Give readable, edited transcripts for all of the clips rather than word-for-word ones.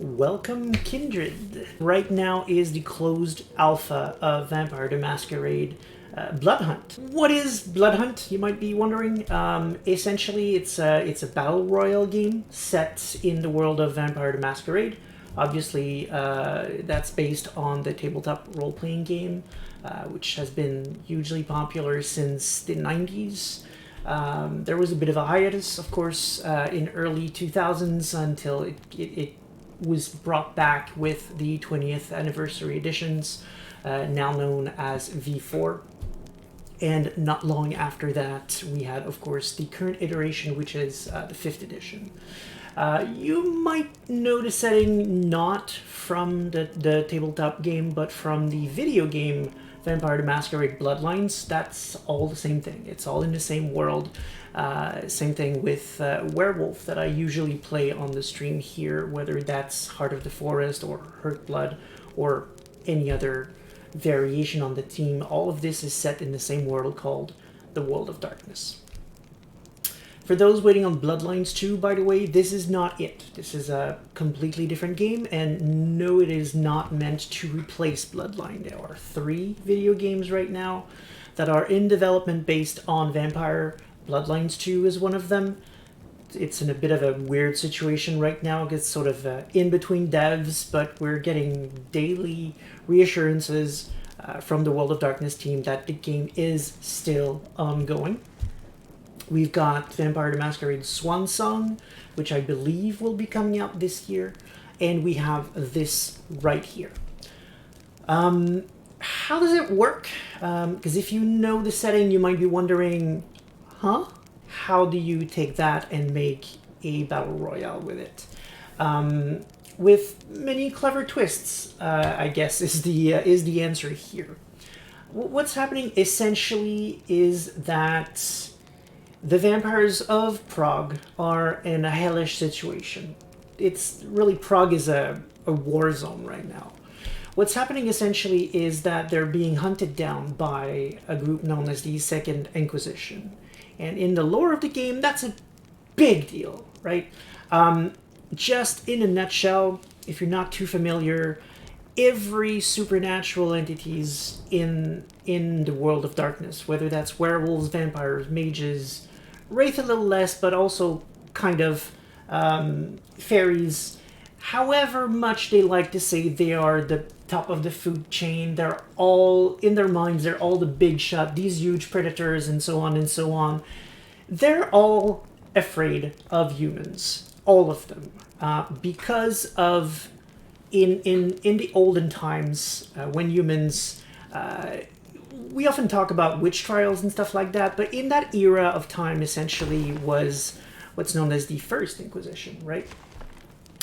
Welcome, Kindred. Right now is the closed alpha of Vampire the Masquerade Bloodhunt. What is Bloodhunt, you might be wondering? Essentially, it's a battle royale game set in the world of Vampire the Masquerade. Obviously, that's based on the tabletop role-playing game, which has been hugely popular since the 90s. There was a bit of a hiatus, of course, in early 2000s until it was brought back with the 20th anniversary editions, now known as V4. And not long after that, we had, of course, the current iteration, which is the 5th edition. You might know the setting not from the tabletop game, but from the video game Vampire the Masquerade Bloodlines. That's all the same thing. It's all in the same world. Same thing with Werewolf that I usually play on the stream here, whether that's Heart of the Forest or Hurt Blood or any other variation on the theme. All of this is set in the same world called the World of Darkness. For those waiting on Bloodlines 2, by the way, this is not it. This is a completely different game, and no, it is not meant to replace Bloodline. There are 3 video games right now that are in development based on Vampire. Bloodlines 2 is one of them. It's in a bit of a weird situation right now. It's sort of in between devs, but we're getting daily reassurances from the World of Darkness team that the game is still ongoing. We've got Vampire the Masquerade Swan Song, which I believe will be coming out this year. And we have this right here. How does it work? Because if you know the setting, you might be wondering, huh? How do you take that and make a battle royale with it? With many clever twists, I guess, is the answer here. What's happening essentially is that the vampires of Prague are in a hellish situation. It's really, Prague is a war zone right now. What's happening essentially is that they're being hunted down by a group known as the Second Inquisition. And in the lore of the game, that's a big deal, right? Just in a nutshell, if you're not too familiar, every supernatural entities in the World of Darkness, whether that's werewolves, vampires, mages, wraith a little less, but also kind of fairies, however much they like to say they are the top of the food chain, they're all, in their minds, they're all the big shot, these huge predators, and so on and so on. They're all afraid of humans, all of them, because of in the olden times when humans. We often talk about witch trials and stuff like that, but in that era of time, essentially, was what's known as the First Inquisition, right?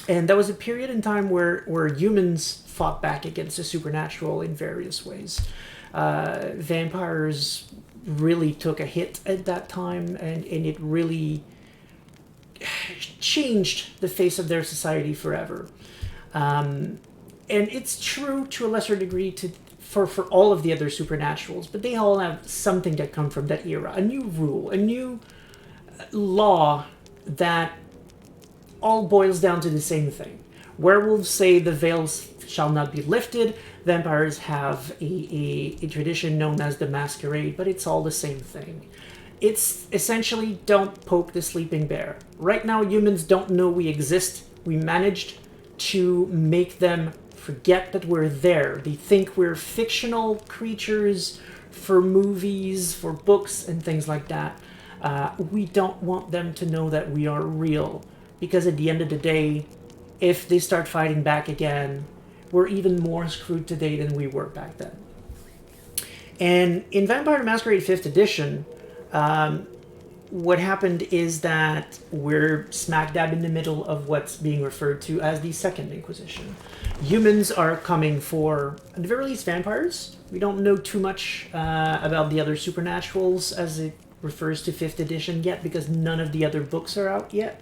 And that was a period in time where humans fought back against the supernatural in various ways. Vampires really took a hit at that time, and it really changed the face of their society forever. And it's true to a lesser degree for all of the other supernaturals, but they all have something that come from that era. A new rule, a new law that all boils down to the same thing. Werewolves say the veils shall not be lifted. Vampires have a tradition known as the Mascarade, but it's all the same thing. It's essentially don't poke the sleeping bear. Right now, humans don't know we exist. We managed to make them forget that we're there. They think we're fictional creatures for movies, for books, and things like that. We don't want them to know that we are real. Because at the end of the day, if they start fighting back again, we're even more screwed today than we were back then. And in Vampire the Masquerade 5th edition, what happened is that we're smack dab in the middle of what's being referred to as the Second Inquisition. Humans are coming for, at the very least, vampires. We don't know too much about the other supernaturals as it refers to 5th edition yet, because none of the other books are out yet.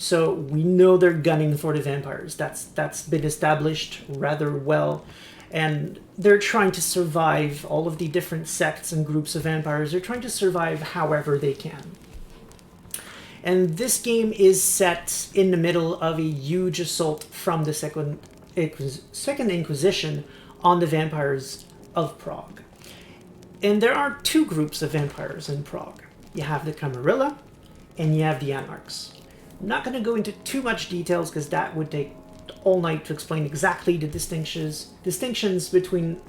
So we know they're gunning for the vampires. That's been established rather well. And they're trying to survive, all of the different sects and groups of vampires. They're trying to survive however they can. And this game is set in the middle of a huge assault from the Second Inquisition on the vampires of Prague. And there are two groups of vampires in Prague. You have the Camarilla and you have the Anarchs. I'm not going to go into too much details because that would take all night to explain exactly the distinctions between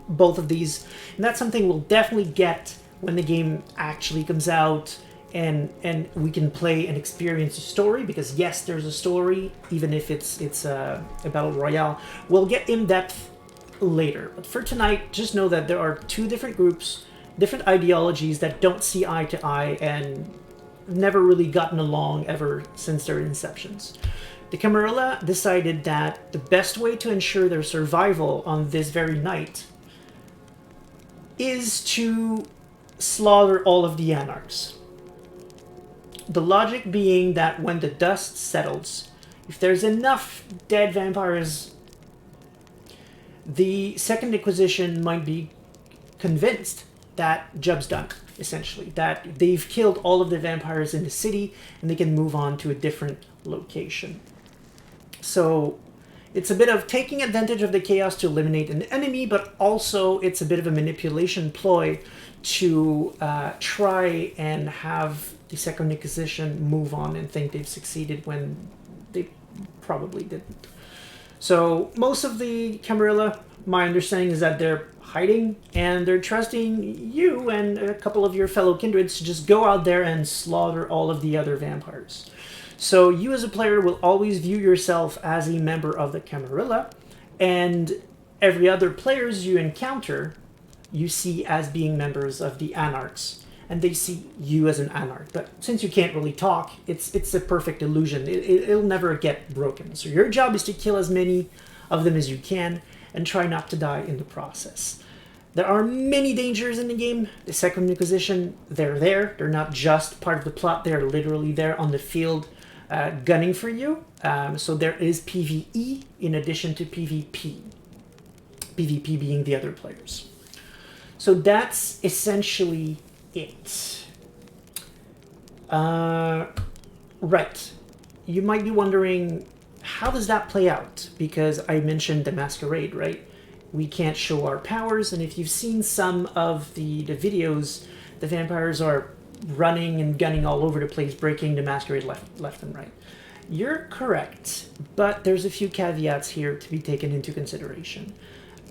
both of these. And that's something we'll definitely get when the game actually comes out and we can play and experience the story, because yes, there's a story, even if it's a battle royale. We'll get in depth later, but for tonight, just know that there are two different groups, different ideologies that don't see eye to eye and never really gotten along ever since their inceptions. The Camarilla decided that the best way to ensure their survival on this very night is to slaughter all of the Anarchs. The logic being that when the dust settles, if there's enough dead vampires, the Second Inquisition might be convinced that job's done, essentially. That they've killed all of the vampires in the city and they can move on to a different location. So it's a bit of taking advantage of the chaos to eliminate an enemy, but also it's a bit of a manipulation ploy to try and have the Second Inquisition move on and think they've succeeded when they probably didn't. So most of the Camarilla, my understanding is that they're hiding and they're trusting you and a couple of your fellow kindreds to just go out there and slaughter all of the other vampires. So you as a player will always view yourself as a member of the Camarilla, and every other players you encounter you see as being members of the Anarchs, and they see you as an Anarch. But since you can't really talk, it's a perfect illusion. It'll never get broken. So your job is to kill as many of them as you can and try not to die in the process. There are many dangers in the game. The Second Inquisition, they're there. They're not just part of the plot. They're literally there on the field gunning for you. So there is PvE in addition to PvP. PvP being the other players. So that's essentially it. Right. You might be wondering, how does that play out? Because I mentioned the Mascarade, right? We can't show our powers, and if you've seen some of the videos, the vampires are running and gunning all over the place, breaking the Mascarade left and right. You're correct, but there's a few caveats here to be taken into consideration.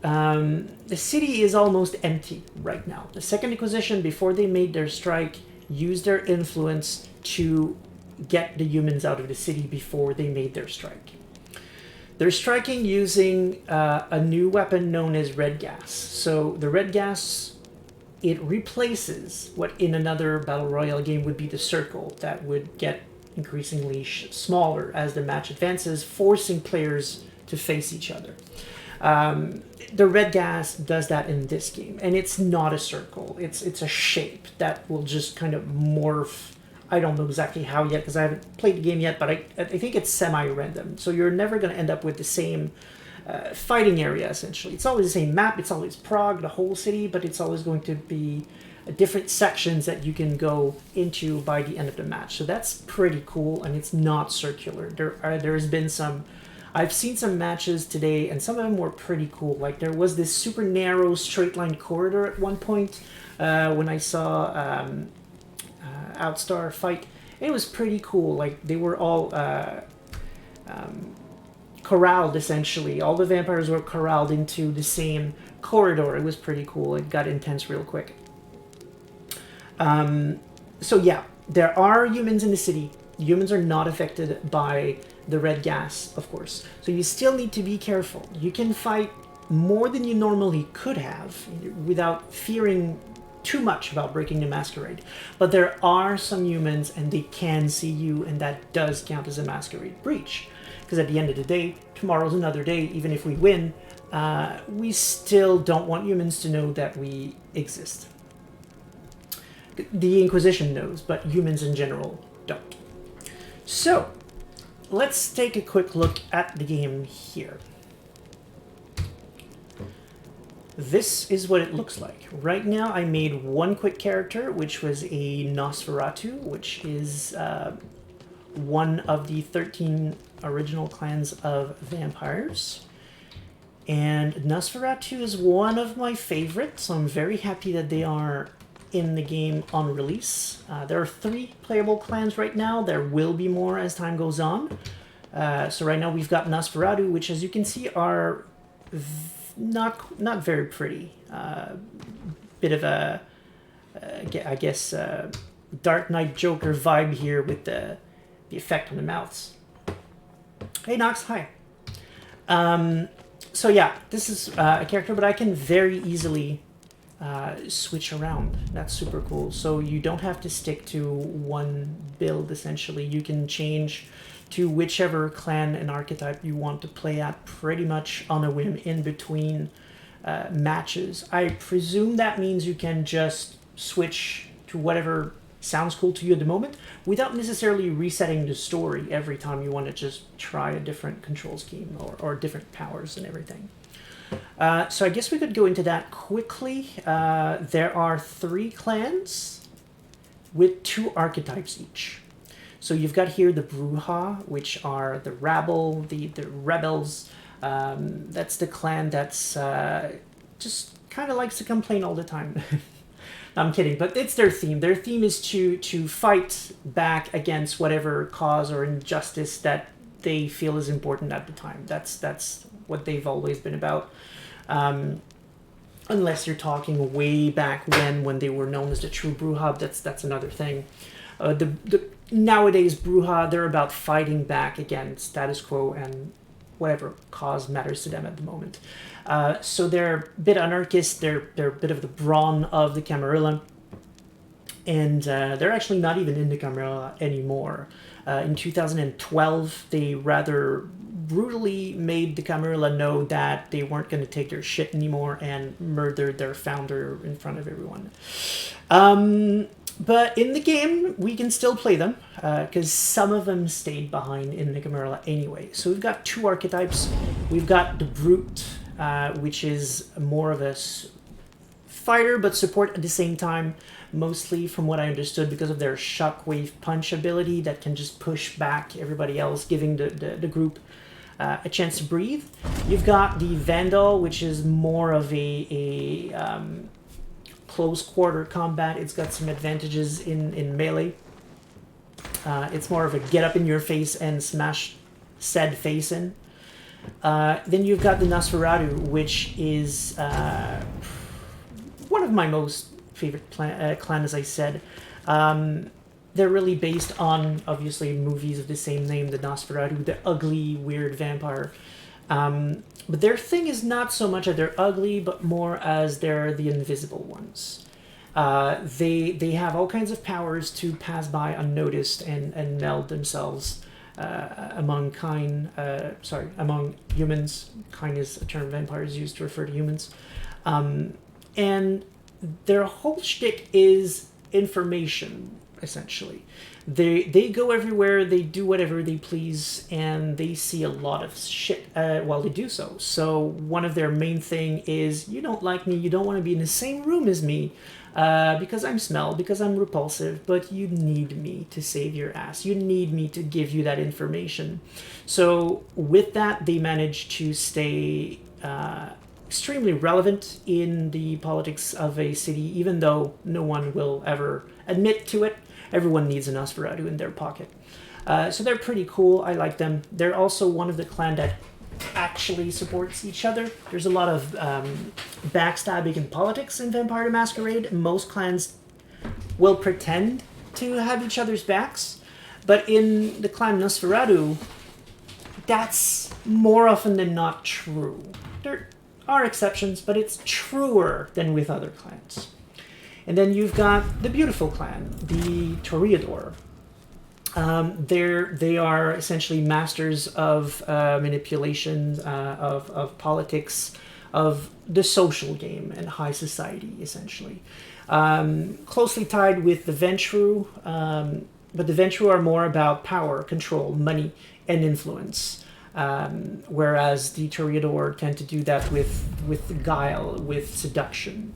The city is almost empty right now. The Second Inquisition, before they made their strike, used their influence to get the humans out of the city before they made their strike. They're striking using a new weapon known as red gas. So the red gas, it replaces what in another Battle Royale game would be the circle that would get increasingly smaller as the match advances, forcing players to face each other. The red gas does that in this game, and it's not a circle. It's a shape that will just kind of morph. I don't know exactly how yet because I haven't played the game yet, but I think it's semi-random. So you're never going to end up with the same fighting area, essentially. It's always the same map. It's always Prague, the whole city, but it's always going to be different sections that you can go into by the end of the match. So that's pretty cool, and it's not circular. There's been some... I've seen some matches today, and some of them were pretty cool. Like, there was this super narrow straight-line corridor at one point when I saw Outstar fight. It was pretty cool. Like, they were all corralled, essentially. All the vampires were corralled into the same corridor. It was pretty cool. It got intense real quick. So yeah, there are humans in the city. Humans are not affected by the red gas, of course. So you still need to be careful. You can fight more than you normally could have without fearing too much about breaking the Mascarade. But there are some humans and they can see you, and that does count as a Mascarade breach. Because at the end of the day, tomorrow's another day. Even if we win, we still don't want humans to know that we exist. The Inquisition knows, but humans in general don't. So, let's take a quick look at the game here. this is what it looks like. Right now I made one quick character, which was a Nosferatu, which is one of the 13 original clans of vampires. And Nosferatu is one of my favorites, so I'm very happy that they are in the game on release. There are 3 playable clans right now. There will be more as time goes on. So right now we've got Nosferatu, which as you can see are not very pretty. Bit of a, I guess, Dark Knight Joker vibe here with the effect on the mouths. Hey Nox, hi. So yeah, this is a character, but I can very easily switch around. That's super cool. So you don't have to stick to one build, essentially. You can change to whichever clan and archetype you want to play at pretty much on a whim in between matches. I presume that means you can just switch to whatever sounds cool to you at the moment without necessarily resetting the story every time you want to just try a different control scheme or different powers and everything. So I guess we could go into that quickly. There are 3 clans with 2 archetypes each. So you've got here the Bruja, which are the rabble, the rebels. That's the clan that's just kind of likes to complain all the time. I'm kidding, but it's their theme. Their theme is to fight back against whatever cause or injustice that they feel is important at the time. That's what they've always been about. Unless you're talking way back when they were known as the true Bruja, that's another thing. The nowadays Bruja, they're about fighting back against status quo and whatever cause matters to them at the moment. So they're a bit anarchist, they're a bit of the brawn of the Camarilla, and they're actually not even in the Camarilla anymore. In 2012, they rather brutally made the Camarilla know that they weren't going to take their shit anymore and murdered their founder in front of everyone. But in the game, we can still play them, because some of them stayed behind in the Camarilla anyway. So we've got 2 archetypes. We've got the Brute, which is more of a fighter, but support at the same time, mostly from what I understood, because of their shockwave punch ability that can just push back everybody else, giving the group a chance to breathe. You've got the Vandal, which is more of a close quarter combat. It's got some advantages in melee. It's more of a get up in your face and smash said face in. Then you've got the Nosferatu, which is one of my most favorite clan, as I said. They're really based on, obviously, movies of the same name, the Nosferatu, the ugly, weird vampire. But their thing is not so much that they're ugly, but more as they're the invisible ones. They have all kinds of powers to pass by unnoticed and meld themselves among among humans. Kind is a term vampires use to refer to humans. And their whole shtick is information, essentially. They go everywhere, they do whatever they please, and they see a lot of shit while they do so. So one of their main thing is, you don't like me, you don't want to be in the same room as me, because I'm smell, because I'm repulsive, but you need me to save your ass. You need me to give you that information. So with that, they manage to stay extremely relevant in the politics of a city, even though no one will ever admit to it. Everyone needs a Nosferatu in their pocket. So they're pretty cool. I like them. They're also one of the clan that actually supports each other. There's a lot of backstabbing in politics in Vampire the Masquerade. Most clans will pretend to have each other's backs, but in the clan Nosferatu, that's more often than not true. There are exceptions, but it's truer than with other clans. And then you've got the beautiful clan, the Toreador. They are essentially masters of manipulation, of politics, of the social game and high society, essentially. Closely tied with the Ventru, but the Ventru are more about power, control, money, and influence. whereas the Toreador tend to do that with guile, with seduction.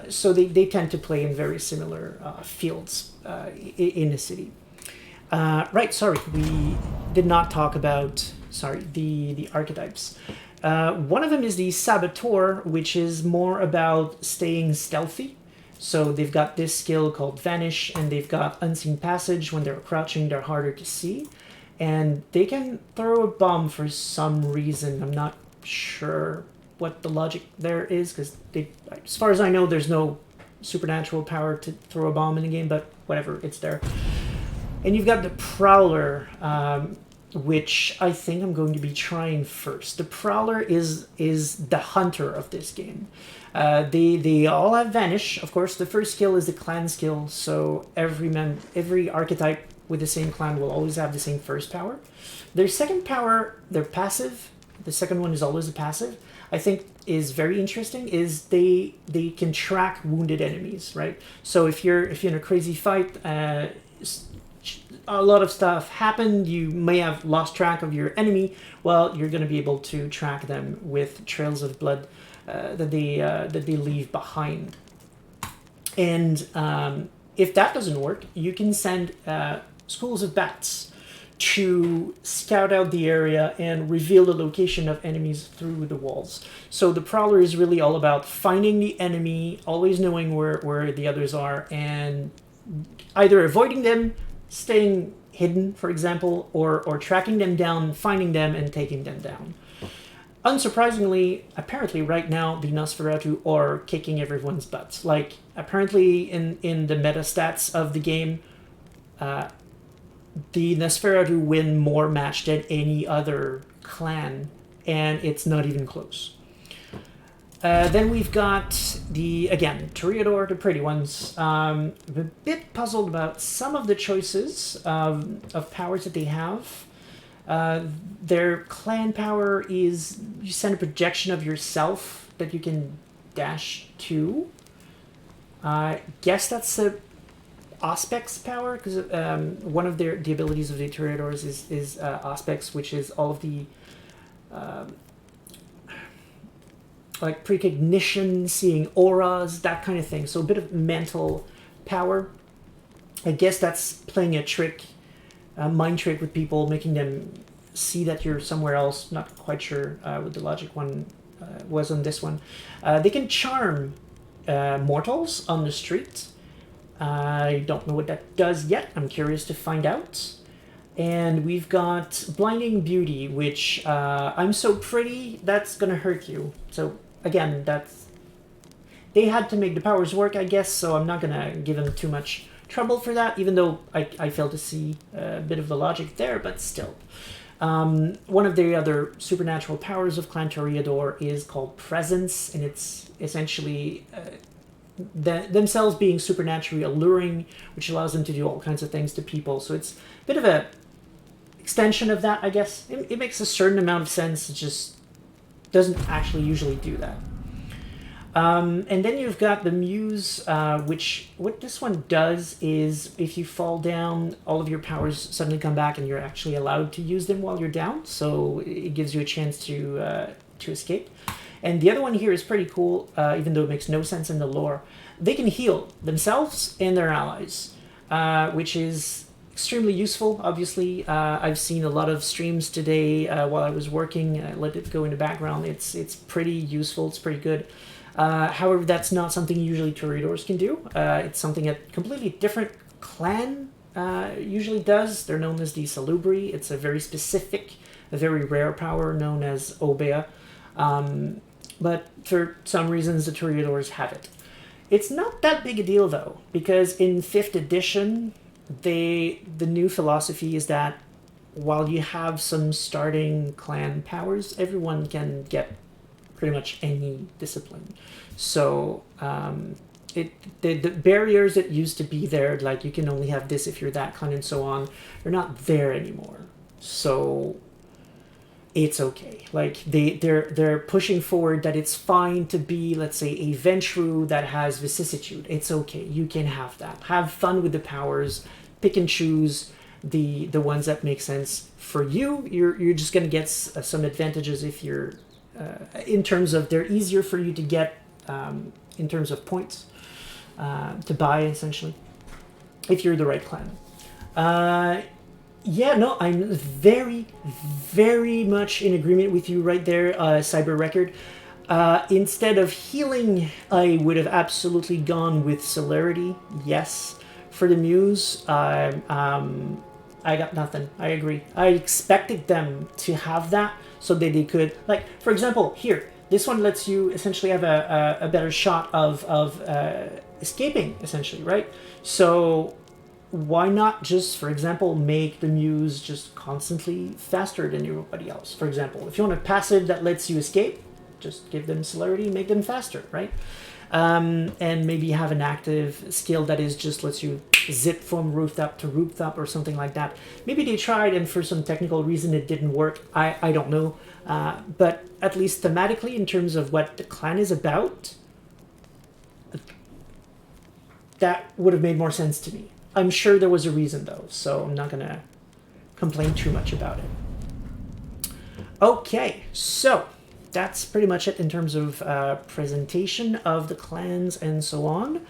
So they tend to play in very similar fields in a city. Right, sorry, we did not talk about, the archetypes. One of them is the Saboteur, which is more about staying stealthy. So they've got this skill called Vanish, and they've got Unseen Passage. When they're crouching, they're harder to see. And they can throw a bomb for some reason. I'm not sure what the logic there is, because as far as I know, there's no supernatural power to throw a bomb in the game, but whatever, it's there. And you've got the Prowler, which I think I'm going to be trying first. The Prowler is the hunter of this game. They all have Vanish, of course. The first skill is the clan skill, so every archetype with the same clan will always have the same first power. Their second power, their passive, the second one is always a passive, I think is very interesting, is they can track wounded enemies, right? So if you're in a crazy fight, a lot of stuff happened, you may have lost track of your enemy, well, you're going to be able to track them with trails of blood that they leave behind. And if that doesn't work, you can send schools of bats to scout out the area and reveal the location of enemies through the walls. So the Prowler is really all about finding the enemy, always knowing where the others are, and either avoiding them, staying hidden, for example, or tracking them down, finding them, and taking them down. Unsurprisingly, apparently right now, the Nosferatu are kicking everyone's butts. Like, apparently in the meta stats of the game, the Nosferatu win more match than any other clan, and it's not even close. Then we've got again, Toreador, the pretty ones. I'm a bit puzzled about some of the choices of powers that they have. Their clan power is you send a projection of yourself that you can dash to. I guess that's a Auspex power, because one of the abilities of the Toreadors is Auspex, which is all of the like precognition, seeing auras, that kind of thing. So a bit of mental power. I guess that's playing a trick, a mind trick with people, making them see that you're somewhere else. Not quite sure what the logic one was on this one. They can charm mortals on the street. I don't know what that does yet. I'm curious to find out. And we've got Blinding Beauty, which I'm so pretty, that's gonna hurt you. So again, they had to make the powers work, I guess, so I'm not gonna give them too much trouble for that, even though I fail to see a bit of the logic there, but still. One of the other supernatural powers of Clan Toreador is called Presence, and it's essentially themselves being supernaturally alluring, which allows them to do all kinds of things to people. So it's a bit of a extension of that, I guess. It makes a certain amount of sense. It just doesn't actually usually do that. And then you've got the Muse, which what this one does is if you fall down, all of your powers suddenly come back and you're actually allowed to use them while you're down. So it gives you a chance to escape. And the other one here is pretty cool, even though it makes no sense in the lore. They can heal themselves and their allies, which is extremely useful, obviously. I've seen a lot of streams today while I was working. I let it go in the background. It's pretty useful. It's pretty good. However, that's not something usually Toreadors can do. It's something a completely different clan usually does. They're known as the Salubri. It's a very specific, a very rare power known as Obea. But for some reasons, the Toreadors have it. It's not that big a deal, though, because in 5th edition, the new philosophy is that while you have some starting clan powers, everyone can get pretty much any discipline. So the barriers that used to be there, like you can only have this if you're that clan and so on, they're not there anymore. So it's okay. Like they're pushing forward that it's fine to be, let's say, a Ventru that has vicissitude. It's okay. You can have that. Have fun with the powers. Pick and choose. the ones that make sense for you. You're just going to get some advantages if you're in terms of they're easier for you to get in terms of points to buy, essentially, if you're the right clan. Yeah, no, I'm very, very much in agreement with you right there, Cyber Record. Instead of healing, I would have absolutely gone with Celerity, yes. For the Muse, I got nothing. I agree. I expected them to have that so that they could, like, for example, here, this one lets you essentially have a better shot of escaping, essentially, right? So why not just, for example, make the Muse just constantly faster than everybody else? For example, if you want a passive that lets you escape, just give them celerity, make them faster, right? And maybe have an active skill that is just lets you zip from rooftop to rooftop or something like that. Maybe they tried and for some technical reason it didn't work. I don't know. But at least thematically, in terms of what the clan is about, that would have made more sense to me. I'm sure there was a reason though, so I'm not gonna complain too much about it. Okay, so that's pretty much it in terms of presentation of the clans and so on.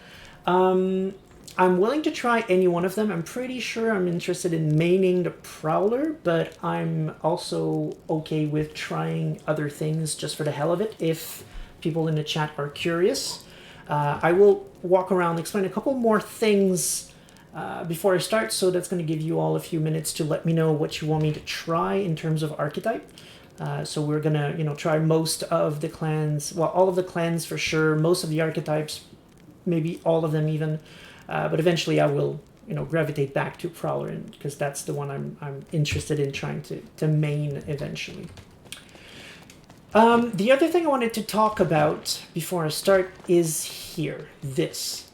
I'm willing to try any one of them. I'm pretty sure I'm interested in maining the Prowler, but I'm also okay with trying other things just for the hell of it if people in the chat are curious. I will walk around, explain a couple more things before I start, so that's going to give you all a few minutes to let me know what you want me to try in terms of archetype. So we're gonna, try most of the clans, well, all of the clans for sure, most of the archetypes, maybe all of them even, but eventually I will, gravitate back to Prowler, because that's the one I'm interested in trying to main eventually. The other thing I wanted to talk about before I start is here, this.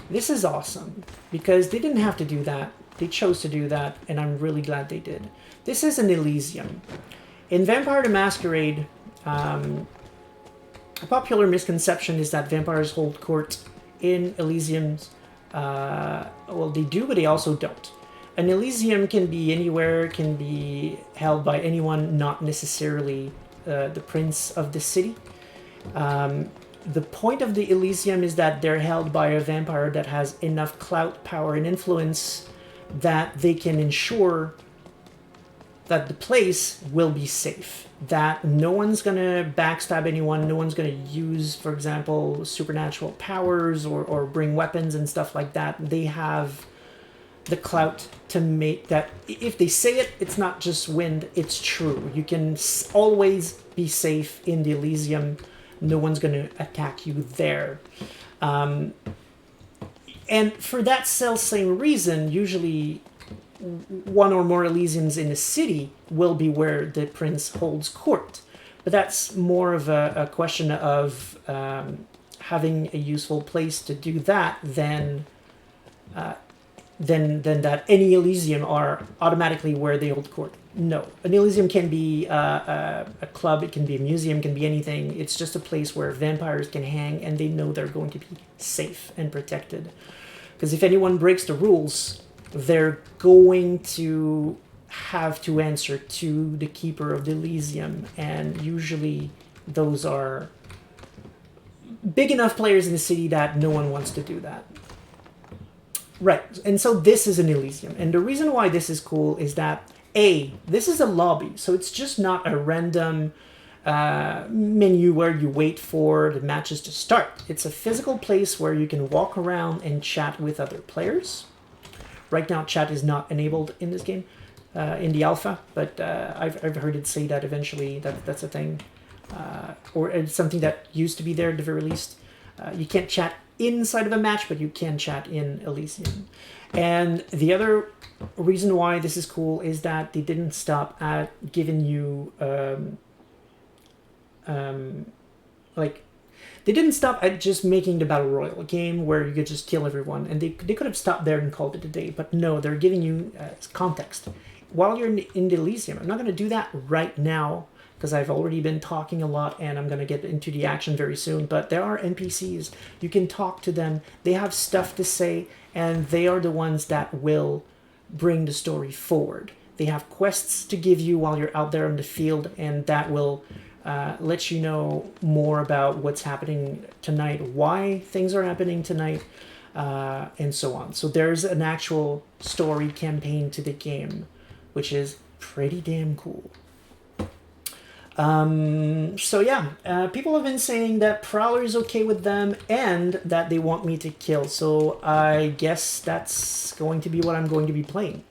This is awesome, because they didn't have to do that. They chose to do that, and I'm really glad they did. This is an Elysium. In Vampire the Masquerade, a popular misconception is that vampires hold court in Elysiums. Well, they do, but they also don't. An Elysium can be anywhere, can be held by anyone, not necessarily the prince of the city. The point of the Elysium is that they're held by a vampire that has enough clout, power, and influence that they can ensure that the place will be safe. That no one's gonna backstab anyone, no one's gonna use, for example, supernatural powers or bring weapons and stuff like that. They have the clout to make that, if they say it, it's not just wind, it's true. You can always be safe in the Elysium. No one's going to attack you there. And for that same reason, usually one or more Elysiums in a city will be where the prince holds court. But that's more of a question of having a useful place to do that than that any Elysium are automatically where they hold court. No. An Elysium can be a club, it can be a museum, it can be anything. It's just a place where vampires can hang and they know they're going to be safe and protected. Because if anyone breaks the rules, they're going to have to answer to the keeper of the Elysium. And usually those are big enough players in the city that no one wants to do that. Right, and so this is an Elysium. And the reason why this is cool is that, A, this is a lobby, so it's just not a random menu where you wait for the matches to start. It's a physical place where you can walk around and chat with other players. Right now, chat is not enabled in this game, in the alpha, but I've heard it say that eventually that's a thing. Or it's something that used to be there at the very least. You can't chat inside of a match, but you can chat in Elysium. And the other reason why this is cool is that they didn't stop at giving you they didn't stop at just making the battle royale, a game where you could just kill everyone, and they could have stopped there and called it a day, but no, they're giving you context while you're in the Elysium. I'm not going to do that right now because I've already been talking a lot and I'm going to get into the action very soon, but there are NPCs. You can talk to them. They have stuff to say, and they are the ones that will bring the story forward. They have quests to give you while you're out there in the field, and that will let you know more about what's happening tonight, why things are happening tonight, and so on. So there's an actual story campaign to the game, which is pretty damn cool. So yeah, people have been saying that Prowler is okay with them and that they want me to kill. So I guess that's going to be what I'm going to be playing.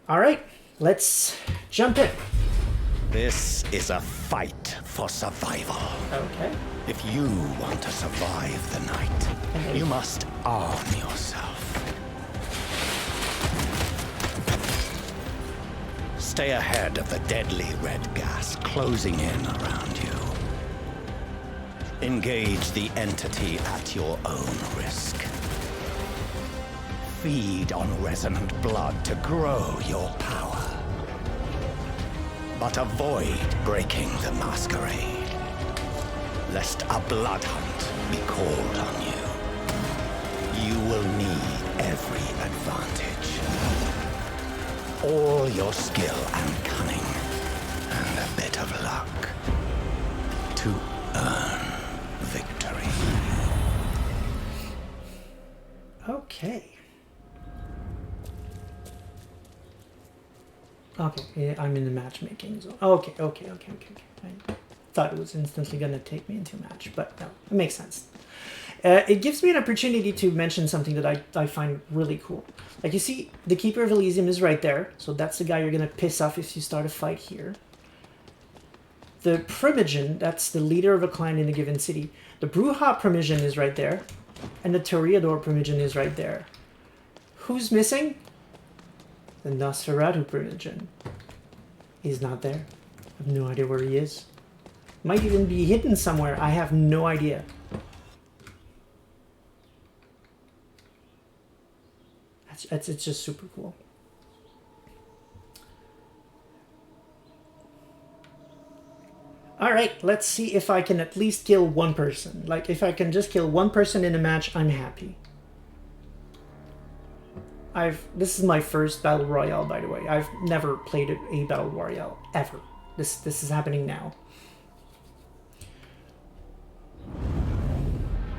All right, let's jump in. This is a fight for survival. Okay. If you want to survive the night, you must arm yourself. Stay ahead of the deadly red gas closing in around you. Engage the entity at your own risk. Feed on resonant blood to grow your power. But avoid breaking the Mascarade, lest a Bloodhunt be called on you. You will need every advantage. All your skill and cunning, and a bit of luck to earn victory. Okay. Okay, yeah, I'm in the matchmaking zone. Okay. I thought it was instantly going to take me into match, but no, it makes sense. It gives me an opportunity to mention something that I find really cool. Like you see, the Keeper of Elysium is right there, so that's the guy you're going to piss off if you start a fight here. The Primogen, that's the leader of a clan in a given city. The Bruja Primogen is right there, and the Toreador Primogen is right there. Who's missing? The Nosferatu Primogen. He's not there. I have no idea where he is. Might even be hidden somewhere. I have no idea. It's just super cool. Alright, let's see if I can at least kill one person. Like, if I can just kill one person in a match, I'm happy. This is my first Battle Royale, by the way. I've never played a Battle Royale, ever. This is happening now.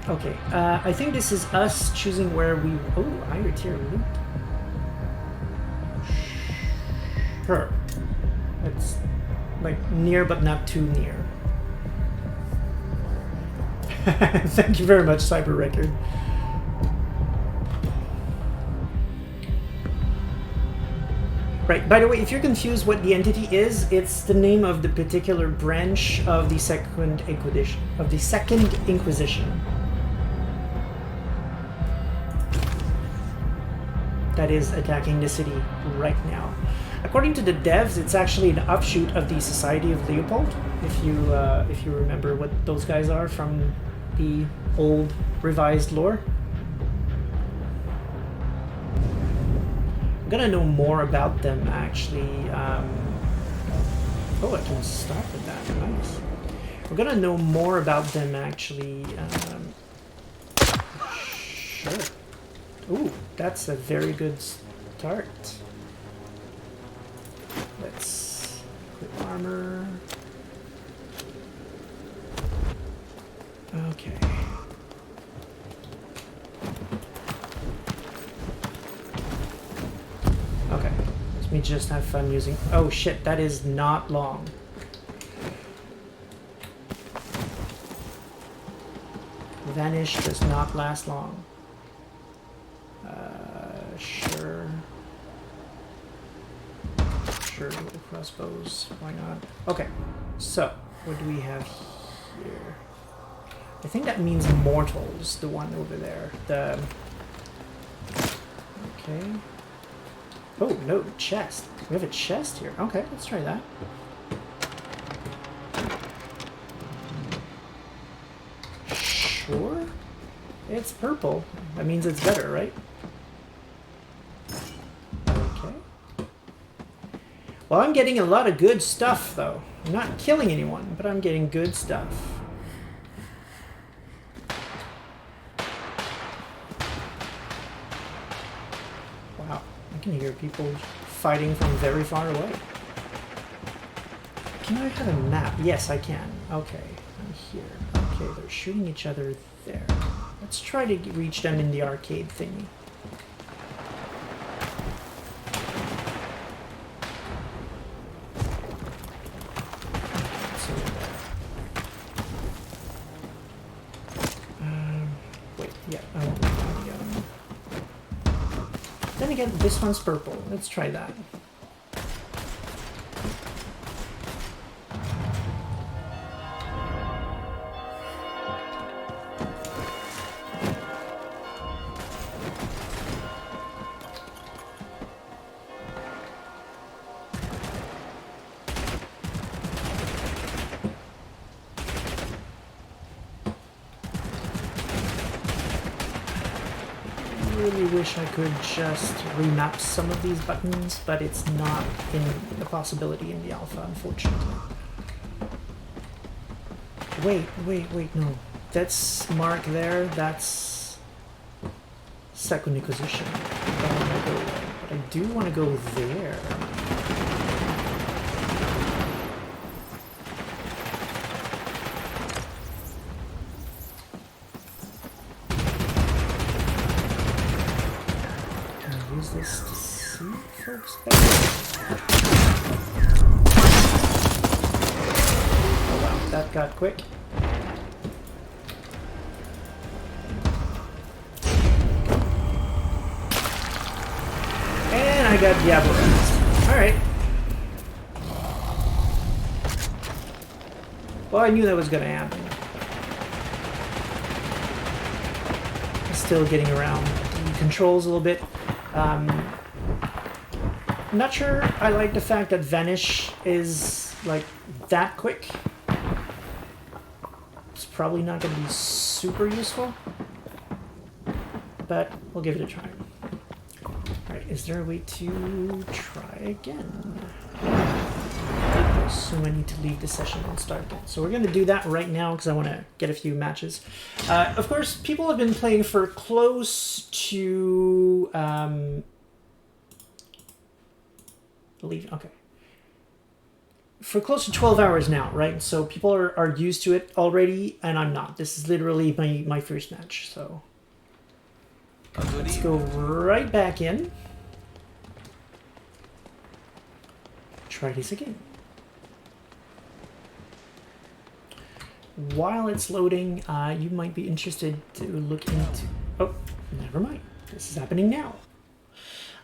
Okay, I think this is us choosing where we... Oh, higher tier loot. Sure. It's like near but not too near. Thank you very much, Cyber Record. Right, by the way, if you're confused what the entity is, it's the name of the particular branch of the Second Inquisition. That is attacking the city right now. According to the devs, it's actually an offshoot of the Society of Leopold, if you remember what those guys are from the old revised lore. I'm gonna know more about them actually. Oh, I can start with that. Nice. We're gonna know more about them actually. Sure. Ooh, that's a very good start. Let's equip armor. Okay. Okay. Let me just have fun using... Oh shit, that is not long. Vanish does not last long. Sure. Sure, the crossbows. Why not? Okay, so what do we have here? I think that means mortals, the one over there. The... Okay. Oh, no, chest. We have a chest here. Okay, let's try that. Sure. It's purple. That means it's better, right? Okay. Well, I'm getting a lot of good stuff, though. I'm not killing anyone, but I'm getting good stuff. Wow. can hear people fighting from very far away. Can I have a map? Yes, I can. Okay, I'm here. Okay, they're shooting each other there. Let's try to reach them in the arcade thingy. Wait, yeah, I want the Then again, this one's purple. Let's try that. I could just remap some of these buttons, but it's not in the possibility in the alpha, unfortunately. Wait, no. That's mark there, that's second acquisition. I don't want to go there, but I do want to go there. This to see folks better. Oh wow, that got quick. And I got Diablo. Alright. Well, I knew that was gonna happen. Still getting around the controls a little bit. Not sure I like the fact that Vanish is like that quick. It's probably not going to be super useful, but we'll give it a try. Alright, is there a way to try again? I assume I need to leave the session and start again. So we're going to do that right now because I want to get a few matches. Of course, people have been playing for close to... okay. For close to 12 hours now, right? So people are used to it already, and I'm not. This is literally my first match, so... Let's go right back in. Try this again. While it's loading, you might be interested to look into... Oh, never mind. This is happening now.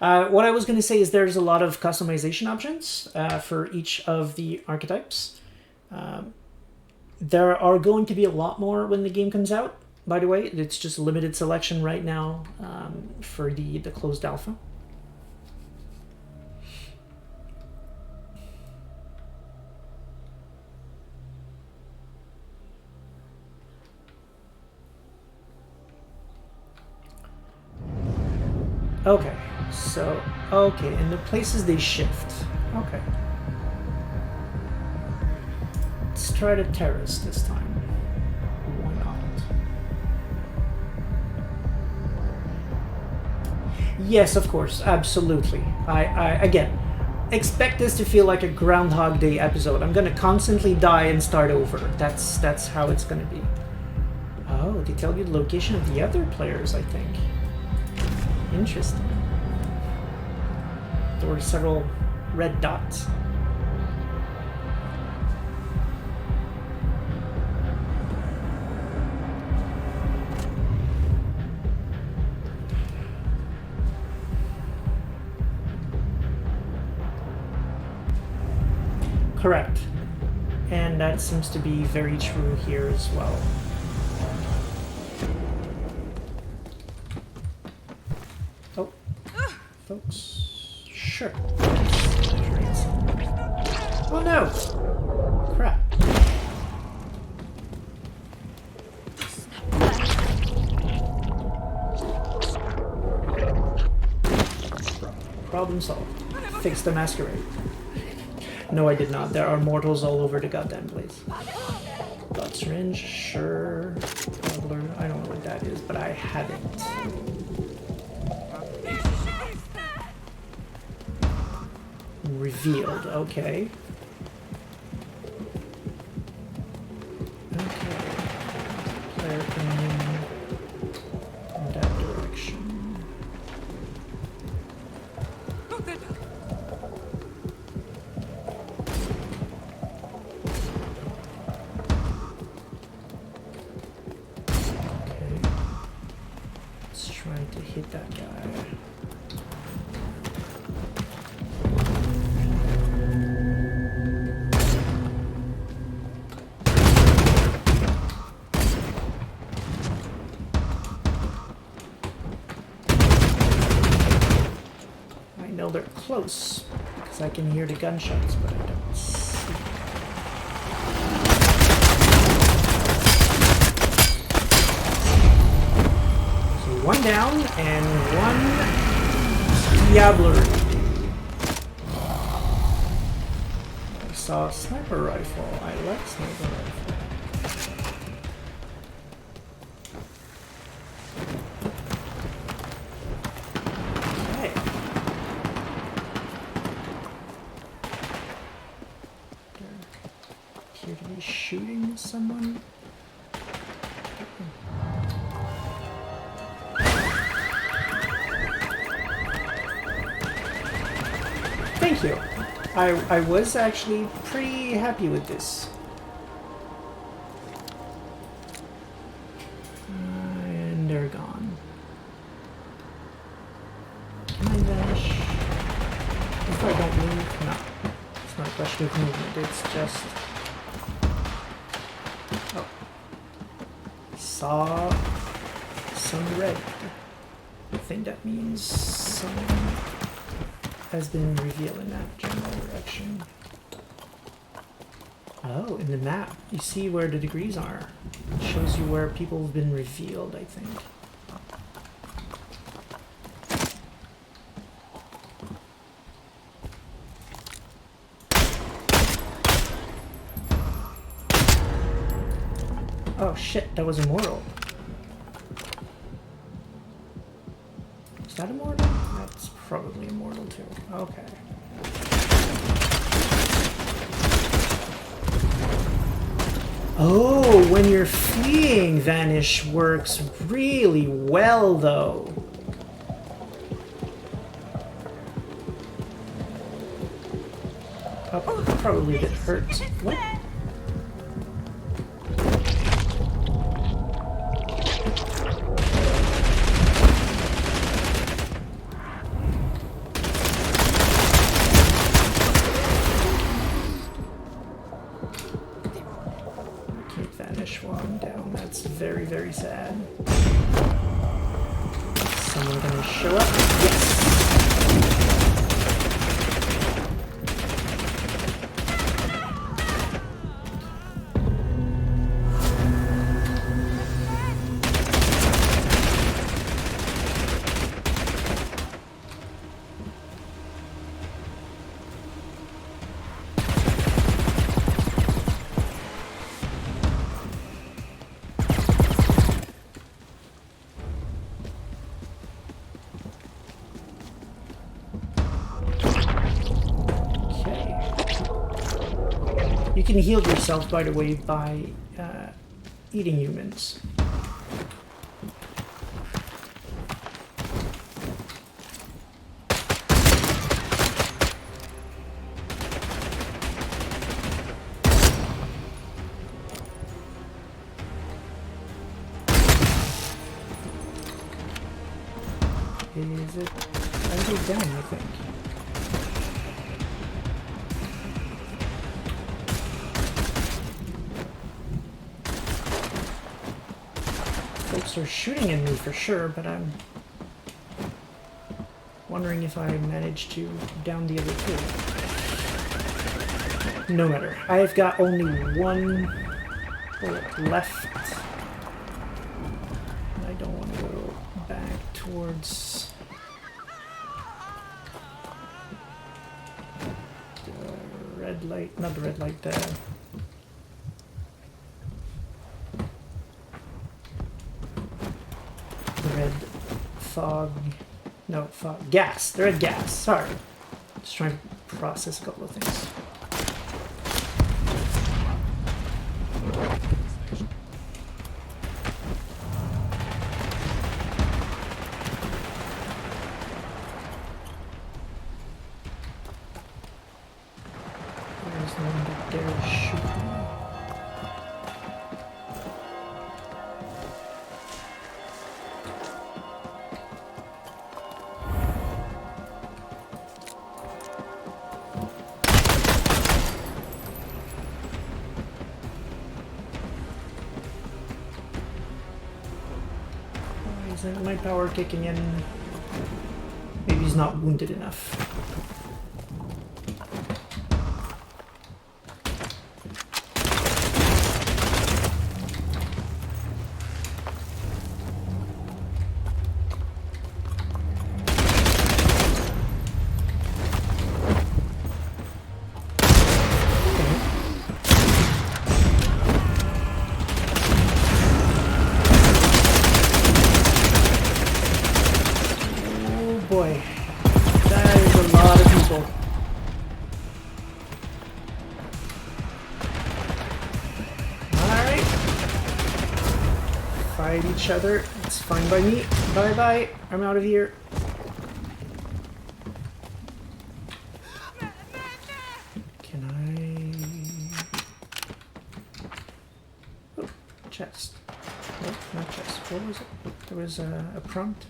What I was going to say is there's a lot of customization options for each of the archetypes. There are going to be a lot more when the game comes out, by the way. It's just a limited selection right now for the closed alpha. Okay. So, okay, and the places they shift. Okay. Let's try the terrace this time. Why not? Yes, of course, absolutely. I again, expect this to feel like a Groundhog Day episode. I'm gonna constantly die and start over. That's how it's gonna be. Oh, they tell you the location of the other players, I think. Interesting. There were several red dots. Correct. And that seems to be very true here as well. Oh, folks. Sure. Oh no! Crap. Problem solved. Fix the Mascarade. No, I did not. There are mortals all over the goddamn place. Blood syringe, sure. Bubbler, I don't know what that is, but I have it. revealed. Okay. Okay. Player coming in that direction. Okay. Let's try to hit that guy. They're close because I can hear the gunshots, but I don't see. So one down and one diablerie. I saw a sniper rifle. I like sniper rifle. Shooting someone? Thank you. I was actually pretty happy with this. And they're gone. Can I vanish? If I don't move? No. It's not a question of movement, it's just... Oh. Saw some red. I think that means someone has been revealed in that general direction. Oh, in the map, you see where the degrees are. It shows you where people have been revealed, I think. Oh shit, that was immortal. Is that immortal? That's probably immortal too. Okay. Oh, when you're fleeing, Vanish works really well though. Oh, probably a bit hurt. What? Very, very sad. Someone gonna show up? Yes! You can heal yourself, by the way, by eating humans. Is it? I go down, I think. Folks are shooting at me for sure, but I'm wondering if I managed to down the other two. No matter. I've got only one bullet left. I don't want to go back towards the red light, not the red light, the red fog, no, fog, gas, the red gas, sorry. Just trying to process a couple of things. There's no one that dares shoot me. Isn't my power kicking in? Maybe he's not wounded enough. Boy, that is a lot of people. Alright. Fight each other. It's fine by me. Bye bye. I'm out of here. Can I... Oh, chest. Oh, not chest. What was it? There was a prompt?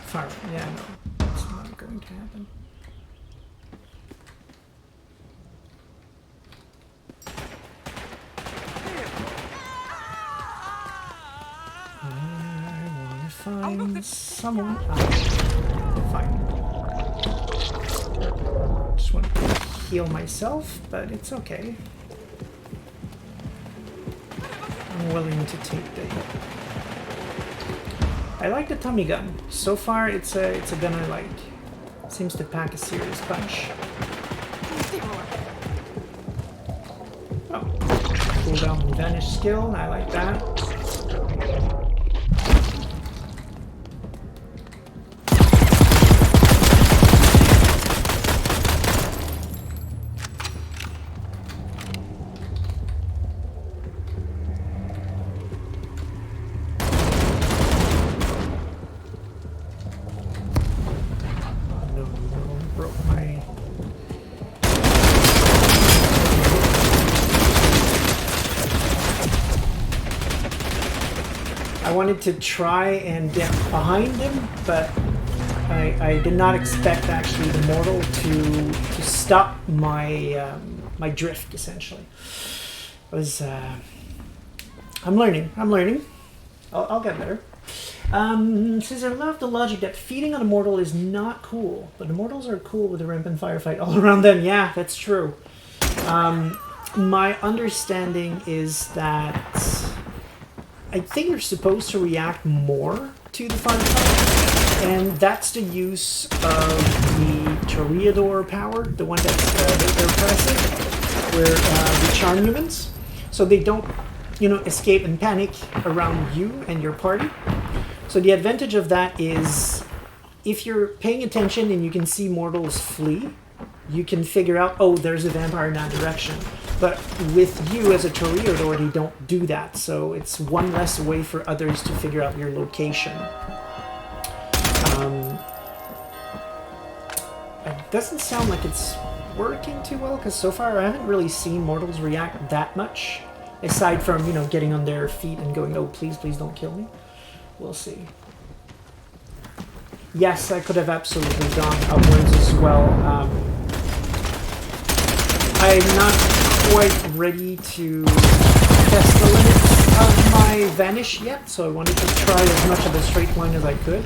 Fire. Yeah, no. That's not going to happen. I want to find someone. Fine. Just want to heal myself, but it's okay. I'm willing to take the hit. I like the Tommy gun. So far, it's a gun I like. Seems to pack a serious punch. Oh, cooldown and vanish skill. I like that. I wanted to try and get behind him, but I did not expect actually the mortal to stop my my drift essentially. It was I'm learning. I'll get better. Says I love the logic that feeding on a mortal is not cool, but the mortals are cool with a rampant firefight all around them. Yeah, that's true. My understanding is that I think you're supposed to react more to the firefight, and that's the use of the Toreador power, the one that's they're pressing, where they charm humans, so they don't, you know, escape and panic around you and your party. So the advantage of that is, if you're paying attention and you can see mortals flee, you can figure out, oh, there's a vampire in that direction. But with you as a Toreador, you don't do that, so it's one less way for others to figure out your location. It doesn't sound like it's working too well, because so far I haven't really seen mortals react that much, aside from, you know, getting on their feet and going, oh, please, please don't kill me. We'll see. Yes, I could have absolutely gone upwards as well. I'm not quite ready to test the limits of my vanish yet, so I wanted to try as much of a straight line as I could.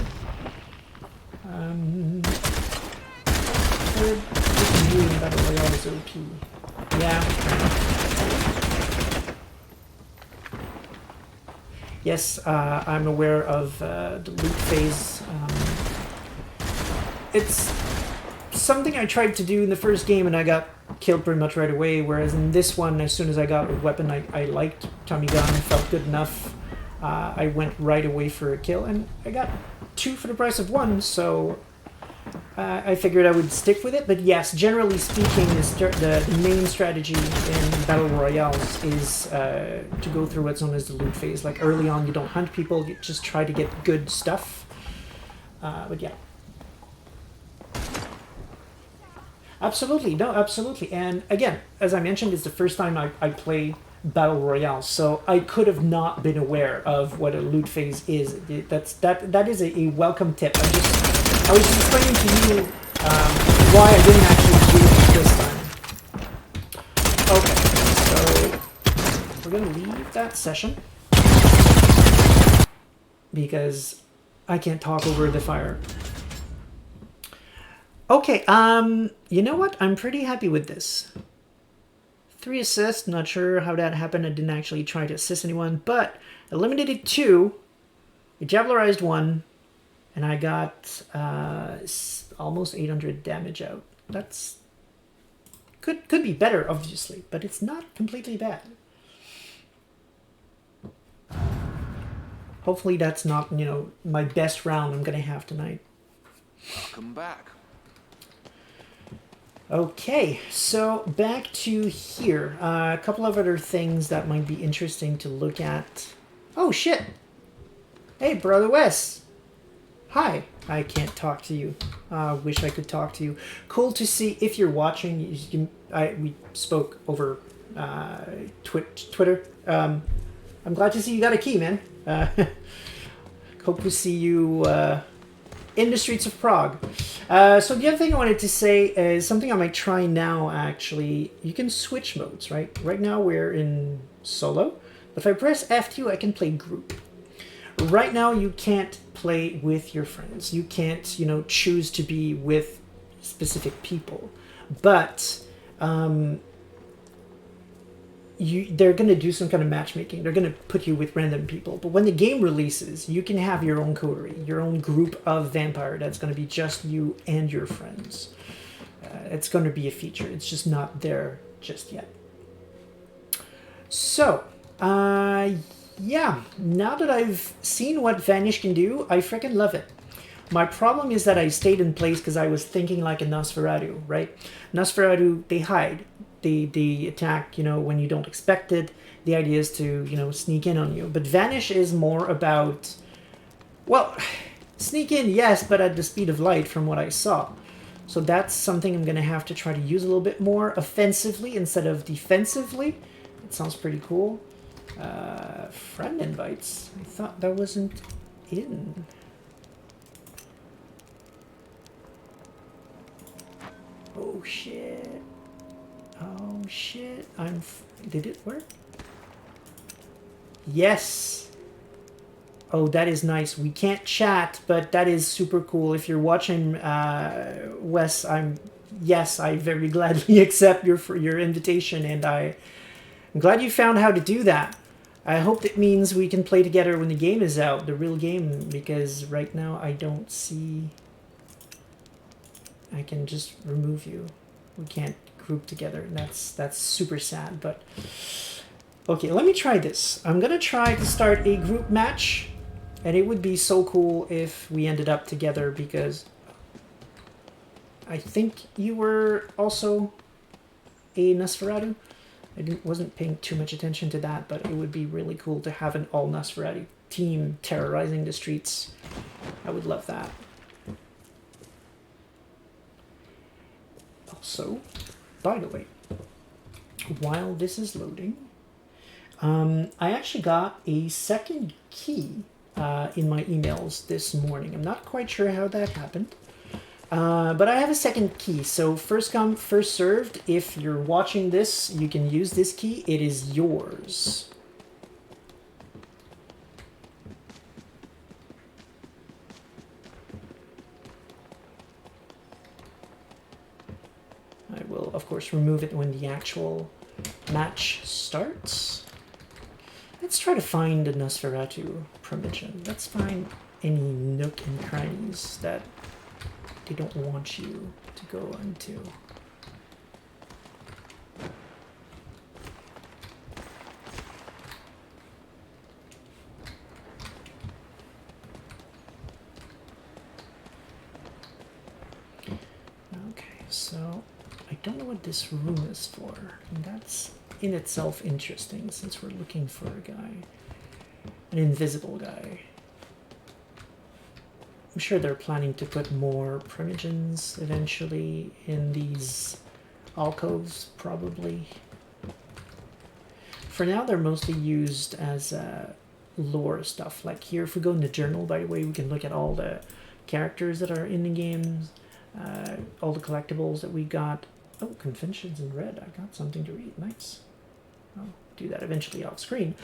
Battle Royale is OP. Yeah. Yes, I'm aware of the loot phase. It's something I tried to do in the first game and I got killed pretty much right away, whereas in this one, as soon as I got a weapon I liked, Tommy gun, felt good enough, I went right away for a kill, and I got 2 for the price of 1, so I figured I would stick with it, but yes, generally speaking, the main strategy in Battle Royales is to go through what's known as the loot phase. Like early on, you don't hunt people, you just try to get good stuff. But yeah. Absolutely, no, absolutely. And again, as I mentioned, it's the first time I play Battle Royale, so I could have not been aware of what a loot phase is. That is a welcome tip. I was just explaining to you why I didn't actually do it this time. Okay, so we're gonna leave that session because I can't talk over the fire. Okay, you know what? I'm pretty happy with this. 3 assists, not sure how that happened. I didn't actually try to assist anyone, but eliminated 2, javelized 1, and I got almost 800 damage out. That's could be better, obviously, but it's not completely bad. Hopefully that's not, you know, my best round I'm gonna have tonight. Welcome back. Okay, so back to here. A couple of other things that might be interesting to look at. Oh, shit! Hey, Brother Wes! Hi! I can't talk to you. Wish I could talk to you. Cool to see if you're watching. We spoke over Twitter. I'm glad to see you got a key, man. Hope to see you in the streets of Prague. So the other thing I wanted to say is something I might try now, actually. You can switch modes, right? Right now we're in solo, but if I press F2, I can play group. Right now you can't play with your friends. You can't, you know, choose to be with specific people. But they're going to do some kind of matchmaking. They're going to put you with random people. But when the game releases, you can have your own coterie, your own group of vampire that's going to be just you and your friends. It's going to be a feature. It's just not there just yet. So, yeah, now that I've seen what Vanish can do, I freaking love it. My problem is that I stayed in place because I was thinking like a Nosferatu, right? Nosferatu, they hide. They attack, you know, when you don't expect it. The idea is to, you know, sneak in on you. But Vanish is more about, well, sneak in, yes, but at the speed of light from what I saw. So that's something I'm going to have to try to use a little bit more offensively instead of defensively. It sounds pretty cool. Friend invites. I thought that wasn't in. Oh, shit. Oh, shit. Did it work? Yes. Oh, that is nice. We can't chat, but that is super cool. If you're watching, Wes, yes, I very gladly accept your invitation, and I'm glad you found how to do that. I hope that means we can play together when the game is out, the real game, because right now I don't see... I can just remove you. We can't group together, and that's super sad, but... Okay, let me try this. I'm gonna try to start a group match, and it would be so cool if we ended up together, because I think you were also a Nosferatu. I wasn't paying too much attention to that, but it would be really cool to have an all Nosferatu team terrorizing the streets. I would love that. Also, by the way, while this is loading, I actually got a second key in my emails this morning. I'm not quite sure how that happened, but I have a second key. So first come, first served. If you're watching this, you can use this key. It is yours. I will, of course, remove it when the actual match starts. Let's try to find a Nosferatu primogen. Let's find any nook and crannies that they don't want you to go into. don't know what this room is for. And that's in itself interesting, since we're looking for a guy. An invisible guy. I'm sure they're planning to put more primogens eventually in these alcoves, probably. For now, they're mostly used as lore stuff. Like here, if we go in the journal, by the way, we can look at all the characters that are in the games, all the collectibles that we got. Oh, conventions in red. I got something to read. Nice. I'll do that eventually off screen.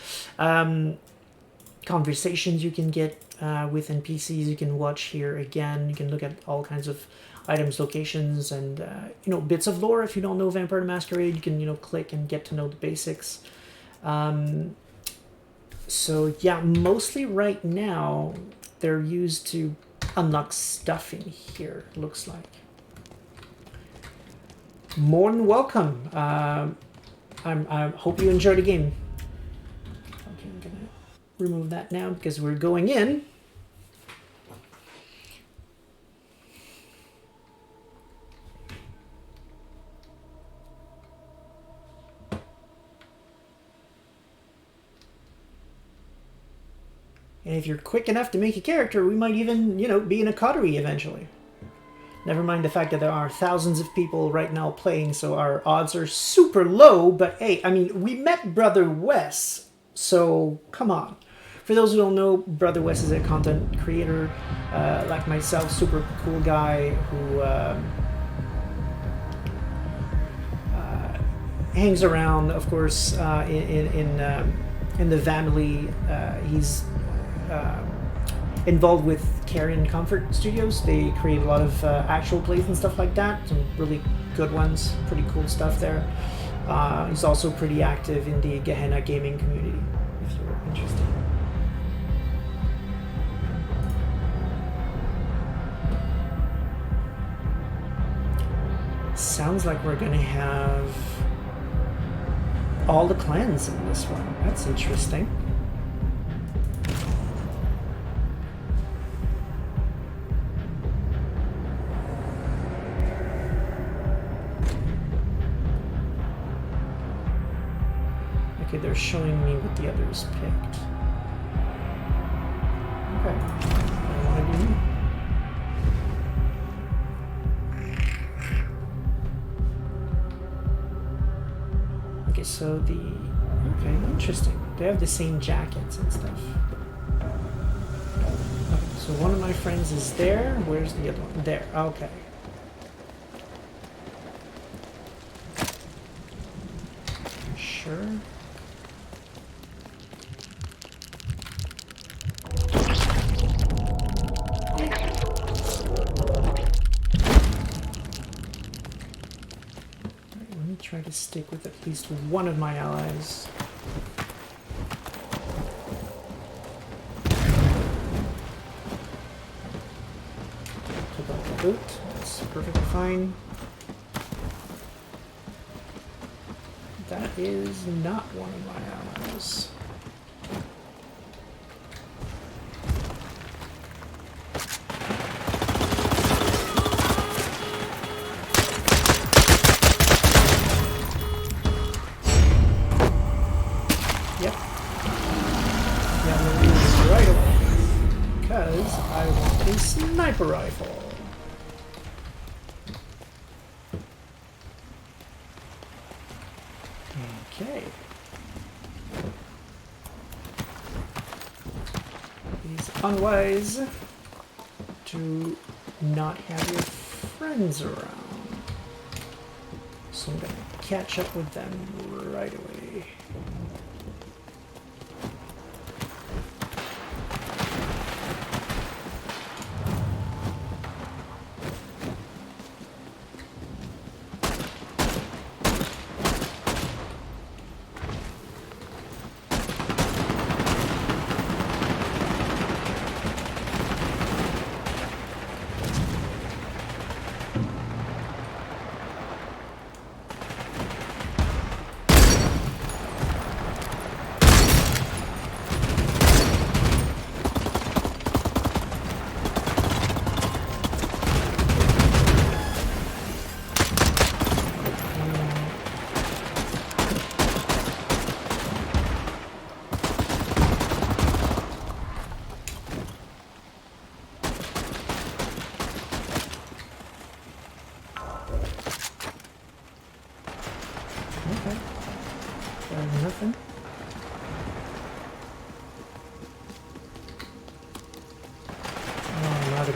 Conversations you can get with NPCs you can watch here again. You can look at all kinds of items, locations, and you know, bits of lore. If you don't know Vampire the Masquerade, you can, you know, click and get to know the basics. So yeah, mostly right now they're used to unlock stuff in here, looks like. More than welcome. I hope you enjoy the game. Okay, I'm gonna remove that now because we're going in. And if you're quick enough to make a character, we might even, you know, be in a coterie eventually. Never mind the fact that there are thousands of people right now playing, so our odds are super low, but hey, I mean, we met Brother Wes, so come on. For those who don't know, Brother Wes is a content creator like myself, super cool guy who hangs around, of course, in the family. He's involved with Carrion Comfort Studios. They create a lot of actual plays and stuff like that. Some really good ones, pretty cool stuff there. He's also pretty active in the Gehenna gaming community, if you're interested. Sounds like we're gonna have all the clans in this one. That's interesting. Okay, they're showing me what the others picked. Okay. I want to do me. Okay, so the... Okay, interesting. They have the same jackets and stuff. Okay, so one of my friends is there. Where's the other one? There. Okay. Sure. Try to stick with at least one of my allies. Put out the boot. That's perfectly fine. That is not one of my allies. Rifle. Okay. It is unwise to not have your friends around. So I'm gonna catch up with them right away.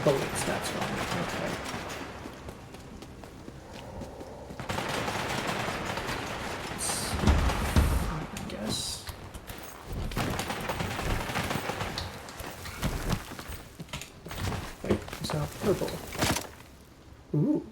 bullets, that's wrong. Okay. I guess. Wait, it's now purple. Ooh.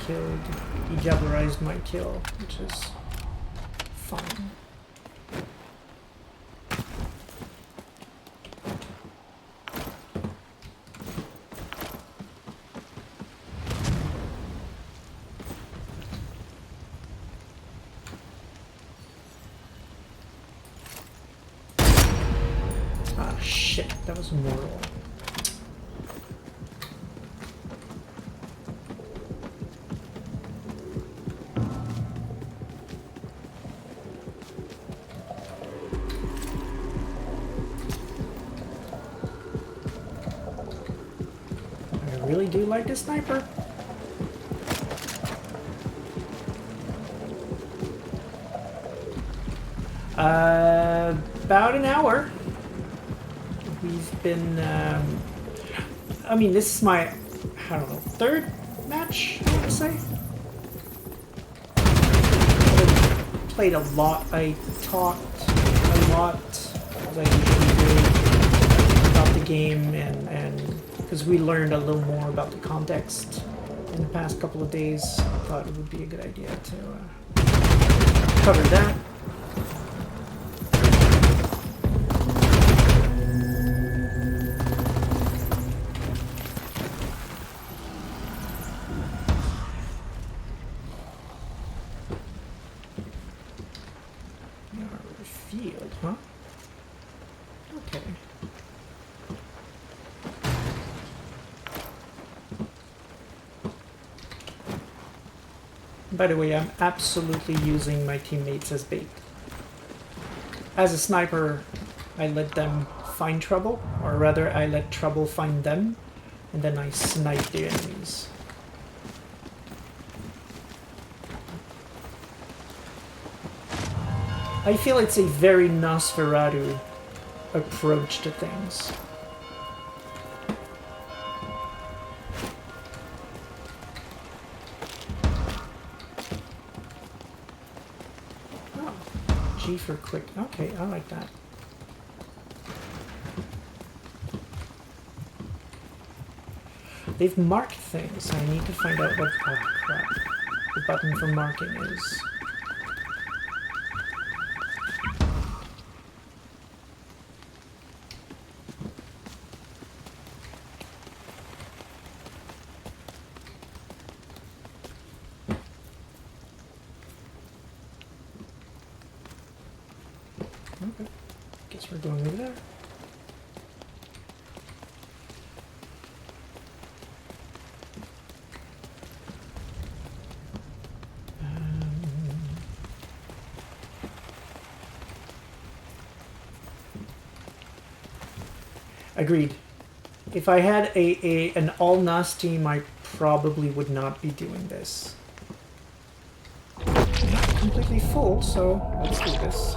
He jabberized my kill, which is fine. Ah, shit, that was mortal. Do like the sniper. About an hour. We've been, I mean, this is my, I don't know, third match, I would say. I played a lot. I talked a lot, as I usually do, about the game, and because we learned a little more about the context in the past couple of days, I thought it would be a good idea to cover that. Field, huh? Okay. By the way, I'm absolutely using my teammates as bait. As a sniper, I let them find trouble, or rather I let trouble find them, and then I snipe the enemies. I feel it's a very Nosferatu approach to things. G for quick. Okay, I like that. They've marked things. I need to find out what crap the button for marking is. Okay, guess we're going over there. Agreed. If I had an all-NAS team, I probably would not be doing this. Not completely full, so let's do this.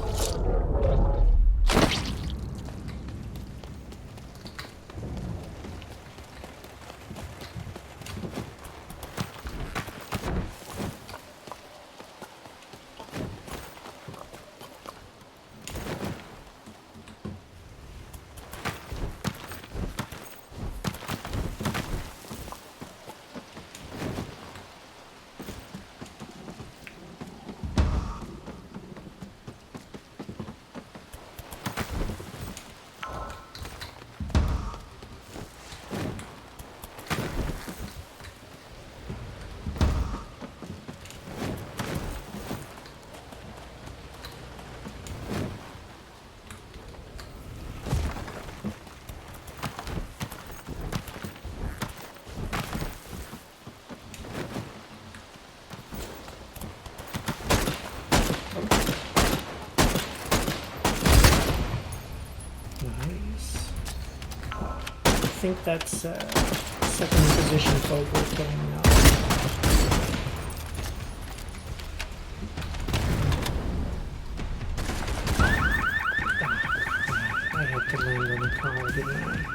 think that's second position folk worth getting up. I had to land on the car, didn't I?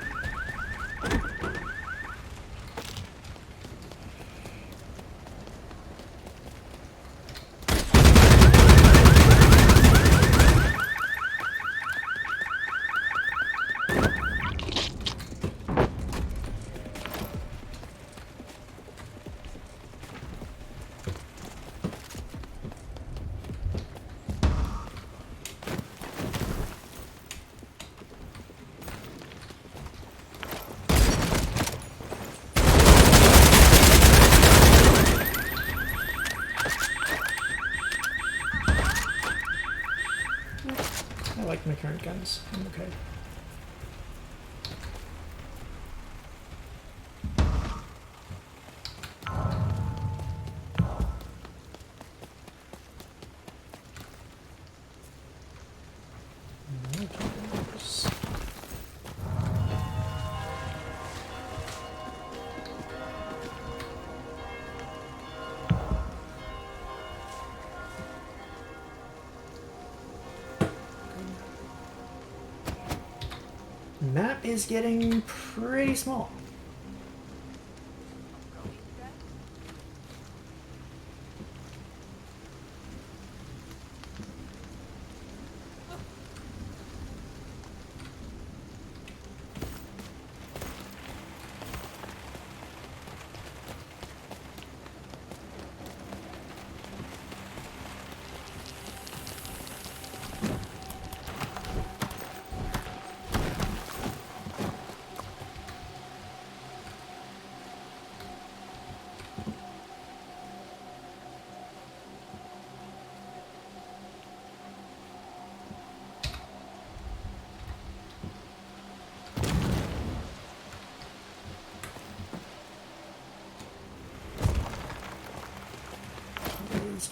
I like my current guns. I'm okay. Map is getting pretty small.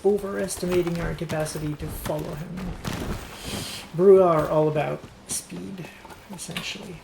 Overestimating our capacity to follow him. Brew are all about speed, essentially.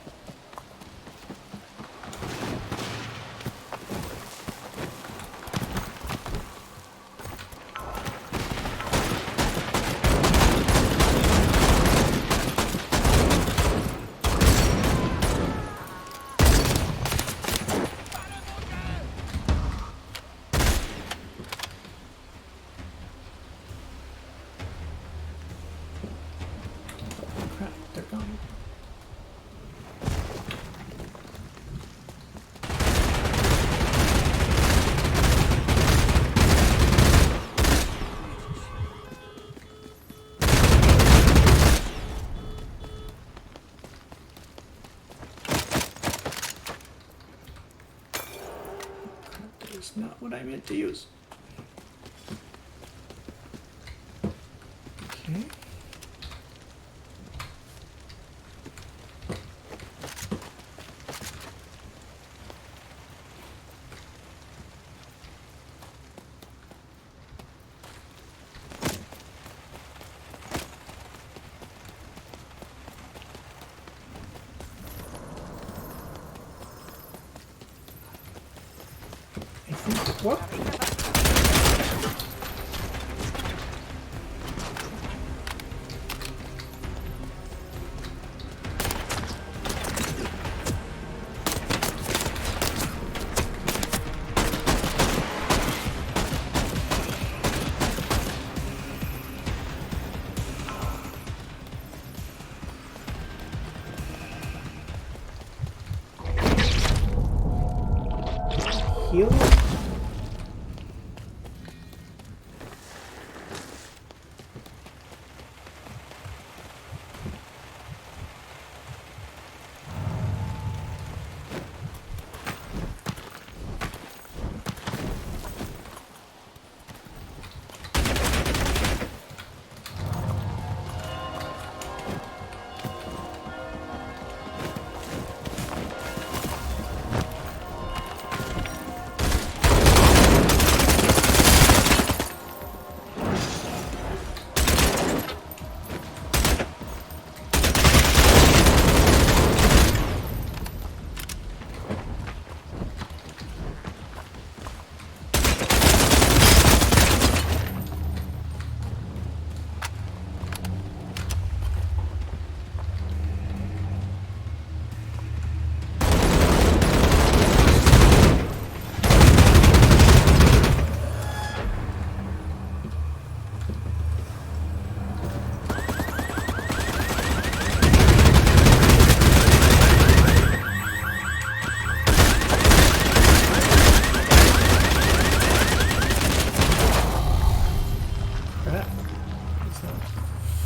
Not what I meant to use. Okay. What? Heal?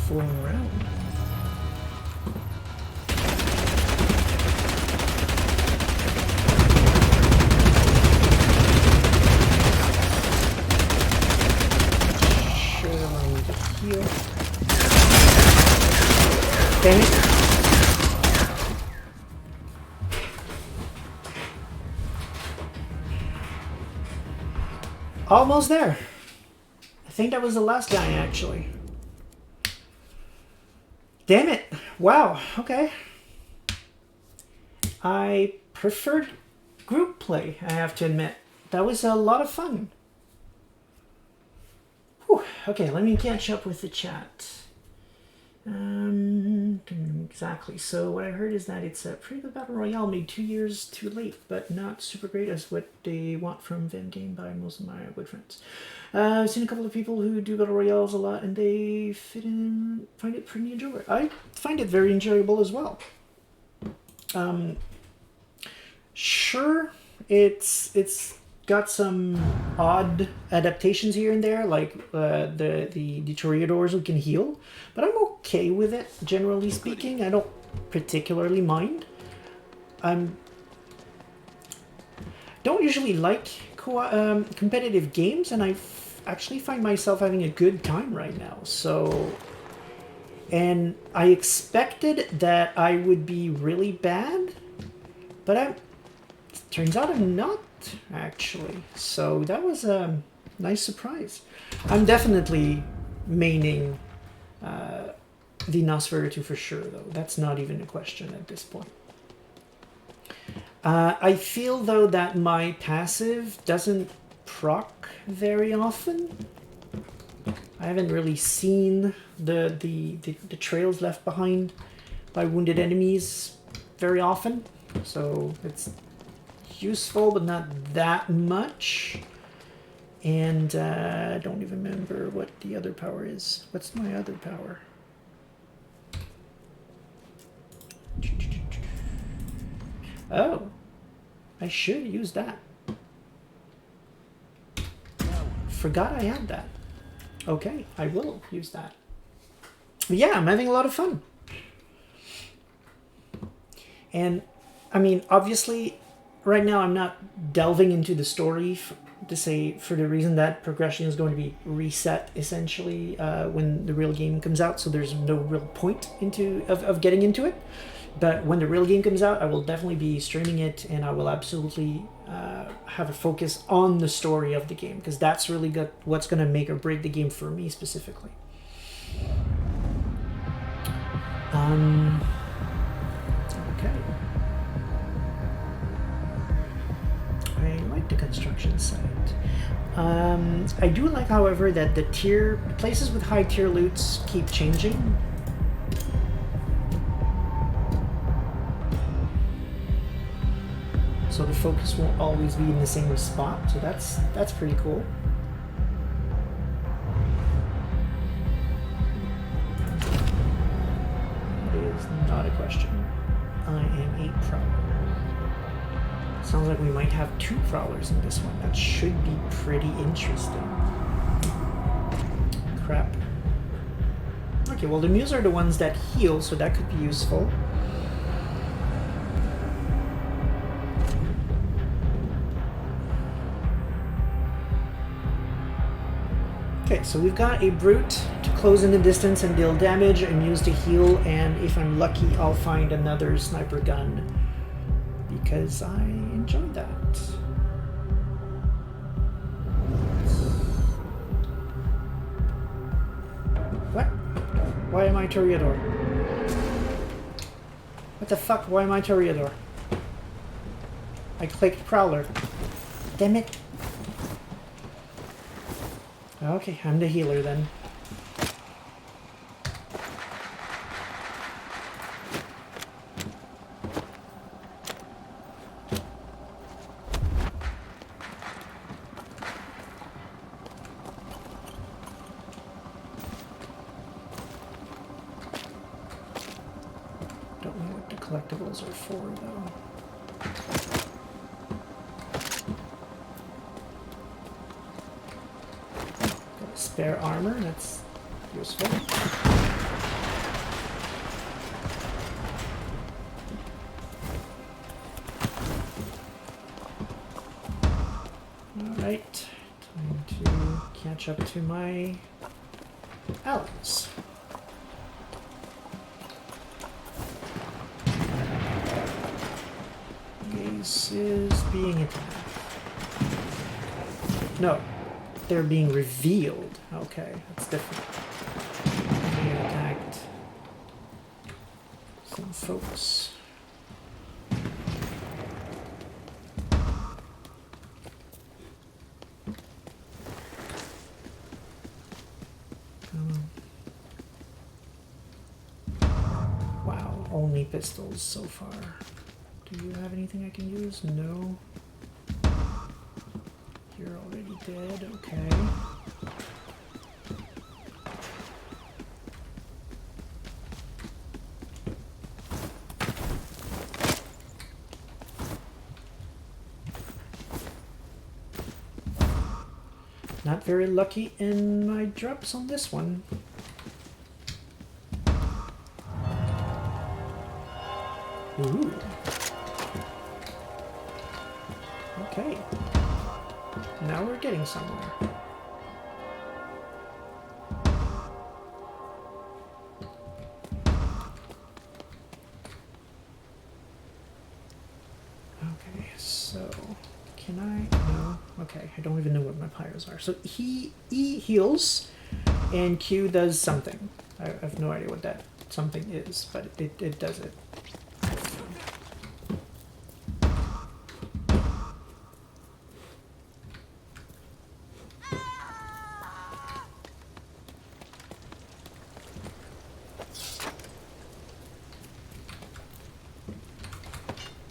fooling around. Sure, I need to heal. Dang it. Almost there. I think that was the last guy, actually. Damn it. Wow. Okay. I preferred group play, I have to admit. That was a lot of fun. Whew. Okay, let me catch up with the chat. Exactly. So what I heard is that it's a pretty good battle royale made 2 years too late, but not super great as what they want from Van Game by most of my good friends. I've seen a couple of people who do battle royales a lot, and they find it pretty enjoyable. I find it very enjoyable as well. Sure, it's got some odd adaptations here and there, like the Toreadors who can heal, but I'm okay with it, generally speaking. I don't particularly mind. I don't usually like competitive games, and I actually find myself having a good time right now. So, and I expected that I would be really bad, but turns out I'm not, actually. So that was a nice surprise. I'm definitely maining the Nosferatu for sure, though. That's not even a question at this point. I feel, though, that my passive doesn't proc very often. I haven't really seen the trails left behind by wounded enemies very often, so it's useful, but not that much. And I don't even remember what the other power is. What's my other power? Oh, I should use that. Forgot I had that. Okay, I will use that. But yeah, I'm having a lot of fun. And, I mean, obviously, right now I'm not delving into the story to say for the reason that progression is going to be reset, essentially, when the real game comes out, so there's no real point of getting into it. But when the real game comes out, I will definitely be streaming it, and I will absolutely have a focus on the story of the game, because that's really good, what's going to make or break the game for me specifically. Okay. I like the construction site. I do like, however, that the places with high tier loots keep changing. So the focus won't always be in the same spot, so that's pretty cool. It is not a question. I am a prowler. Sounds like we might have 2 prowlers in this one. That should be pretty interesting. Crap. Okay, well the mules are the ones that heal, so that could be useful. Okay, so we've got a brute to close in the distance and deal damage, a muse to heal, and if I'm lucky, I'll find another sniper gun because I enjoy that. What? Why am I Toreador? What the fuck? Why am I Toreador? I clicked Prowler. Damn it. Okay, I'm the healer then. Don't know what the collectibles are for though. Spare armor, that's useful. catch up to my allies. Base is being attacked. No, they're being revealed. Okay, that's different. Being attacked. Some folks. Wow, only pistols so far. Do you have anything I can use? No. You're already dead, okay. Not very lucky in my drops on this one. Ooh. Okay. Now we're getting somewhere. Okay, so can I? No. Okay, I don't even know what my pyros are. So E heals, and Q does something. I have no idea what that something is, but it does it.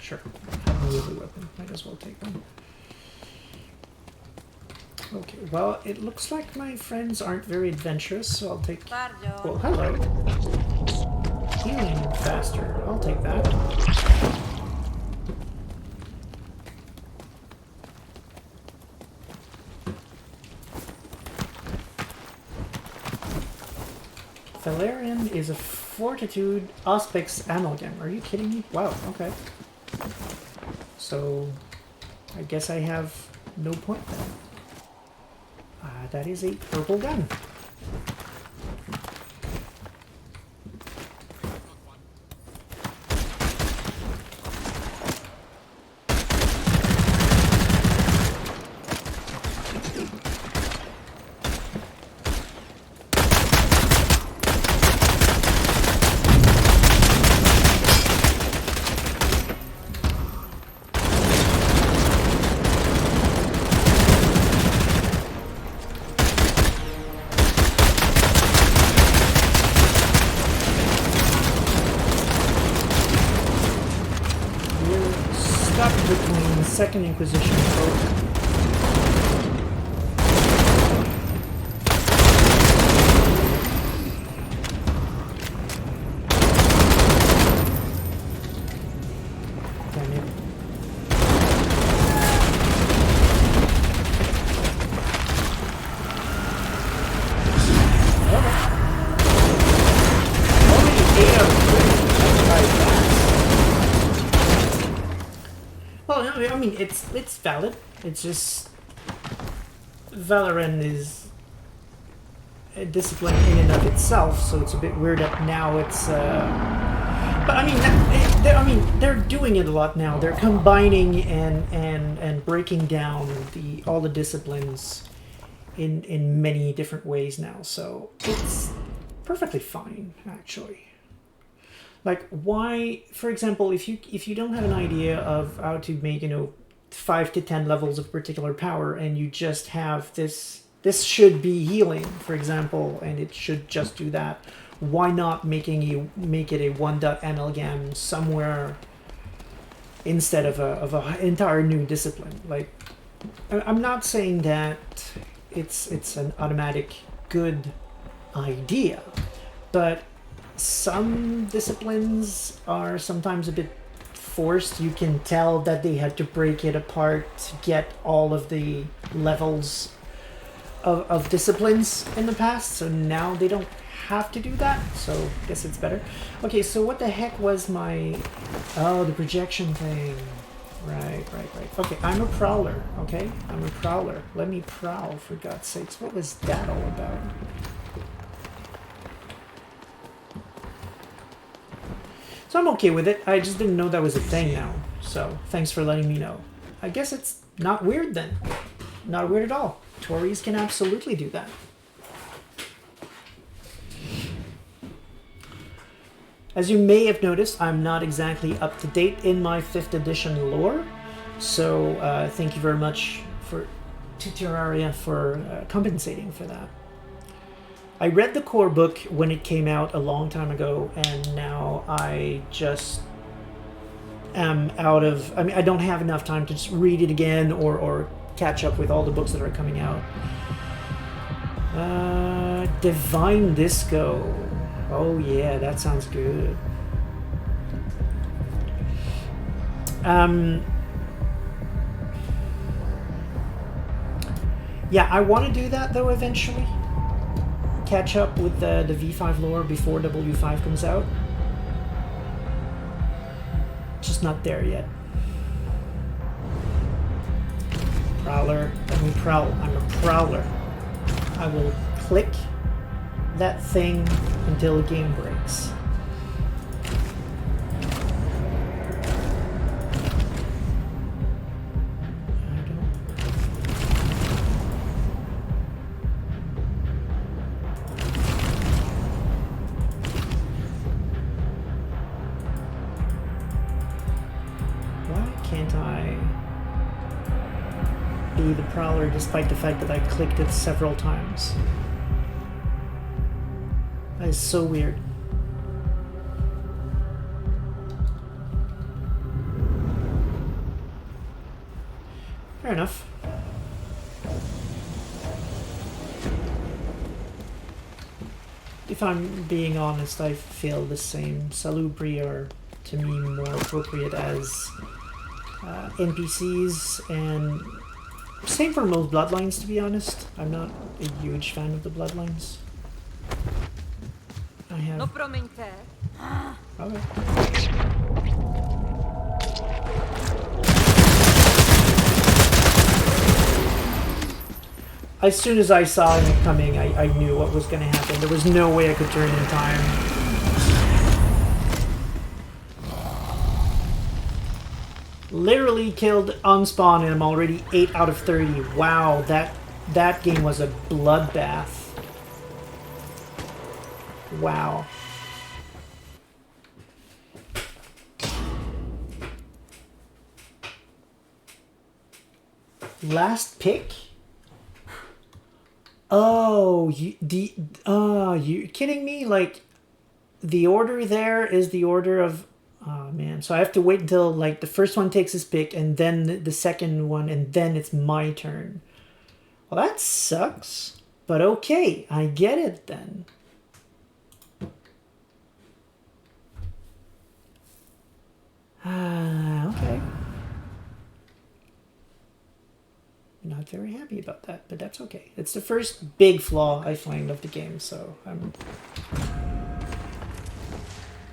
Sure, I have no wieldly weapon. Might as well take one. Okay, well, it looks like my friends aren't very adventurous, so I'll take... Well, hello. Healing faster. I'll take that. Valerian is a fortitude aspects amalgam. Are you kidding me? Wow, okay. So, I guess I have no point then. That is a purple gun. Second Inquisition program. I mean, it's valid. It's just Valorant is a discipline in and of itself, so it's a bit weird that now it's. But I mean, they're doing it a lot now. They're combining and breaking down all the disciplines in many different ways now. So it's perfectly fine, actually. Like, why, for example, if you don't have an idea of how to make, 5 to 10 levels of particular power, and you just have this should be healing, for example, and it should just do that, why not make it a one-dot amalgam somewhere instead of a entire new discipline? Like, I'm not saying that it's an automatic good idea, but some disciplines are sometimes a bit forced. You can tell that they had to break it apart to get all of the levels of disciplines in the past, so now they don't have to do that, so I guess it's better. Okay, so what the heck was my... Oh, the projection thing. Right. Okay, I'm a prowler, okay? I'm a prowler. Let me prowl, for God's sakes. What was that all about? So I'm okay with it. I just didn't know that was a thing now. So, thanks for letting me know. I guess it's not weird then. Not weird at all. Tories can absolutely do that. As you may have noticed, I'm not exactly up to date in my 5th edition lore. So, thank you very much to Terraria for compensating for that. I read the core book when it came out a long time ago, and now I just am out of... I mean, I don't have enough time to just read it again or catch up with all the books that are coming out. Divine Disco. Oh yeah, that sounds good. Yeah, I want to do that though eventually. Catch up with the V5 lore before W5 comes out. Just not there yet. Prowler. Let me prowl. I'm a prowler. I will click that thing until the game breaks. The prowler despite the fact that I clicked it several times. That is so weird. Fair enough. If I'm being honest, I feel the same. Salubri are, to me, more appropriate as NPCs, and same for most bloodlines, to be honest. I'm not a huge fan of the bloodlines. I have... No promiňte. Okay. As soon as I saw him coming, I knew what was going to happen. There was no way I could turn in time. Literally killed on spawn and I'm already 8 out of 30. Wow, that game was a bloodbath. Wow. Last pick? Oh, you kidding me? Like, the order there is the order of... Oh man, so I have to wait until like the first one takes his pick and then the second one and then it's my turn. Well, that sucks. But okay, I get it then. Okay. Not very happy about that, but that's okay. It's the first big flaw I find of the game, so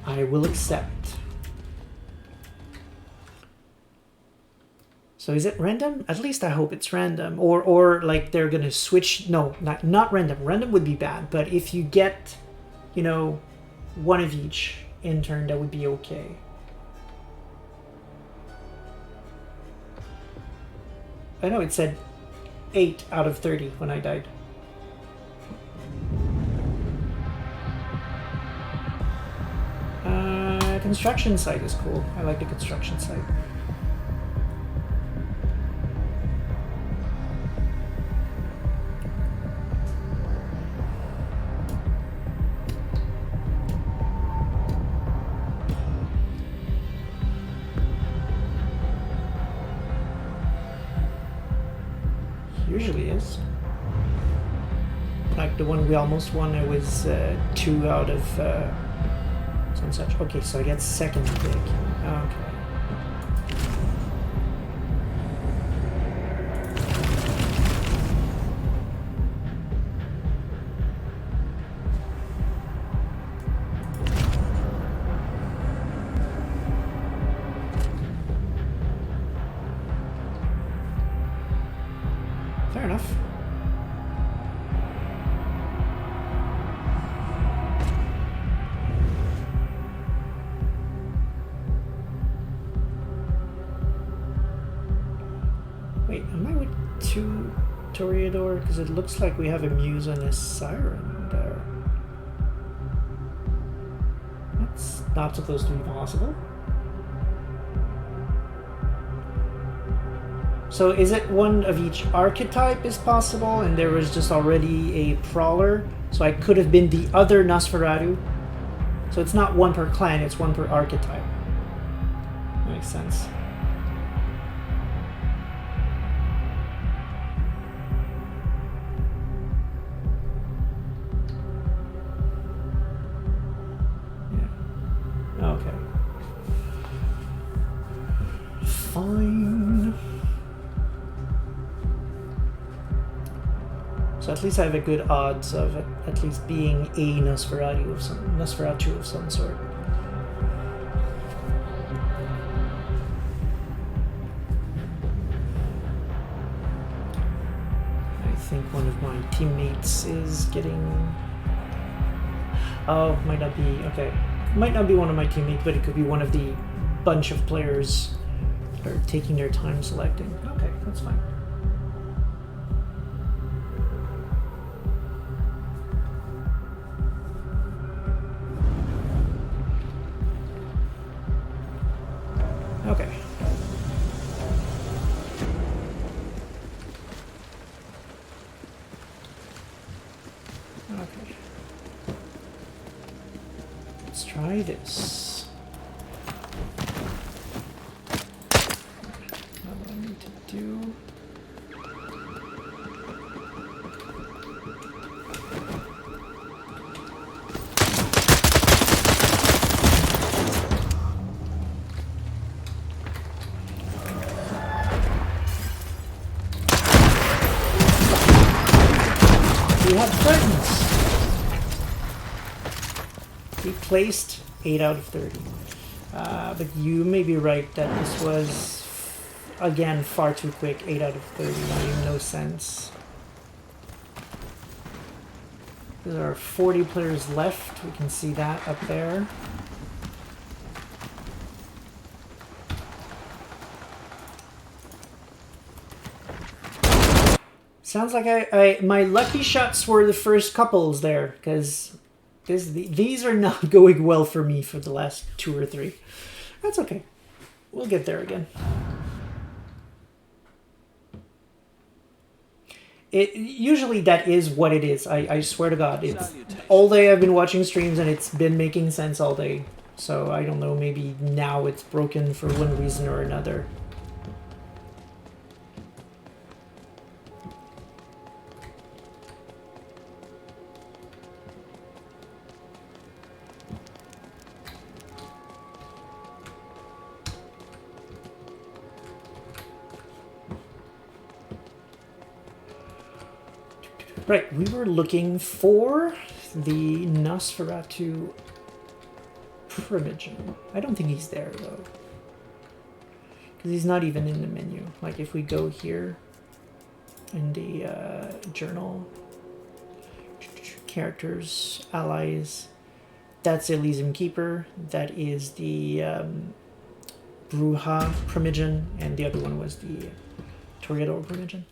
I will accept. So is it random? At least I hope it's random. Or like they're gonna switch. No, not random. Random would be bad. But if you get, you know, one of each in turn, that would be okay. I know it said 8 out of 30 when I died. Construction site is cool. I like the construction site. Usually is. Like the one we almost won, it was 2 out of some such. Okay, so I get second pick. Okay. 2 Toreador? Because it looks like we have a Muse and a Siren there. That's not supposed to be possible. So is it one of each archetype is possible, and there was just already a Prowler? So I could have been the other Nosferatu? So it's not one per clan, it's one per archetype. Makes sense. Yeah. Okay. Fine. So at least I have a good odds of it at least being a Nosferatu of some sort. I think one of my teammates is getting... Oh, might not be... Okay. Might not be one of my teammates, but it could be one of the bunch of players that are taking their time selecting. Okay, that's fine. Okay. Okay. Let's try this. Now what I need to do... We have friends. We placed 8 out of 30. But you may be right that this was, again, far too quick. 8 out of 30 made no sense. There are 40 players left. We can see that up there. Sounds like my lucky shots were the first couples there, because these are not going well for me for the last 2 or 3. That's okay. We'll get there again. Usually that is what it is. I swear to God. It's all day I've been watching streams and it's been making sense all day. So I don't know, maybe now it's broken for one reason or another. Right, we were looking for the Nosferatu Primogen. I don't think he's there, though. Because he's not even in the menu. Like, if we go here in the journal, characters, allies, that's Elysium Keeper. That is the Bruja Primogen, and the other one was the Toreador Primogen.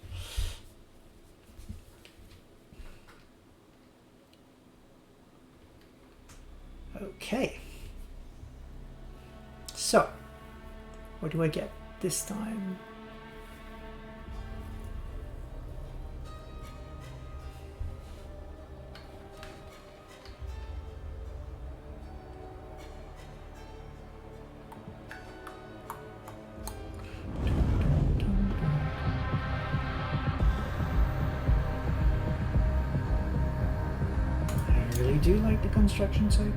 Okay, so what do I get this time? I really do like the construction site.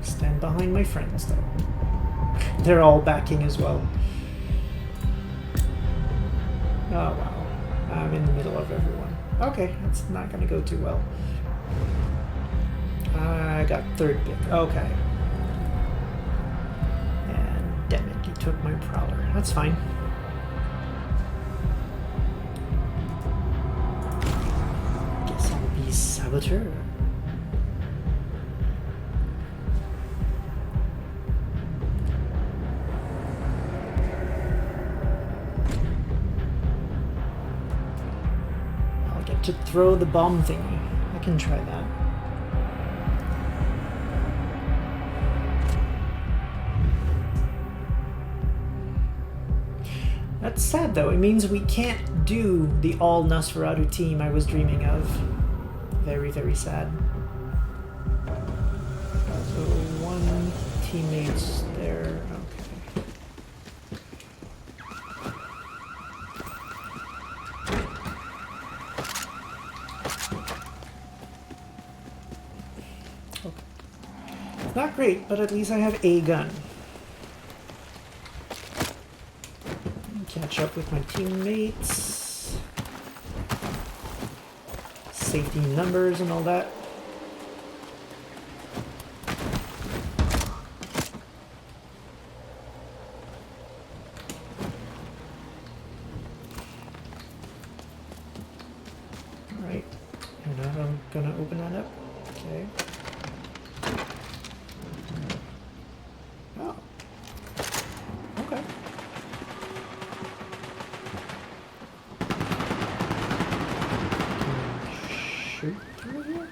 Stand behind my friends, though. They're all backing as well. Oh, wow. I'm in the middle of everyone. Okay, that's not going to go too well. I got third pick. Okay. And damn it, he took my Prowler. That's fine. Guess I'll be Saboteur. to throw the bomb thingy. I can try that. That's sad though. It means we can't do the all Nosferatu team I was dreaming of. Very, very sad. So one teammate's there. Okay. Not great, but at least I have a gun. Catch up with my teammates. Safety numbers and all that. Alright. And now I'm gonna open that up. Okay. Oh. Okay. Shoot through here?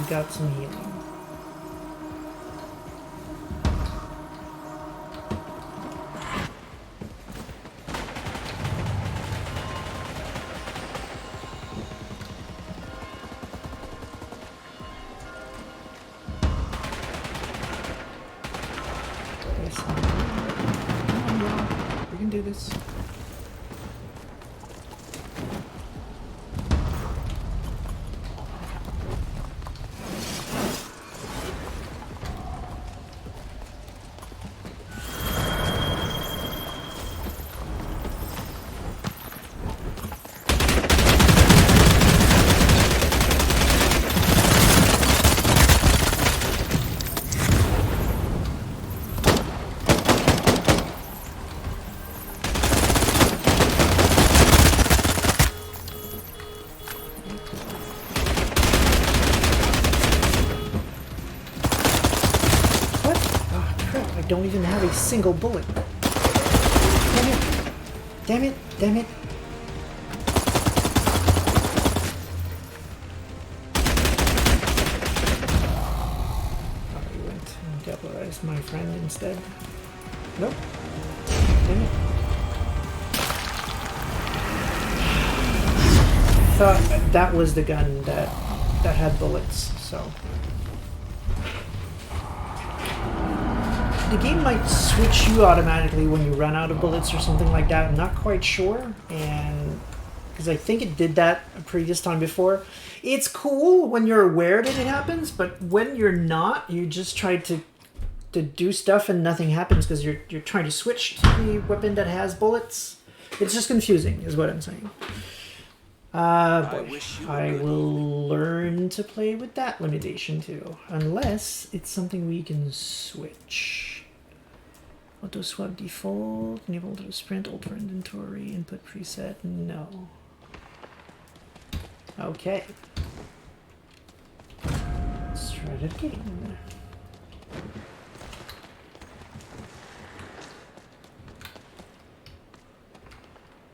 Got some healing. We can do this. Don't even have a single bullet. Damn it! Damn it! Damn it! I went and devilirized my friend instead. Nope. Damn it. I thought that was the gun that had bullets, so. The game might switch you automatically when you run out of bullets or something like that. I'm not quite sure, and because I think it did that a previous time before. It's cool when you're aware that it happens, but when you're not, you just try to do stuff and nothing happens because you're trying to switch to the weapon that has bullets. It's just confusing, is what I'm saying. I will learn to play with that limitation too, unless it's something we can switch. Auto swap default, enable to sprint, alt for inventory, input preset, no. Okay. Let's try it again.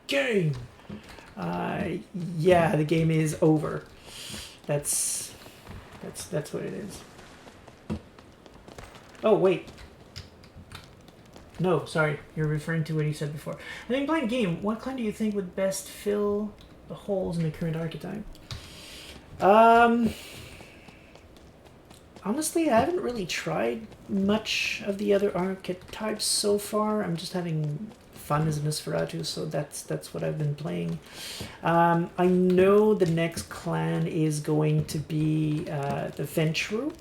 Game! Yeah, the game is over. That's what it is. Oh, wait. No, sorry. You're referring to what you said before. I think playing a game, what clan do you think would best fill the holes in the current archetype? Honestly, I haven't really tried much of the other archetypes so far. I'm just having fun as Nosferatu, so that's what I've been playing. I know the next clan is going to be the Ventru,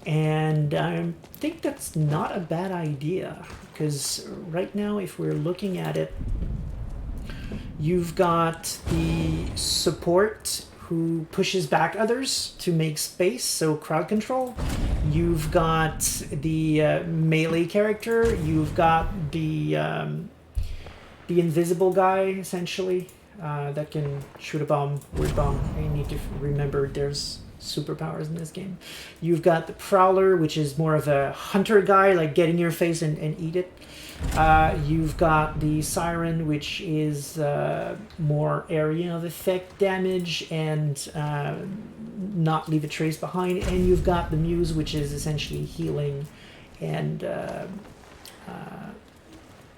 and I think that's not a bad idea, because right now, if we're looking at it, you've got the support who pushes back others to make space, so crowd control. You've got the melee character. You've got the invisible guy, essentially, that can shoot a bomb, word bomb. You need to remember there's superpowers in this game. You've got the prowler, which is more of a hunter guy, like get in your face and eat it. You've got the siren, which is more area of effect damage and not leave a trace behind. And you've got the muse, which is essentially healing and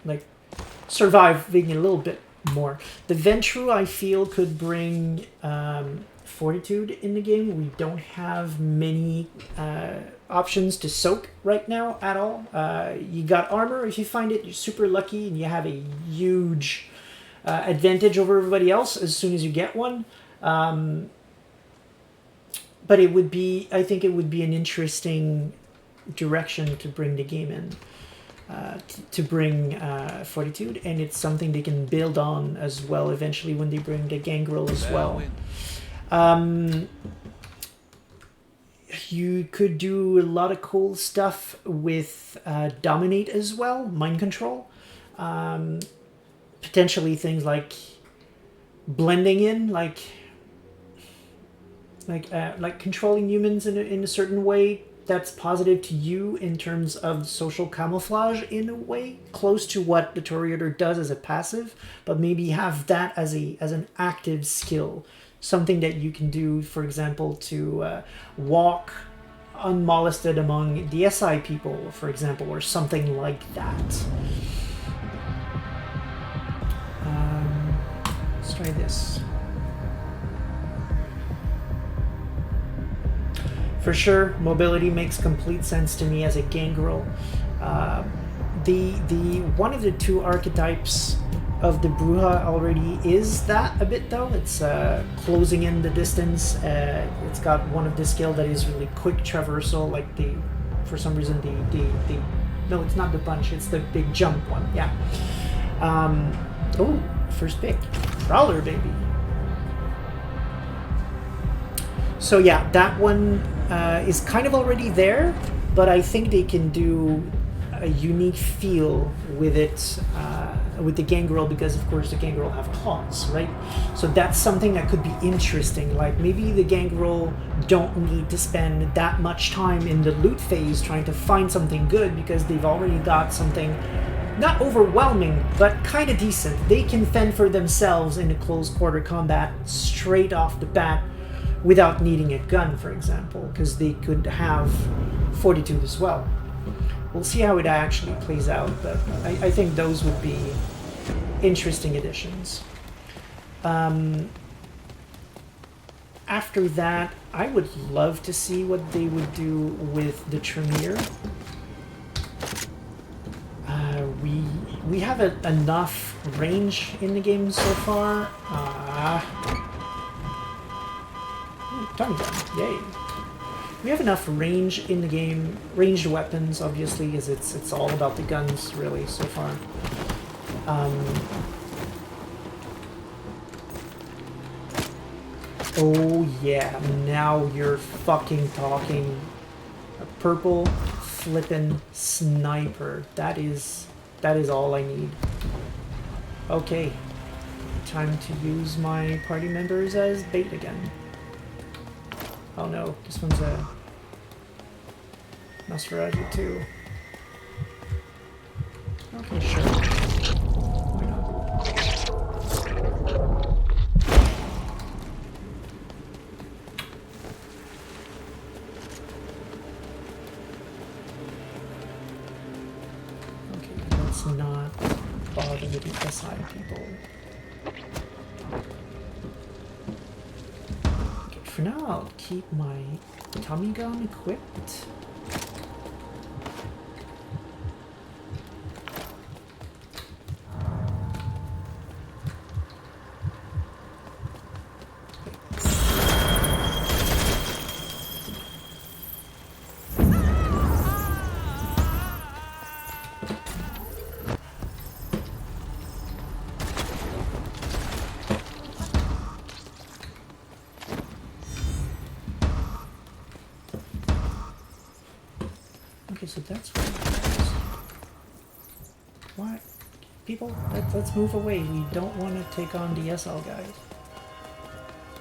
like surviving a little bit more. The Ventru, I feel, could bring fortitude in the game. We don't have many options to soak right now at all. You got armor. If you find it, you're super lucky and you have a huge advantage over everybody else as soon as you get one. But it would be, I think it would be an interesting direction to bring the game in. To bring fortitude, and it's something they can build on as well eventually when they bring the gangrel as well. You could do a lot of cool stuff with dominate as well, mind control. Potentially things like blending in, like controlling humans in a certain way that's positive to you in terms of social camouflage, in a way close to what the Toreador does as a passive, but maybe have that as an active skill, something that you can do, for example, to walk unmolested among the SI people, for example, or something like that. Let's try this. For sure, mobility makes complete sense to me as a gangrel. The one of the two archetypes of the Bruja already is that a bit, though. It's closing in the distance. It's got one of the skill that is really quick traversal, like for some reason no, it's not the punch, it's the big jump one. Yeah. Oh, first pick, Prowler, baby. So yeah, that one is kind of already there, but I think they can do a unique feel with it, with the gangrel, because of course the gangrel have claws, right? So that's something that could be interesting. Like maybe the gangrel don't need to spend that much time in the loot phase trying to find something good, because they've already got something not overwhelming, but kind of decent. They can fend for themselves in a close quarter combat straight off the bat, without needing a gun, for example, because they could have fortitude as well. We'll see how it actually plays out, but I think those would be interesting additions. After that, I would love to see what they would do with the Tremere. We have enough range in the game so far. Tongue gun, yay. We have enough range in the game, ranged weapons, obviously, because it's all about the guns, really, so far. Oh yeah, now you're fucking talking. A purple flippin' sniper. That is all I need. Okay, time to use my party members as bait again. Oh no, this one's a Mascarade too. Okay, sure. Why not? Okay, let's not bother with the SI people. For now, I'll keep my Tommy gun equipped. Okay, so that's what it is. Why? People, let's move away. We don't want to take on the SL guys.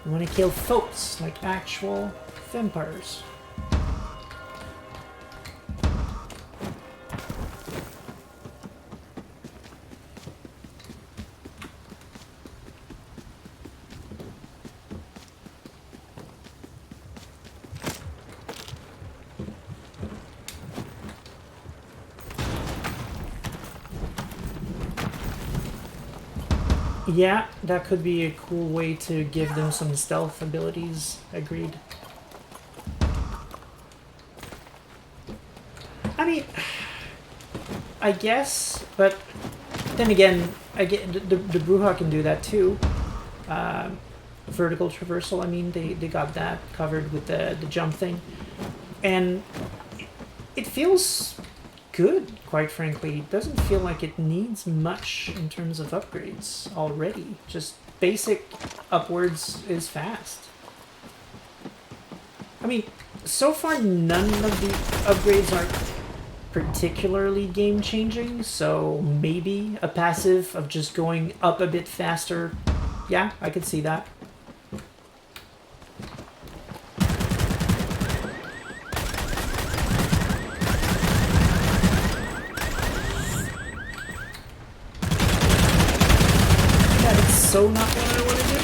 We want to kill folks, like actual vampires. Yeah, that could be a cool way to give them some stealth abilities. Agreed. I mean, I guess, but then again, I get the Bruja can do that too. Vertical traversal. I mean, they got that covered with the jump thing, and it feels good, quite frankly. It doesn't feel like it needs much in terms of upgrades already. Just basic upwards is fast. I mean, so far none of the upgrades are particularly game-changing, so maybe a passive of just going up a bit faster. Yeah, I could see that. So not what I want to do.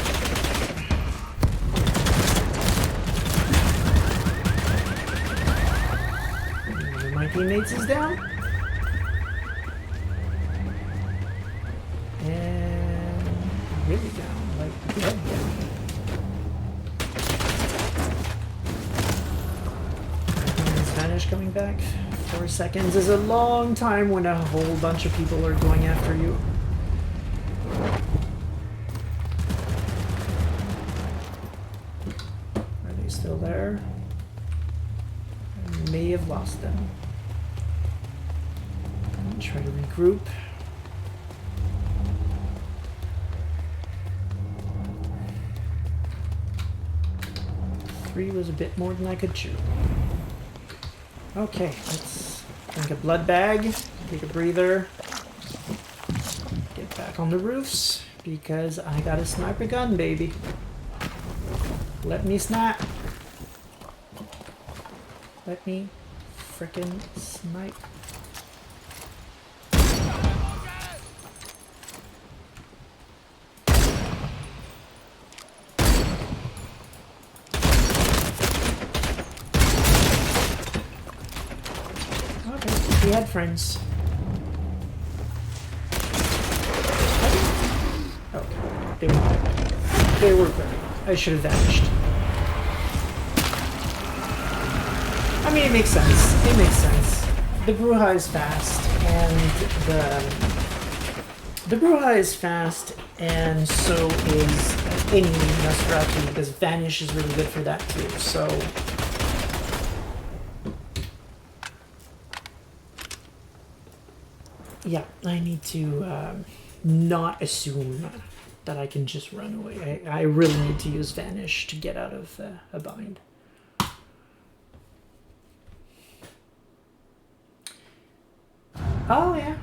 One of my teammates is down. And really down, like dead down. Is Vanish coming back? 4 seconds is a long time when a whole bunch of people are going after you. Still there. I may have lost them. Try to regroup. Three was a bit more than I could chew. Okay, let's drink a blood bag, take a breather, get back on the roofs, because I got a sniper gun, baby. Let me snap. Let me frickin' snipe. Okay, we had friends. Okay, they were very. I should have vanished. I mean, it makes sense. It makes sense. The Bruja is fast, and the Bruja is fast, and so is any Mascarade, because Vanish is really good for that too. So, yeah, I need to not assume that I can just run away. I really need to use Vanish to get out of a bind. Oh, yeah.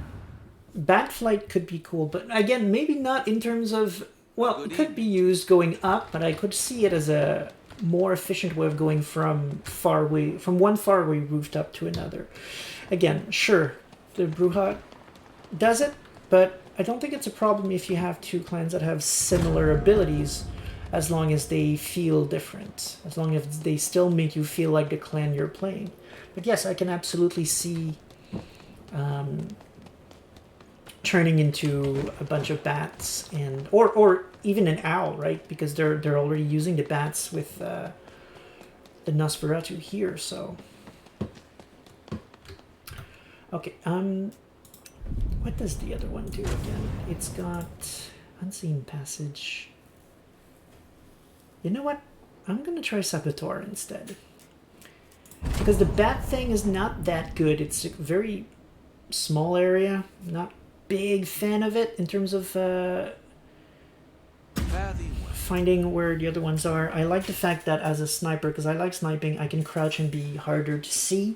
Bat flight could be cool, but again, maybe not in terms of... Well, it could be used going up, but I could see it as a more efficient way of going from one faraway rooftop to another. Again, sure, the Bruja does it, but I don't think it's a problem if you have two clans that have similar abilities, as long as they feel different, as long as they still make you feel like the clan you're playing. But yes, I can absolutely see turning into a bunch of bats, and or even an owl, right? Because they're already using the bats with the Nosferatu here, so... Okay, what does the other one do again? It's got Unseen Passage. You know what? I'm gonna try Saboteur instead. Because the bat thing is not that good. It's a very small area. Not big fan of it in terms of finding where the other ones are. I like the fact that as a sniper, because I like sniping, I can crouch and be harder to see.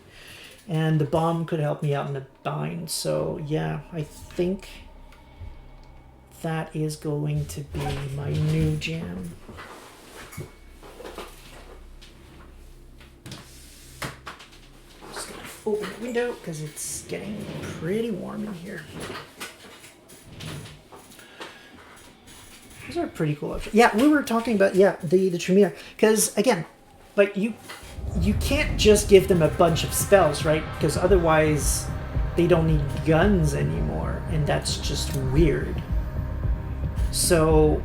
And the bomb could help me out in a bind. So yeah, I think that is going to be my new jam. Just gonna open the window because it's getting pretty warm in here. Those are pretty cool options. Yeah, we were talking about the Tremere, because again, like you can't just give them a bunch of spells, right? Because otherwise they don't need guns anymore, and that's just weird. So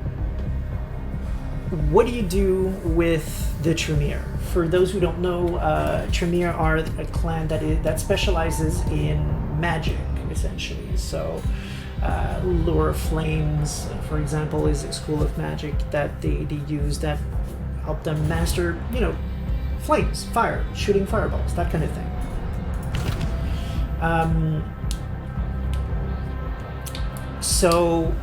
what do you do with the Tremere? For those who don't know, Tremere are a clan that specializes in magic, essentially. So Lure of Flames, for example, is a school of magic that they use that help them master, you know, flames, fire, shooting fireballs, that kind of thing. So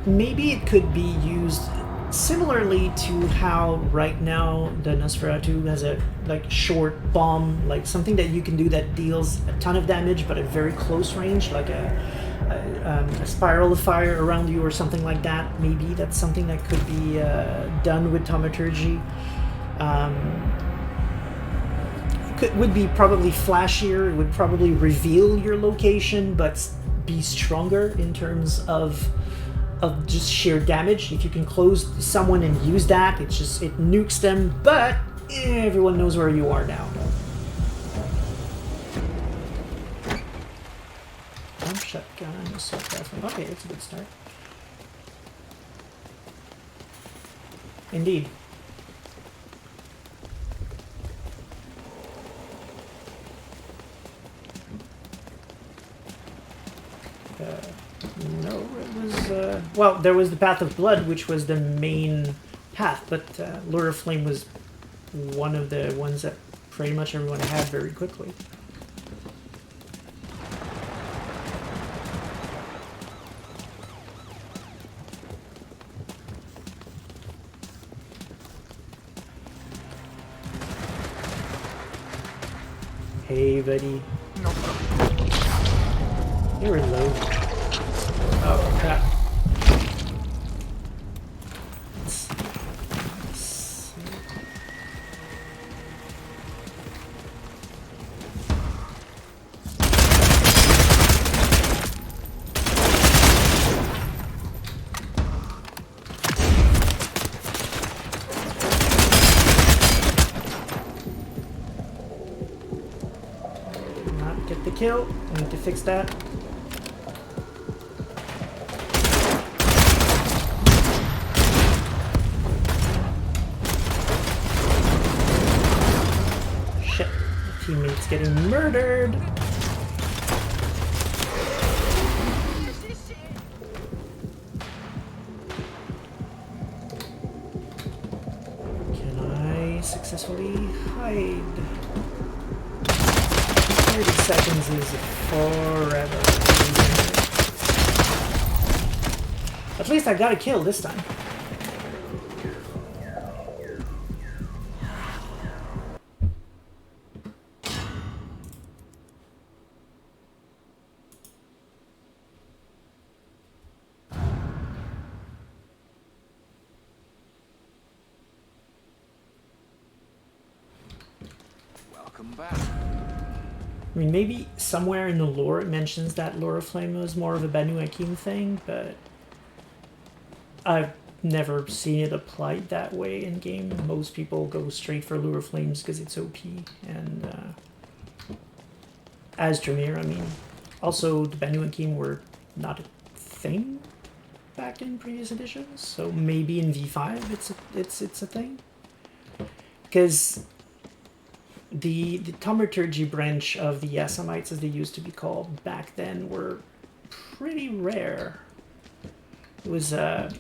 maybe it could be used similarly to how right now the Nosferatu has a like short bomb, like something that you can do that deals a ton of damage but at very close range, like a spiral of fire around you or something like that. Maybe that's something that could be done with Thaumaturgy. Would be probably flashier, it would probably reveal your location, but be stronger in terms of just sheer damage. If you can close someone and use that, it nukes them, but everyone knows where you are now. Pump shotgun, assault rifle. Okay, that's a good start. Indeed. No, it was... well, there was the Path of Blood, which was the main path, but Lure of Flame was one of the ones that pretty much everyone had very quickly. Hey, buddy. You were low. Oh, crap. Not get the kill. I need to fix that. Teammates getting murdered. Can I successfully hide? 30 seconds is forever. At least I got a kill this time. I mean, maybe somewhere in the lore it mentions that Lure of Flame was more of a Banu Hakim thing, but I've never seen it applied that way in game. Most people go straight for Lure of Flames because it's OP, and as Tremere, I mean, also the Banu Hakim were not a thing back in previous editions, so maybe in V5 it's a thing. Because the thaumaturgy branch of the Yasamites, as they used to be called back then, were pretty rare. It was the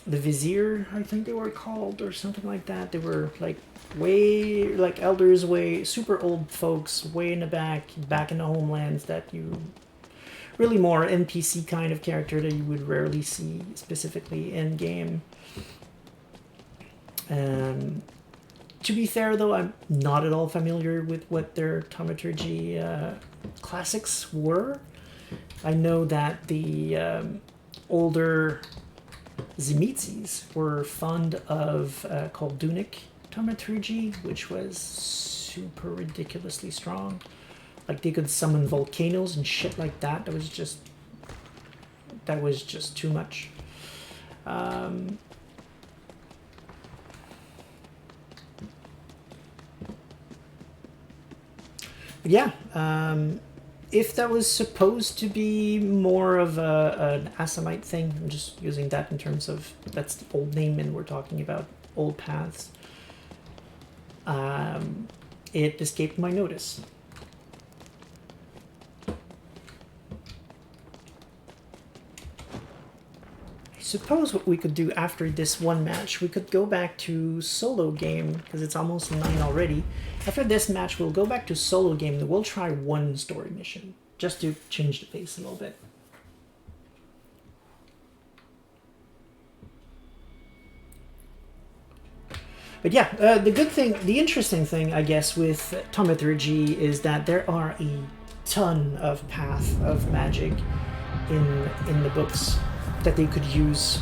Vizier, I think they were called, or something like that. They were like way, like elders, way super old folks, way in the back in the homelands, that you really more NPC kind of character that you would rarely see specifically in game. To be fair, though, I'm not at all familiar with what their thaumaturgy classics were. I know that the older Zimitsis were fond of Koldunic thaumaturgy, which was super ridiculously strong. Like, they could summon volcanoes and shit like that. That was just too much. Yeah, if that was supposed to be more of an Assamite thing, I'm just using that in terms of, that's the old name and we're talking about old paths. It escaped my notice. I suppose what we could do after this one match, we could go back to solo game, because it's almost 9 already. After this match, we'll go back to solo game and we'll try one story mission, just to change the pace a little bit. But yeah, the interesting thing, I guess, with thaumaturgy is that there are a ton of path of magic in the books that they could use.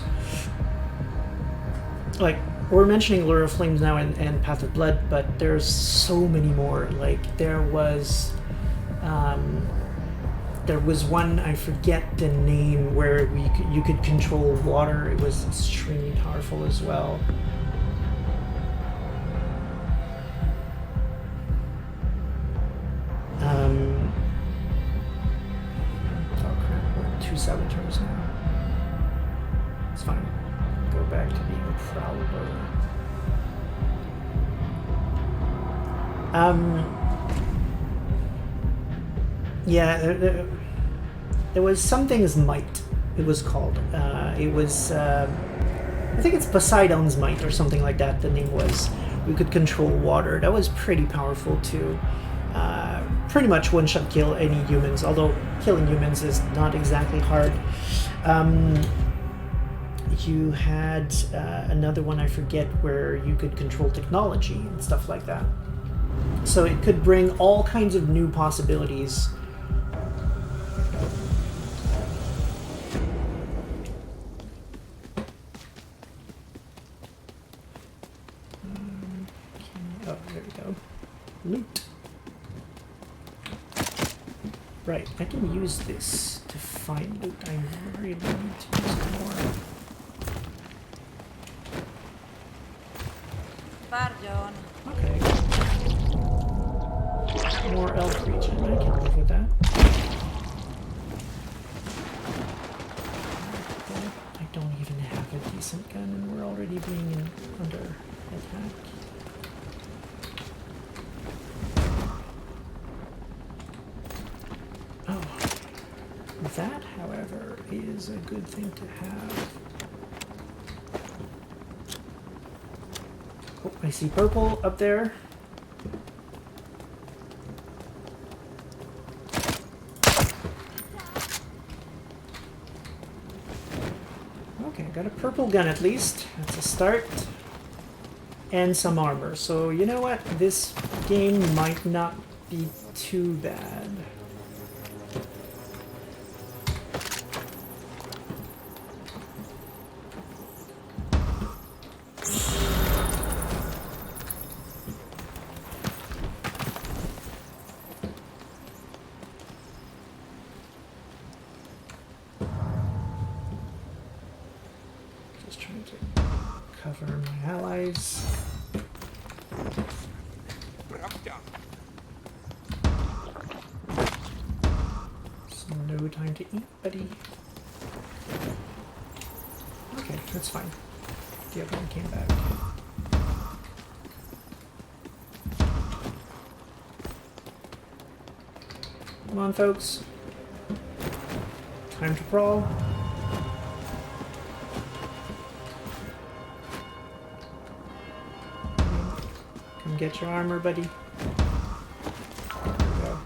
Like, we're mentioning Lure of Flames now and Path of Blood, but there's so many more. Like, there was one, I forget the name, where you could control water. It was extremely powerful as well. Oh crap, we're 2 saboteurs now. It's fine. Go back to being a prowler. Yeah, there was something's might, it was called. It was, I think it's Poseidon's might or something like that, the name was. We could control water. That was pretty powerful too. Pretty much one-shot kill any humans, although killing humans is not exactly hard. You had another one, I forget, where you could control technology and stuff like that. So it could bring all kinds of new possibilities. Oh, there we go. Loot. Right, I can use this to find loot. I really need to use it more. Pardon. Okay. More elf region. I can live with that. I don't even have a decent gun and we're already being under attack. Oh. That, however, is a good thing to have. Oh, I see purple up there. Okay, got a purple gun at least. That's a start. And some armor. So, you know what? This game might not be too bad. Cover my allies. It's no time to eat, buddy. Okay, that's fine. The other one came back. Come on, folks. Time to prawl. Come get your armor, buddy. There we go.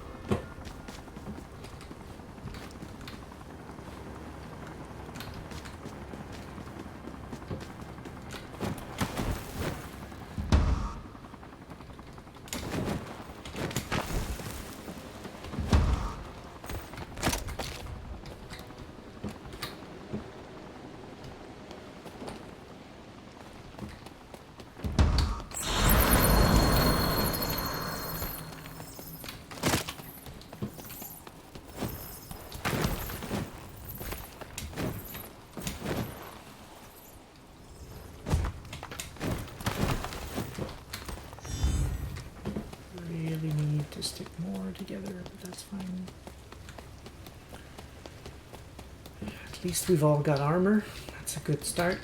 To stick more together, but that's fine. At least we've all got armor. That's a good start.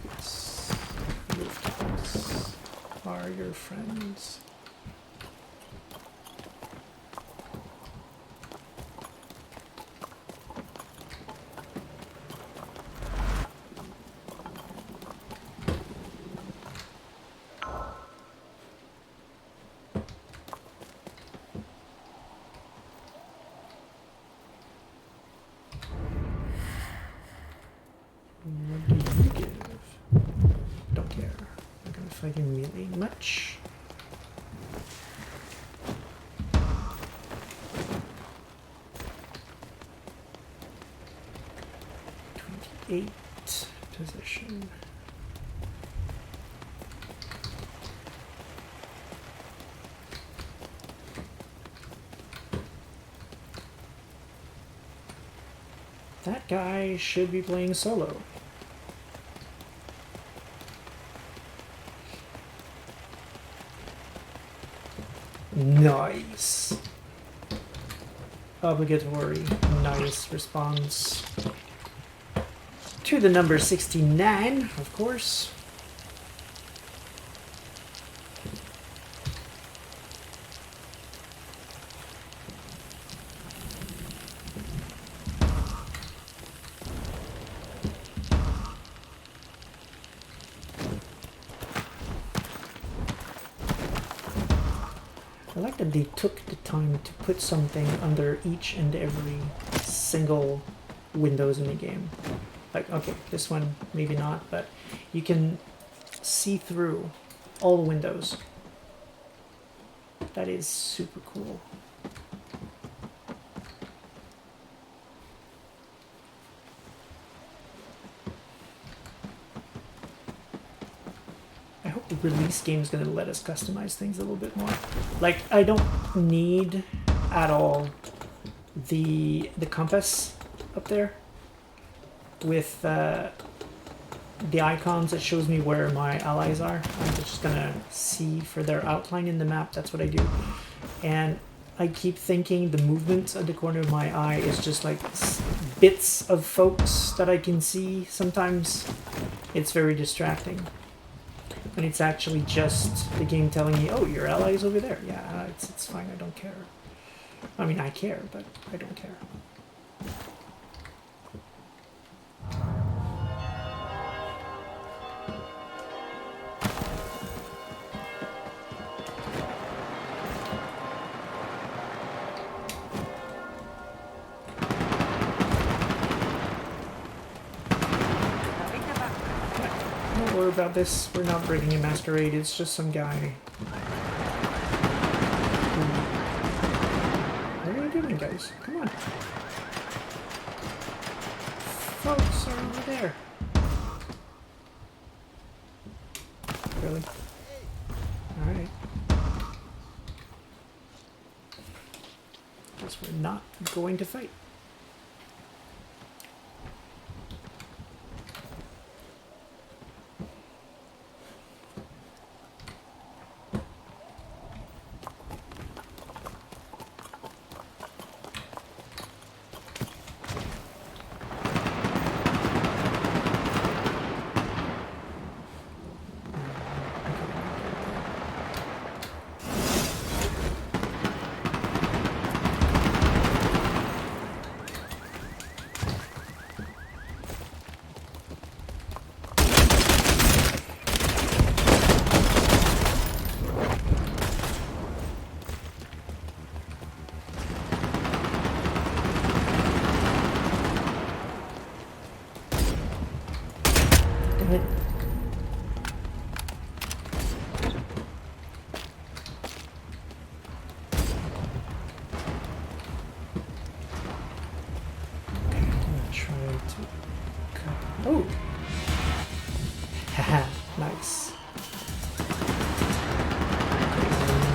Yes. Are your friends? What do you give? Don't care. Not gonna fight him melee much. Position. That guy should be playing solo. Nice. Obligatory. Nice response. To the number 69, of course. I like that they took the time to put something under each and every single windows in the game. Like, okay, this one maybe not, but you can see through all the windows. That is super cool. I hope the release game is going to let us customize things a little bit more. Like, I don't need at all the compass up there with the icons that shows me where my allies are. I'm just gonna see for their outline in the map. That's what I do. And I keep thinking the movement at the corner of my eye is just like bits of folks that I can see. Sometimes it's very distracting. And it's actually just the game telling me, oh, your ally is over there. Yeah, it's fine, I don't care. I mean, I care, but I don't care. About this, we're not breaking a Mascarade, it's just some guy. What are you doing, guys? Come on. Folks are over there. Really? Alright. Guess we're not going to fight. Damn it. Okay, I'm gonna try to cut. Oh! Haha, nice.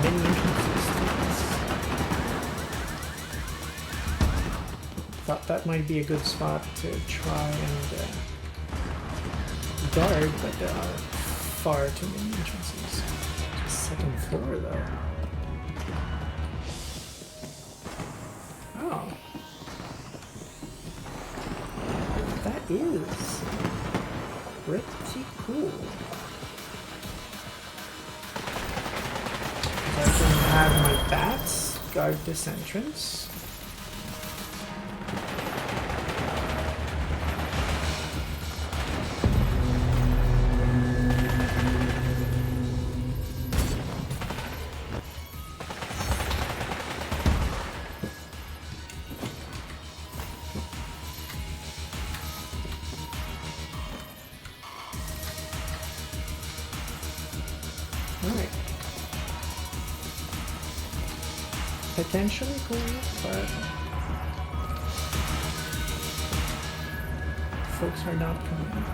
Many entrances. Thought that might be a good spot to try and guard, but there are far too many entrances. Second floor, though. Oh. That is pretty cool. I can have my bats guard this entrance. Alright. Potentially cool, but folks are not coming.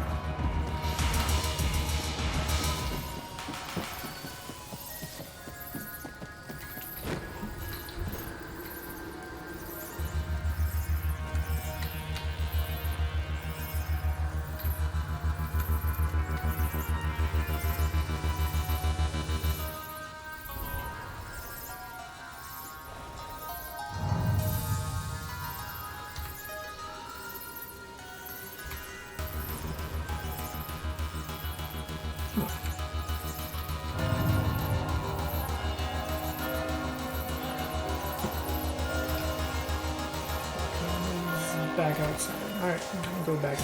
Back outside. Alright, I'm gonna go back.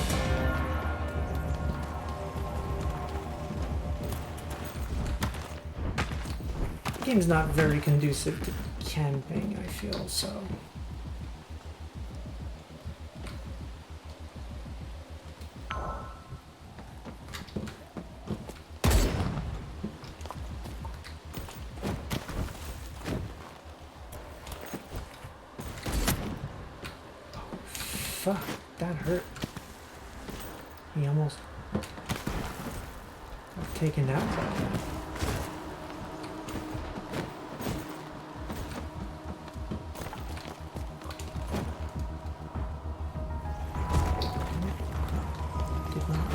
The game's not very conducive to camping, I feel, so. Fuck, that hurt. He almost got taken out by that. Did not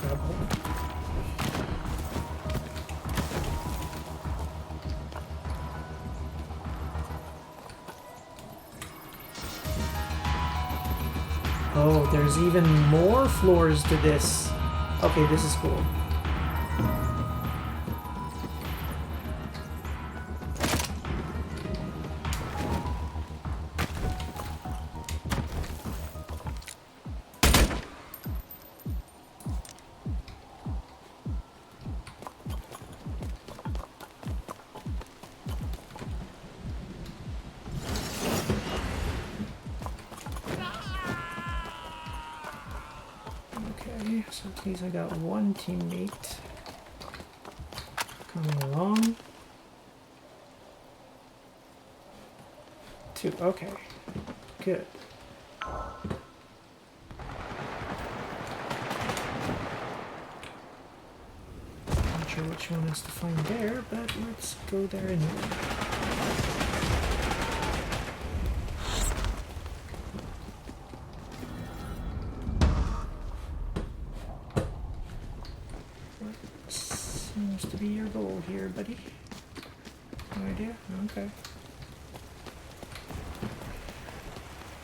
grab hold. Oh, there's even more floors to this. Okay, this is cool. So at least I got one teammate coming along. Two, okay, good. Not sure which one is to find there, but let's go there anyway. Seems to be your goal here, buddy. No idea? Okay.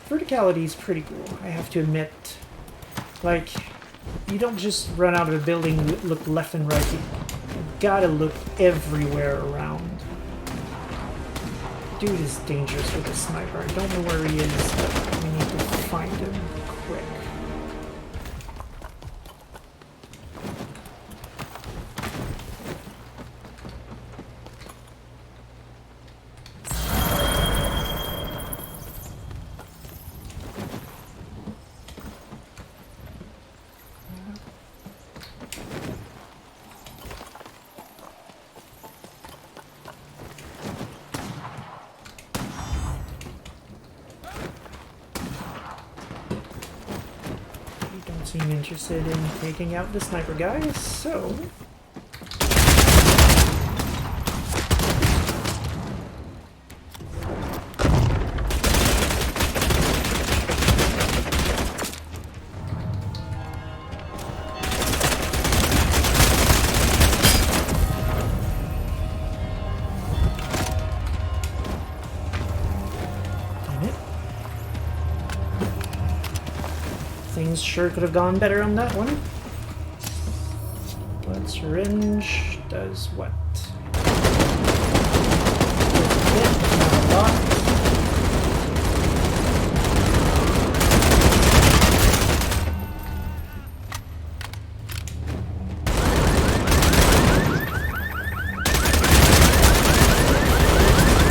Verticality is pretty cool, I have to admit. Like, you don't just run out of a building, look left and right. You gotta look everywhere around. Dude is dangerous with a sniper. I don't know where he is, but we need to find him quick. seem interested in taking out the sniper guys, so... Things sure could have gone better on that one. Blood syringe does what? Not a lot.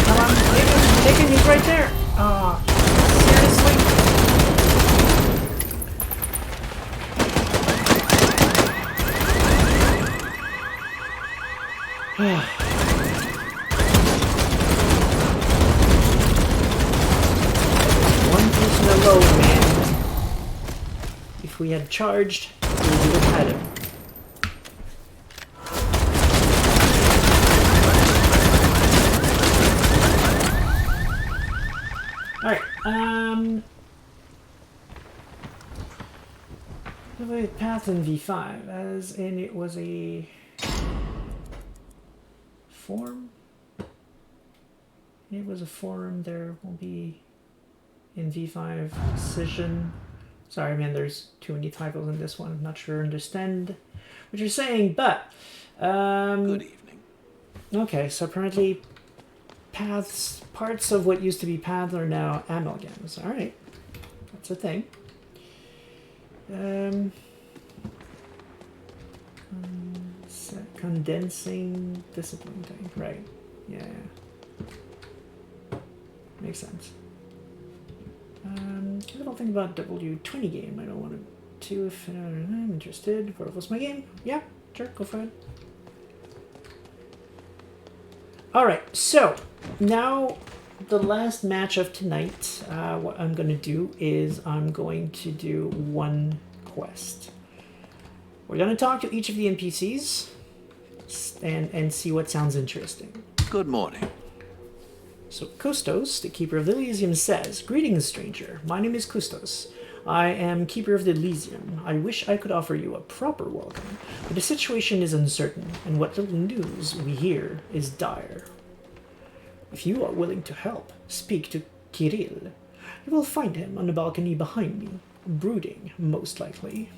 Come on, take him, he's right there. Ah, seriously? One person alone, man. If we had charged, we would have had him. Alright, the path in V5, as in it was a form? It was a forum. There will be in V5 decision. Sorry, man, there's too many typos in this one. I'm not sure I understand what you're saying, but Good evening. okay, so apparently paths, parts of what used to be paths are now amalgams. All right, that's a thing. Condensing discipline tank, right? Yeah. Makes sense. A little thing about W20 game. I don't want to if I'm interested. What was my game? Yeah, sure, go for it. Alright, so now the last match of tonight, what I'm going to do is I'm going to do one quest. We're going to talk to each of the NPCs and see what sounds interesting. Good morning. So Kustos, the Keeper of the Elysium, says, "Greetings, stranger. My name is Kustos. I am Keeper of the Elysium. I wish I could offer you a proper welcome, but the situation is uncertain, and what little news we hear is dire. If you are willing to help, speak to Kirill. You will find him on the balcony behind me, brooding, most likely."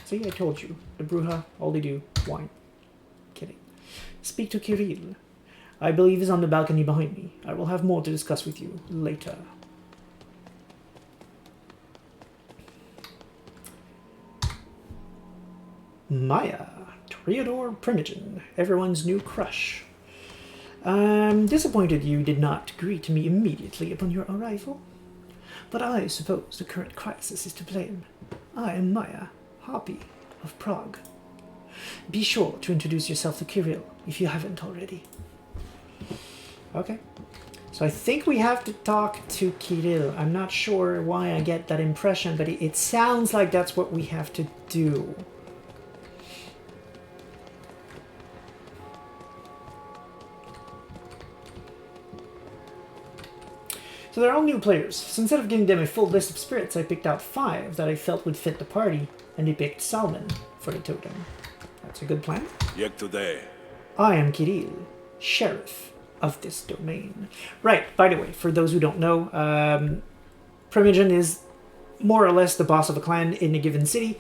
See, I told you. The Bruja, all they do, wine. Kidding. "Speak to Kirill. I believe he's on the balcony behind me. I will have more to discuss with you later." Maya, Toreador Primogen, everyone's new crush. I'm disappointed you did not greet me immediately upon your arrival. But I suppose the current crisis is to blame. I am Maya, Harpy of Prague. Be sure to introduce yourself to Kirill if you haven't already. Okay. So I think we have to talk to Kirill. I'm not sure why I get that impression, but it sounds like that's what we have to do. So they're all new players. So instead of giving them a full list of spirits, I picked out 5 that I felt would fit the party, and they picked Salmon for the totem. That's a good plan. Jak today? I am Kirill, sheriff of this domain. Right, by the way, for those who don't know, Primogen is more or less the boss of a clan in a given city.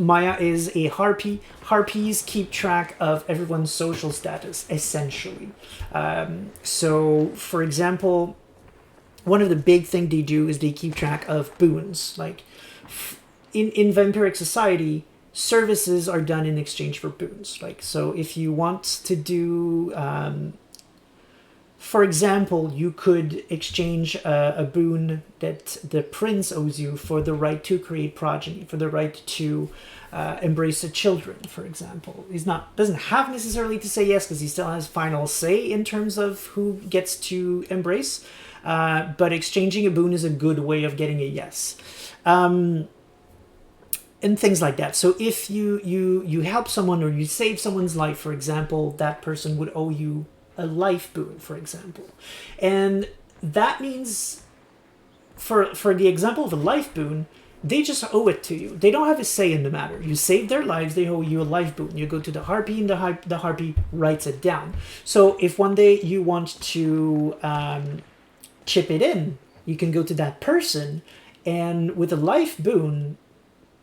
Maya is a harpy. Harpies keep track of everyone's social status, essentially. So, for example, one of the big things they do is they keep track of boons. Like, in vampiric society, services are done in exchange for boons. Like, so if you want to do, for example, you could exchange a boon that the prince owes you for the right to create progeny, for the right to embrace the children, for example. Doesn't have necessarily to say yes because he still has final say in terms of who gets to embrace. but exchanging a boon is a good way of getting a yes. And things like that. So if you help someone or you save someone's life, for example, that person would owe you a life boon, for example. And that means, for the example of a life boon, they just owe it to you. They don't have a say in the matter. You save their lives, they owe you a life boon. You go to the harpy, and the harpy writes it down. So if one day you want to chip it in, you can go to that person, and with a life boon,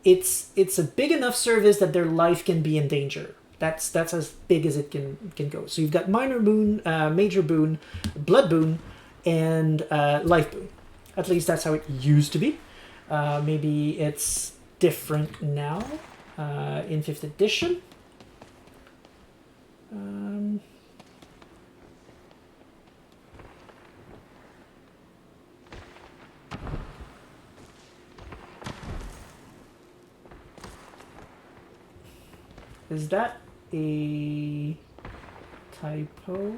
it's a big enough service that their life can be in danger. That's as big as it can go. So you've got minor boon, major boon, blood boon, and life boon. At least that's how it used to be. Maybe it's different now in 5th edition. Is that a typo?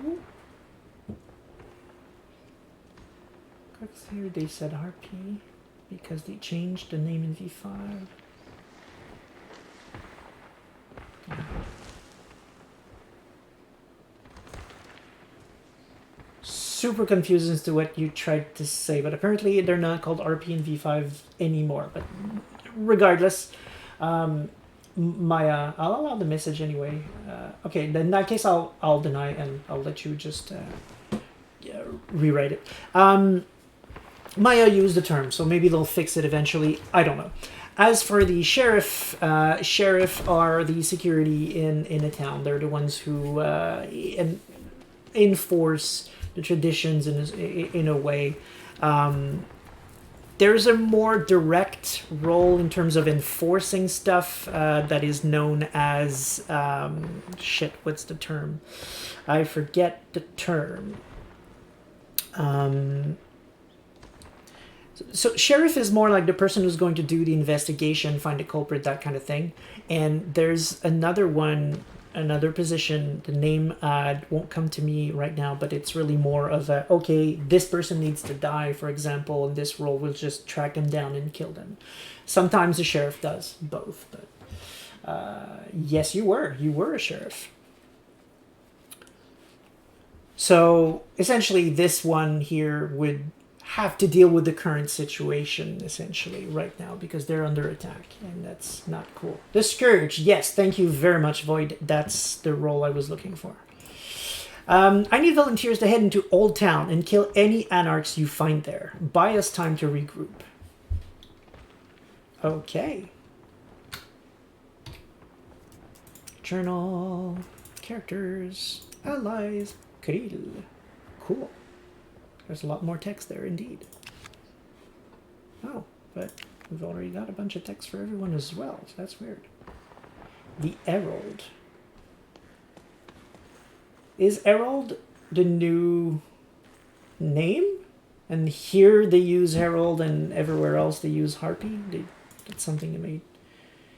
Because here they said RP because they changed the name in V5. Super confused as to what you tried to say, but apparently they're not called RP and V5 anymore. But regardless, Maya, I'll allow the message anyway. Okay, then in that case, I'll deny and I'll let you just rewrite it. Maya used the term, so maybe they'll fix it eventually. I don't know. As for the sheriff, sheriff are the security in a town. They're the ones who enforce the traditions in a way. There's a more direct role in terms of enforcing stuff that is known as... shit, what's the term? I forget the term. So sheriff is more like the person who's going to do the investigation, find a culprit, that kind of thing. And there's another one, another position, the name won't come to me right now, but it's really more of a, okay, this person needs to die, for example, and this role will just track them down and kill them. Sometimes the sheriff does both, but yes, you were a sheriff. So essentially this one here would have to deal with the current situation essentially right now because they're under attack, and that's not cool. The Scourge, yes, thank you very much, Void. That's the role I was looking for. I need volunteers to head into Old Town and kill any anarchs you find there. Buy us time to regroup. Okay. Journal, characters, allies, Krill. Cool. There's a lot more text there, indeed. Oh, but we've already got a bunch of text for everyone as well, so that's weird. The Herald. Is Herald the new name? And here they use Herald, and everywhere else they use Harpy? That's something they made.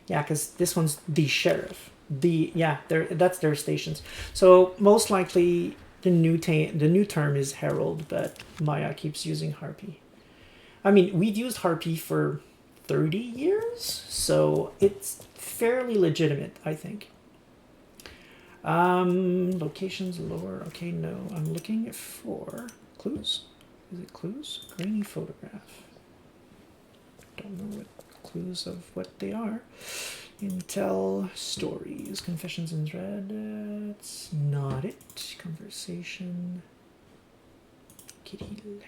Yeah, because this one's the Sheriff. That's their stations. So most likely... The new term is Herald, but Maya keeps using Harpy. I mean, we've used Harpy for 30 years, so it's fairly legitimate, I think. Locations, lore. Okay, no. I'm looking for clues. Is it clues? Grainy photograph. Don't know what clues of what they are. Intel, stories, confessions in dread, it's not it. Conversation, Kirill.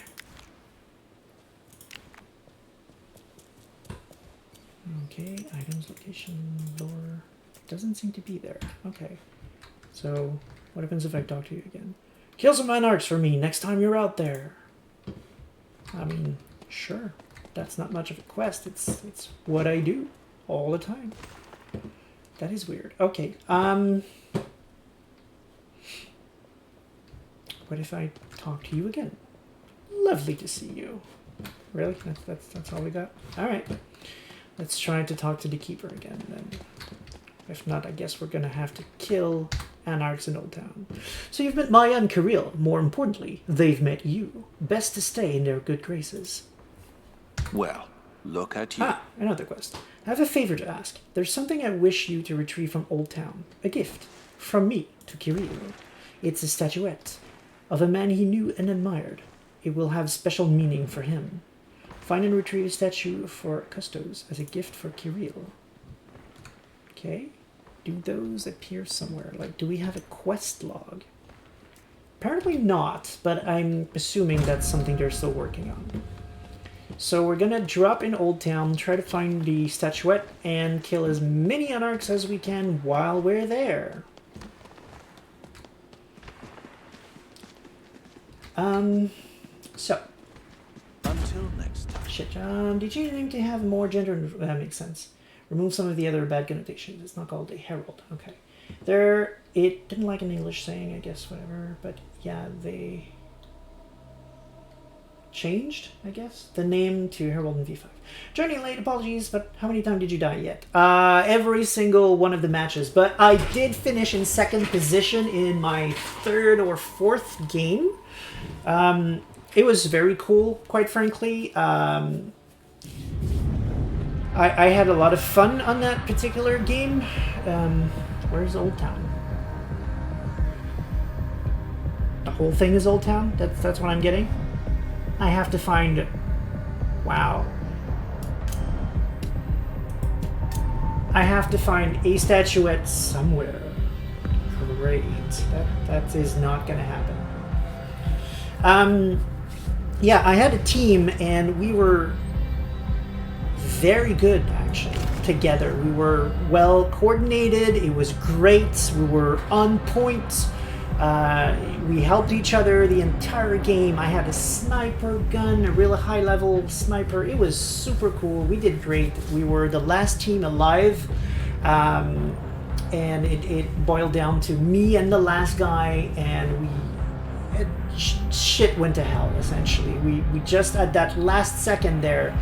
Okay, items, location, lore, doesn't seem to be there. Okay, so what happens if I talk to you again? Kill some monarchs for me next time you're out there. I mean, sure, that's not much of a quest, it's what I do all the time. That is weird. Okay. What if I talk to you again? Lovely to see you. Really? That's all we got? All right. Let's try to talk to the Keeper again then. If not, I guess we're going to have to kill Anarchs in Old Town. So you've met Maya and Kirill. More importantly, they've met you. Best to stay in their good graces. Well, look at you. Ah, another quest. I have a favor to ask. There's something I wish you to retrieve from Old Town. A gift. From me to Kirill. It's a statuette of a man he knew and admired. It will have special meaning for him. Find and retrieve a statue for Custos as a gift for Kirill. Okay. Do those appear somewhere? Like, do we have a quest log? Apparently not, but I'm assuming that's something they're still working on. So we're gonna drop in Old Town, try to find the statuette, and kill as many Anarchs as we can while we're there. So. Until next time. Shit, did you need to have more gender? That makes sense. Remove some of the other bad connotations. It's not called a herald. Okay. It didn't like an English saying, I guess, whatever. But yeah, they changed, I guess, the name to Herald in V5. Joining late, apologies, but how many times did you die yet? Every single one of the matches. But I did finish in second position in my third or fourth game. It was very cool, quite frankly. I had a lot of fun on that particular game. Where's Old Town? The whole thing is Old Town? That's what I'm getting? I have to find... Wow. I have to find a statuette somewhere. Great. That is not going to happen. Yeah, I had a team, and we were very good, actually, together. We were well coordinated. It was great. We were on point. We helped each other the entire game. I had a sniper gun, a real high-level sniper. It was super cool. We did great. We were the last team alive, and it boiled down to me and the last guy, and shit went to hell, essentially. We just, at that last second there,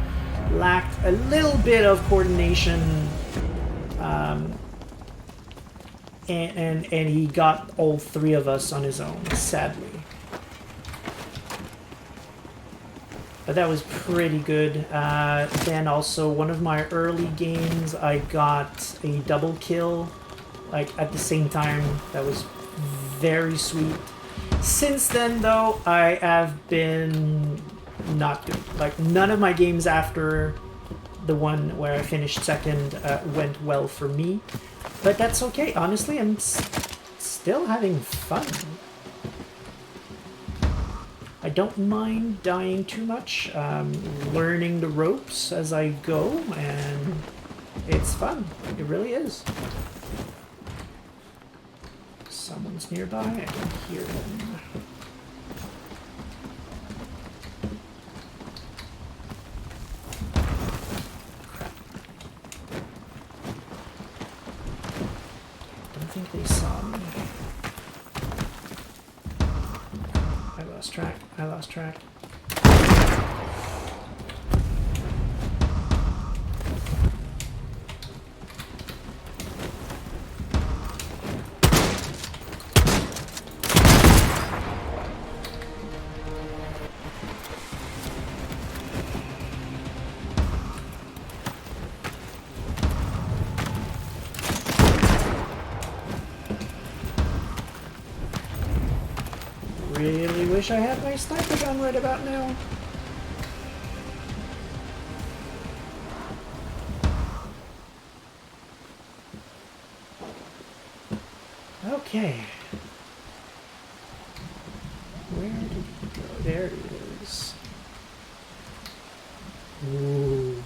lacked a little bit of coordination, and he got all three of us on his own, sadly. But that was pretty good. Then also, one of my early games, I got a double kill, like, at the same time. That was very sweet. Since then, though, I have been not good. Like, none of my games after the one where I finished second went well for me. But that's okay. Honestly, I'm still having fun. I don't mind dying too much. Learning the ropes as I go, and it's fun. It really is. Someone's nearby. I can hear them. Crap. Don't think they saw me. I lost track. I lost track. Really wish I had my sniper gun right about now. Okay. Where did he go? There he is. Ooh.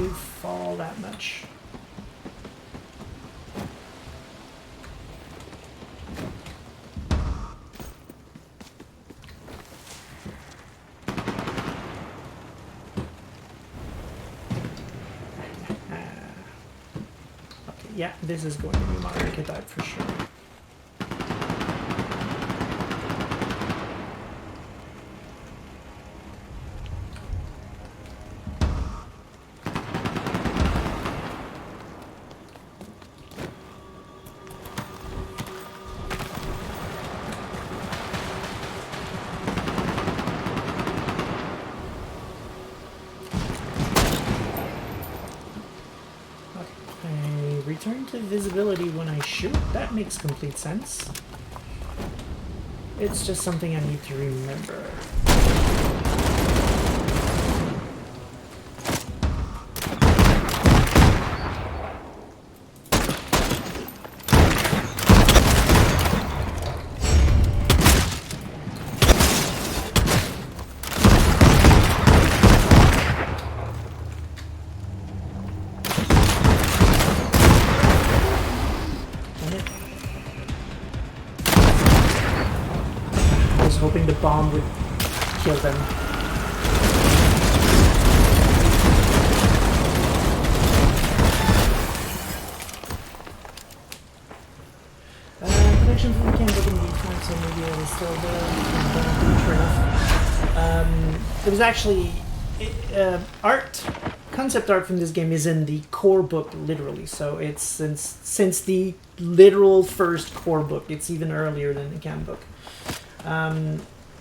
really fall that much. Yeah, this is going to be my archetype for sure. Return to visibility when I shoot. That makes complete sense. It's just something I need to remember. Hoping the bomb would kill them. Connection from the Kindred in the time, so maybe I was still there. It was actually concept art from this game is in the core book, literally. So it's since the literal first core book. It's even earlier than the cam book.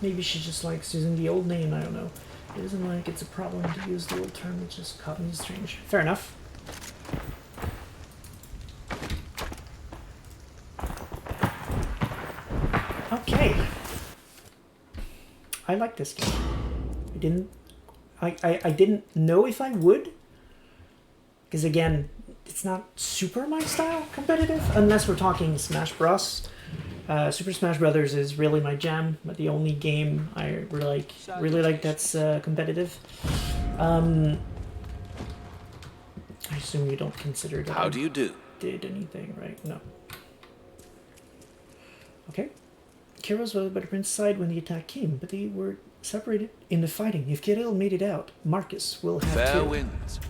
Maybe she just likes using the old name, I don't know. It isn't like it's a problem to use the old term, it just caught me strange. Fair enough. Okay. I like this game. I didn't know if I would. Because again, it's not super my style competitive, unless we're talking Smash Bros. Super Smash Brothers is really my jam, but the only game I really like that's competitive. I assume you don't consider that. How do you do? Did anything, right? No. Okay. Kira's was by the prince's side when the attack came, but they were separated in the fighting. If Kirill made it out, Marcus will have Fair to. winds.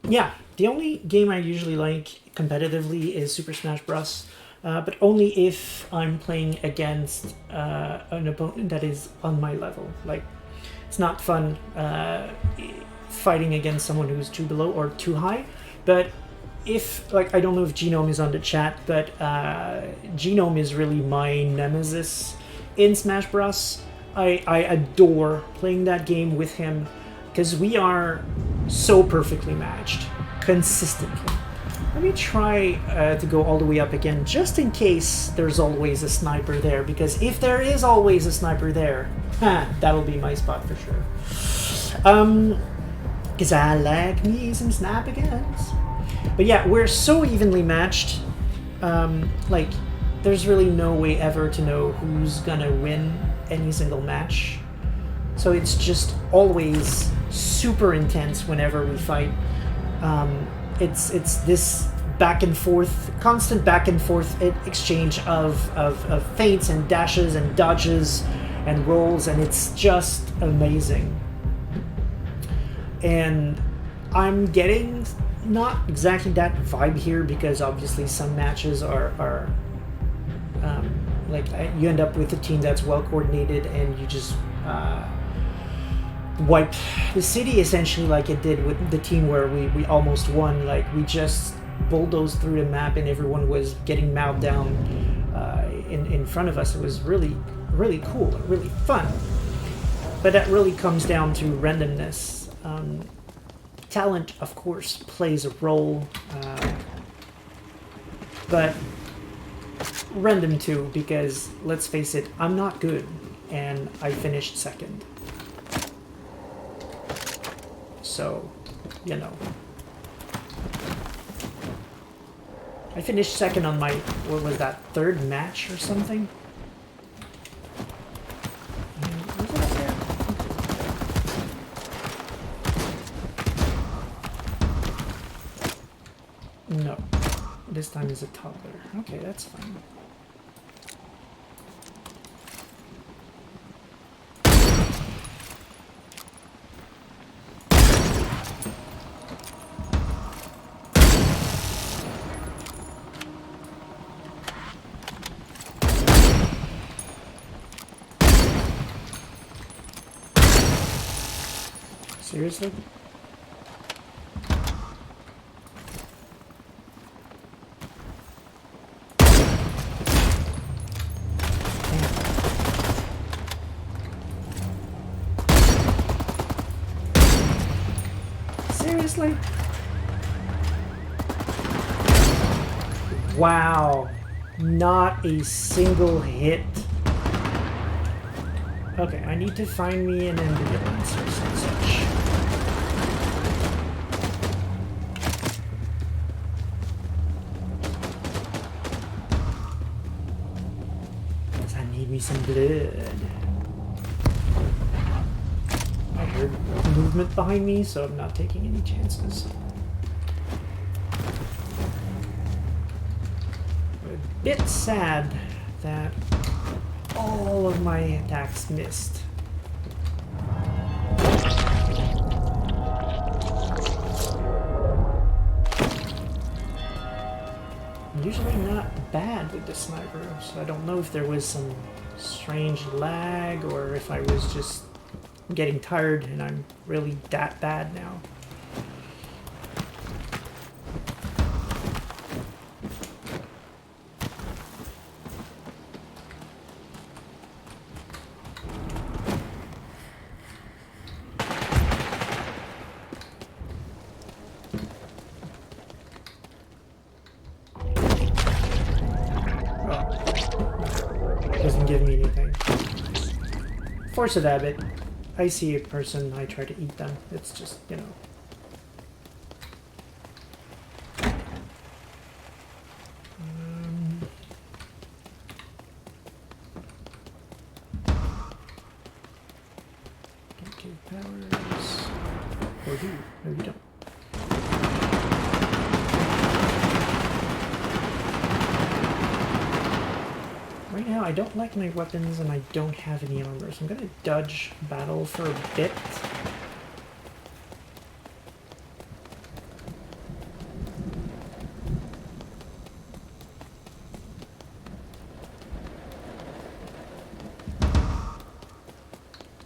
Yeah, the only game I usually like competitively is Super Smash Bros. But only if I'm playing against an opponent that is on my level. Like, it's not fun fighting against someone who's too below or too high. But if, like, I don't know if Genome is on the chat, but Genome is really my nemesis in Smash Bros. I adore playing that game with him because we are so perfectly matched consistently. Let me try to go all the way up again, just in case there's always a sniper there, because if there is always a sniper there, that'll be my spot for sure. Because I like me some snap-agains. But yeah, we're so evenly matched, like, there's really no way ever to know who's gonna win any single match. So it's just always super intense whenever we fight. It's this back and forth, constant back and forth exchange of feints and dashes and dodges and rolls, and it's just amazing. And I'm getting not exactly that vibe here because obviously some matches are like you end up with a team that's well coordinated and you just wipe the city essentially, like it did with the team where we almost won. Like, we just bulldozed through the map and everyone was getting mowed down in front of us. It was really cool, really fun. But that really comes down to randomness. Talent, of course, plays a role, but random too, because let's face it, I'm not good and I finished second. So, you know. I finished second on my, what was that, third match or something? Was it up there? one is a toddler. Okay, that's fine. Seriously? Seriously? Wow. Not a single hit. Okay, I need to find me an ambulance or some such. Because I need me some blood. I heard movement behind me, so I'm not taking any chances. I'm a bit sad that all of my attacks missed. I'm usually not bad with the sniper, so I don't know if there was some strange lag or if I was just getting tired and I'm really that bad now. Doesn't give me anything. Force of habit. I see a person, I try to eat them. It's just, you know. Don't give powers. Or do you? No, you don't. Right now, I don't like my weapons and I don't have any armor, so I'm gonna dodge battle for a bit.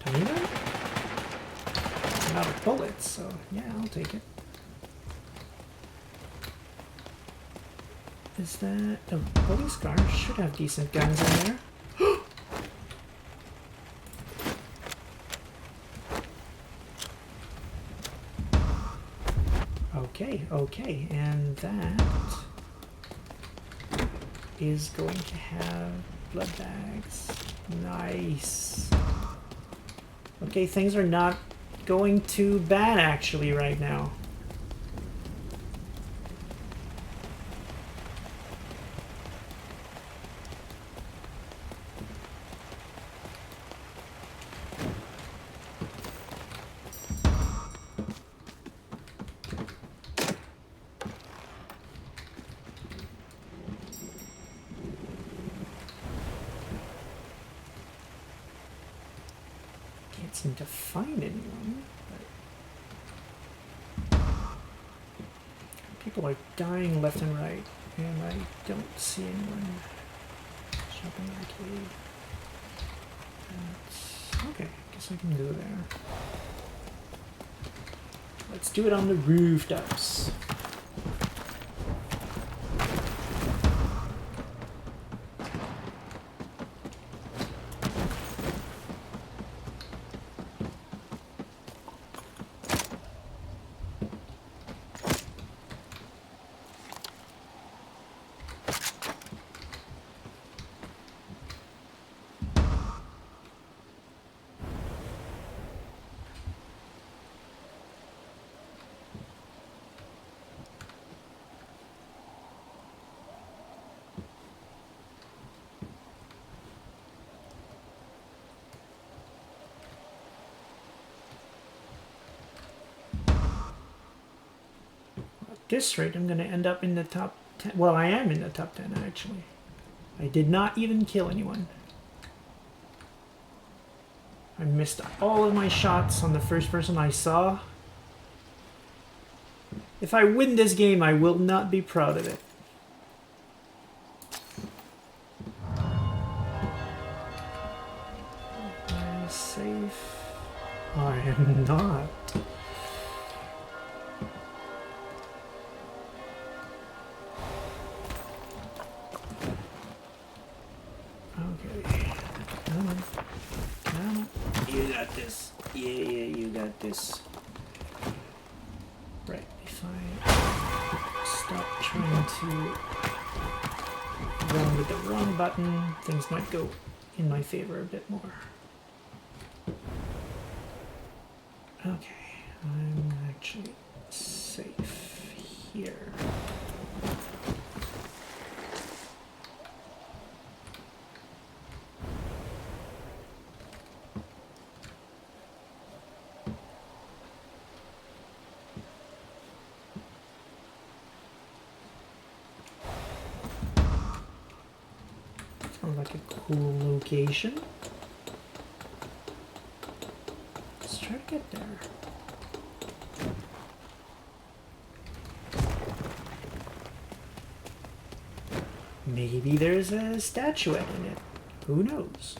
Tiny gun? I'm out of bullets, so yeah, I'll take it. Is that... Oh, police car should have decent guns in there. Okay, and that is going to have blood bags. Nice. Okay, things are not going too bad actually right now. Seem to find anyone, but people are dying left and right, and I don't see anyone. Shopping arcade. Okay, guess I can go there. Let's do it on the rooftops. At this rate, I'm going to end up in the top 10. Well, I am in the top 10, actually. I did not even kill anyone. I missed all of my shots on the first person I saw. If I win this game, I will not be proud of it. I'm safe. I am not. Okay. Come on. Come on. You got this. Yeah, you got this. Right, if I stop trying to run with the wrong button, things might go in my favor a bit more. Okay, I'm actually safe here. Sounds like a cool location. Let's try to get there. Maybe there's a statuette in it. Who knows?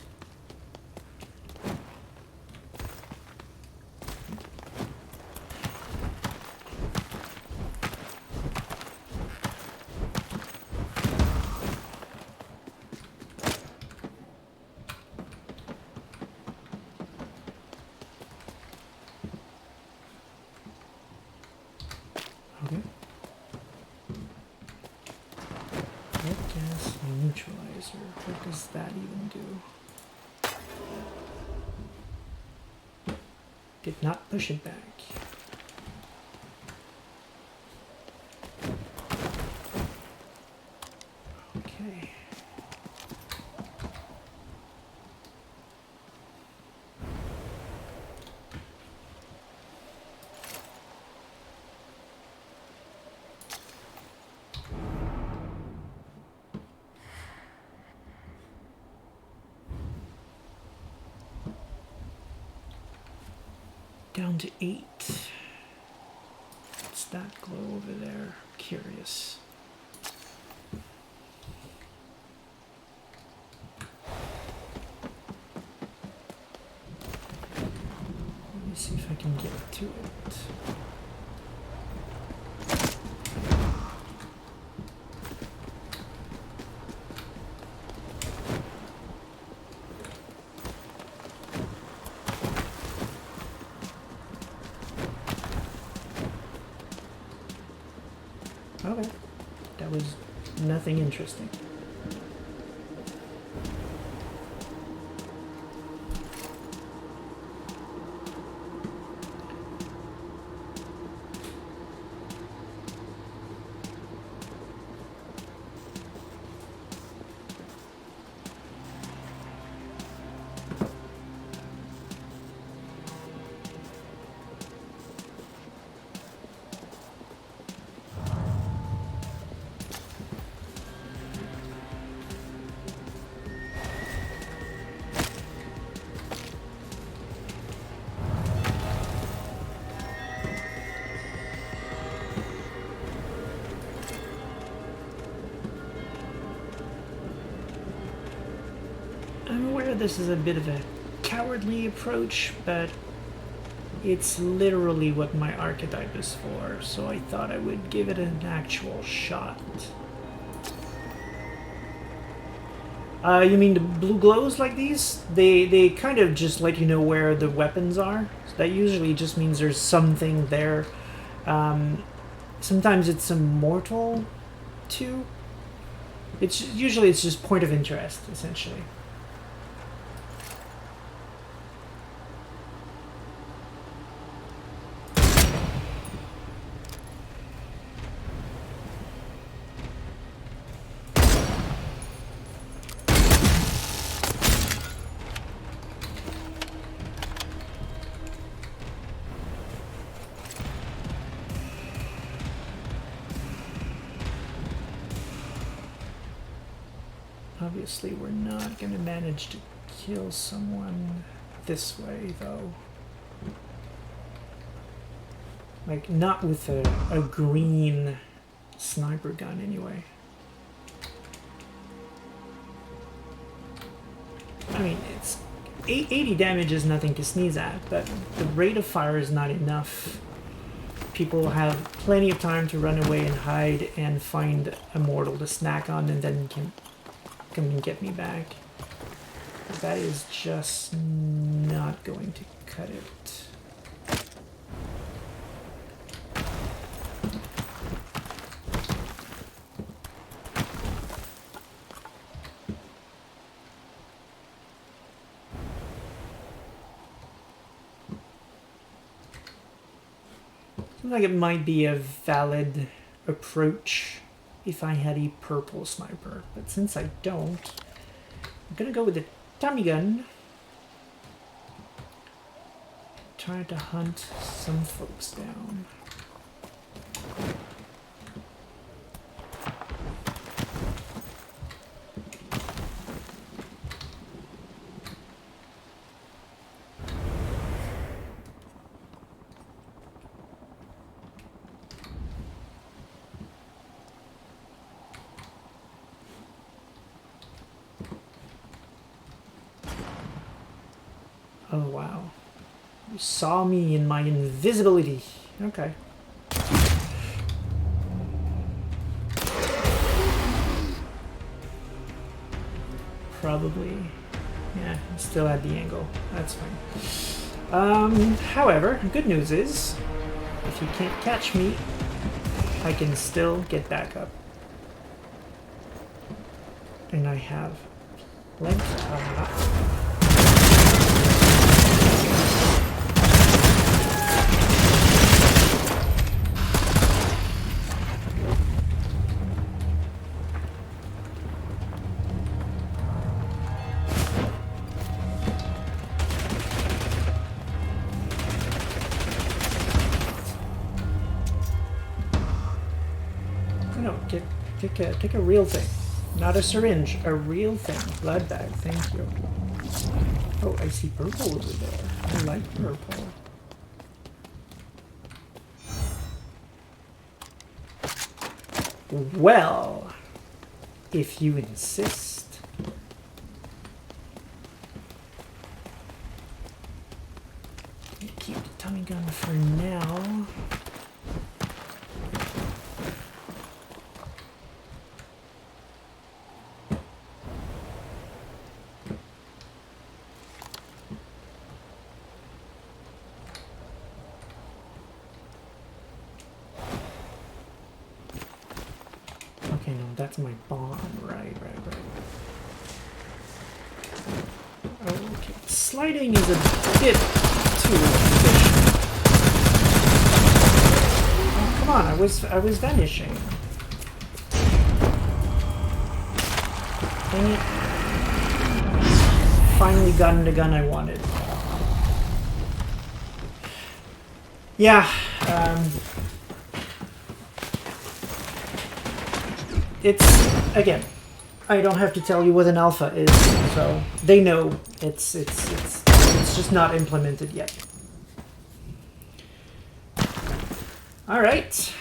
Okay. Red gas neutralizer. What does that even do? Did not push it back. Okay. Down to 8. What's that glow over there? Curious. Let me see if I can get to it. Okay, that was nothing interesting. I'm aware this is a bit of a cowardly approach, but it's literally what my archetype is for, so I thought I would give it an actual shot. You mean the blue glows like these? They kind of just let you know where the weapons are. So that usually just means there's something there. Sometimes it's immortal too. Usually it's just point of interest, essentially. Obviously, we're not gonna manage to kill someone this way, though. Like, not with a green sniper gun, anyway. I mean, it's 80 damage is nothing to sneeze at, but the rate of fire is not enough. People have plenty of time to run away and hide and find a mortal to snack on, and then can come and get me back. That is just not going to cut it. Seems like it might be a valid approach if I had a purple sniper, but since I don't, I'm gonna go with the Tommy gun. Try to hunt some folks down. Oh, wow. You saw me in my invisibility. Okay. Probably. Yeah, still at the angle. That's fine. However, good news is, if you can't catch me, I can still get back up. And I have plenty of... No, take a real thing. Not a syringe, a real thing. Blood bag, thank you. Oh, I see purple over there. I like purple. Well, if you insist. Keep the tummy gun for now. Okay, no, that's my bomb. Right. Okay, sliding is a bit too efficient. Oh, come on, I was vanishing. Dang it. Finally gotten the gun I wanted. Yeah, it's, again, I don't have to tell you what an alpha is, so they know it's just not implemented yet. Alright,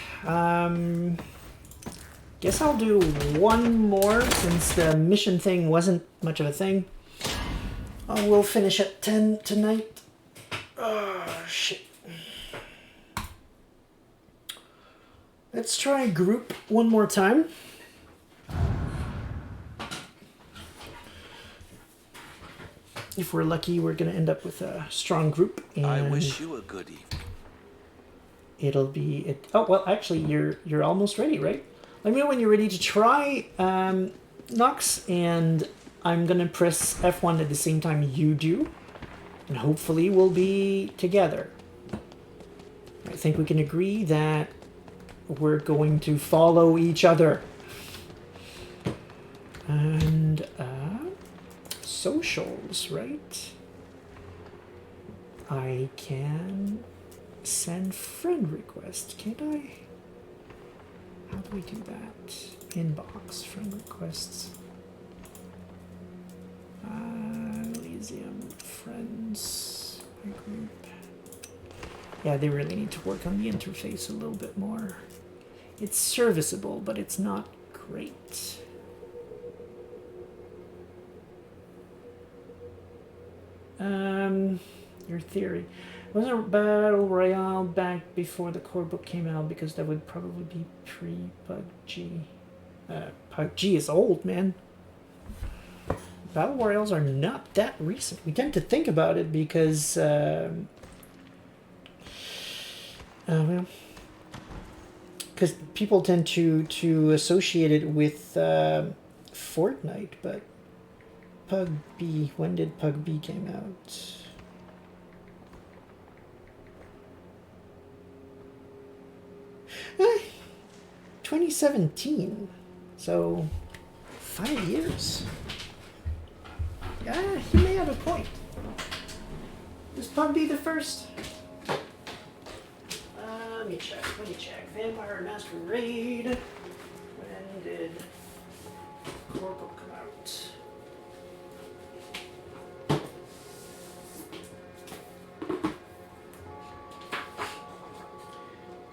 guess I'll do one more since the mission thing wasn't much of a thing. We'll finish at 10 tonight. Oh, shit. Let's try group one more time. If we're lucky, we're going to end up with a strong group. And I wish you a good evening. It'll be... Oh, well, actually, you're almost ready, right? Let me know when you're ready to try Nox, and I'm going to press F1 at the same time you do. And hopefully we'll be together. I think we can agree that we're going to follow each other. And... socials, right? I can send friend request, can't I? How do we do that? Inbox, friend requests. Friends. My group. Yeah, they really need to work on the interface a little bit more. It's serviceable, but it's not great. Your theory. Wasn't a battle royale back before the core book came out because that would probably be pre-PUBG. PUBG is old, man. Battle royales are not that recent. We tend to think about it because, well, because people tend to associate it with Fortnite, but PUBG. When did PUBG came out? 2017. So 5 years. Yeah, he may have a point. Was PUBG the first? Let me check. Vampire Masquerade. When did Core Book come out?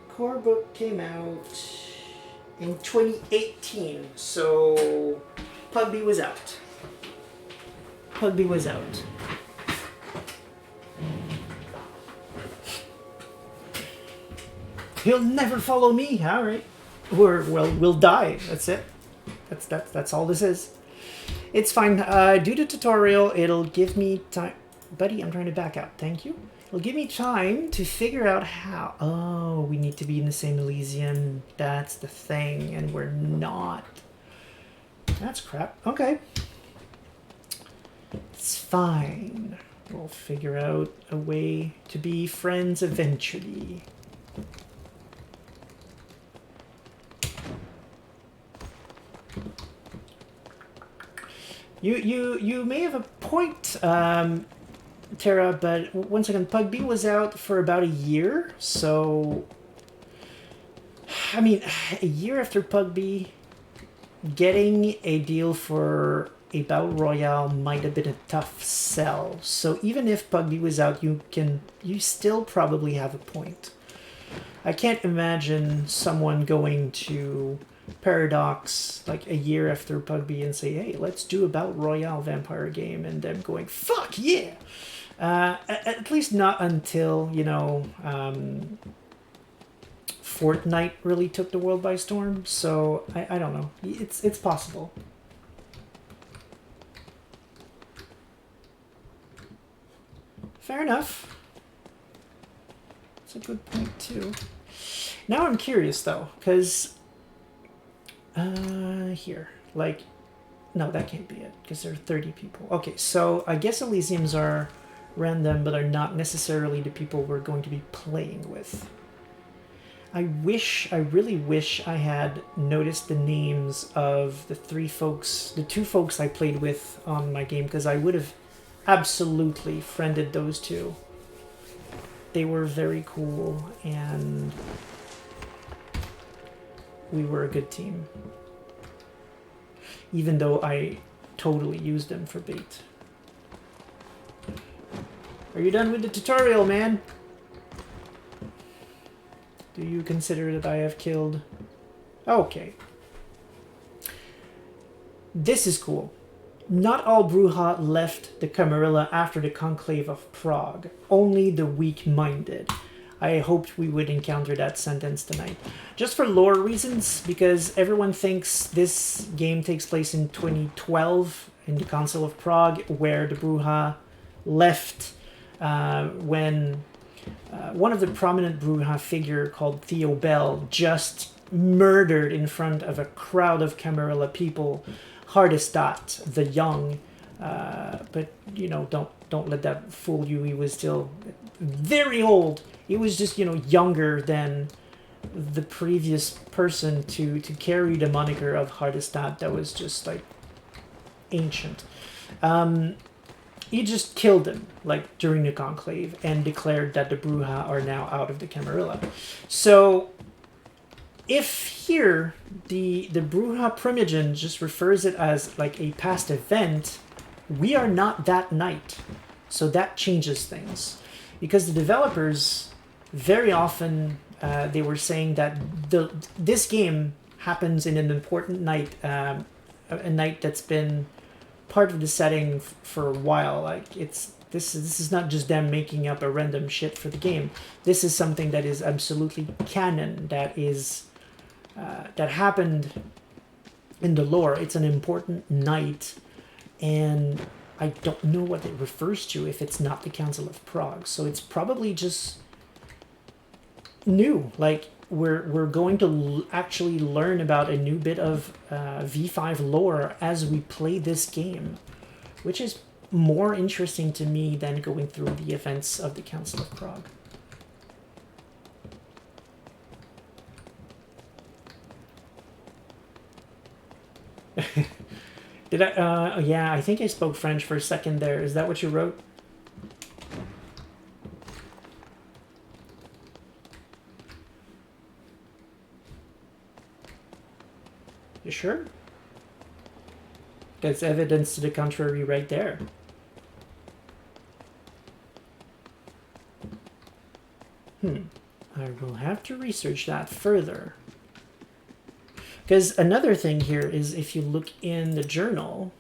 Core Book came out in 2018, so PUBG was out. PUBG was out. He'll never follow me. All right, we'll die. That's it. That's all this is. It's fine. Do the tutorial. It'll give me time, buddy. I'm trying to back out. Thank you. It'll give me time to figure out how. Oh, we need to be in the same Elysium. That's the thing, and we're not. That's crap. Okay. It's fine. We'll figure out a way to be friends eventually. You may have a point, Tara, but once again, PUBG was out for about a year, so I mean, a year after PUBG, getting a deal for a battle royale might have been a tough sell. So even if PUBG was out, you still probably have a point. I can't imagine someone going to Paradox like a year after PUBG and say, hey, let's do a battle royale vampire game, and them going, fuck yeah. At least not until, you know, Fortnite really took the world by storm. So I don't know. It's possible. Fair enough. That's a good point too. Now I'm curious though, because here, like, no, that can't be it, because there are 30 people. Okay, so I guess Elysiums are random, but are not necessarily the people we're going to be playing with. I really wish I had noticed the names of the two folks I played with on my game, because I would have absolutely friended those two. They were very cool, and we were a good team. Even though I totally used them for bait. Are you done with the tutorial, man? Do you consider that I have killed? Okay. This is cool. Not all Brujah left the Camarilla after the Conclave of Prague. Only the weak-minded. I hoped we would encounter that sentence tonight. Just for lore reasons, because everyone thinks this game takes place in 2012 in the Council of Prague, where the Brujah left when one of the prominent Brujah figure called Theo Bell just murdered in front of a crowd of Camarilla people Hardestat the Young. But, you know, don't let that fool you. He was still very old. He was just, you know, younger than the previous person to carry the moniker of Hardestat that was just, like, ancient. He just killed him, like, during the Conclave, and declared that the Brujah are now out of the Camarilla. So, if here the Brujah Primogen just refers it as, like, a past event, we are not that night. So that changes things. Because the developers, very often, they were saying that this game happens in an important night, a night that's been part of the setting for a while. Like, this is not just them making up a random shit for the game. This is something that is absolutely canon, that is that happened in the lore. It's an important night, and I don't know what it refers to if it's not the Council of Prague. So it's probably just new. Like, we're going to actually learn about a new bit of V5 lore as we play this game, which is more interesting to me than going through the events of the Council of Prague. Did I? Yeah, I think I spoke French for a second there. Is that what you wrote? You sure? There's evidence to the contrary right there. I will have to research that further. Because another thing here is, if you look in the journal,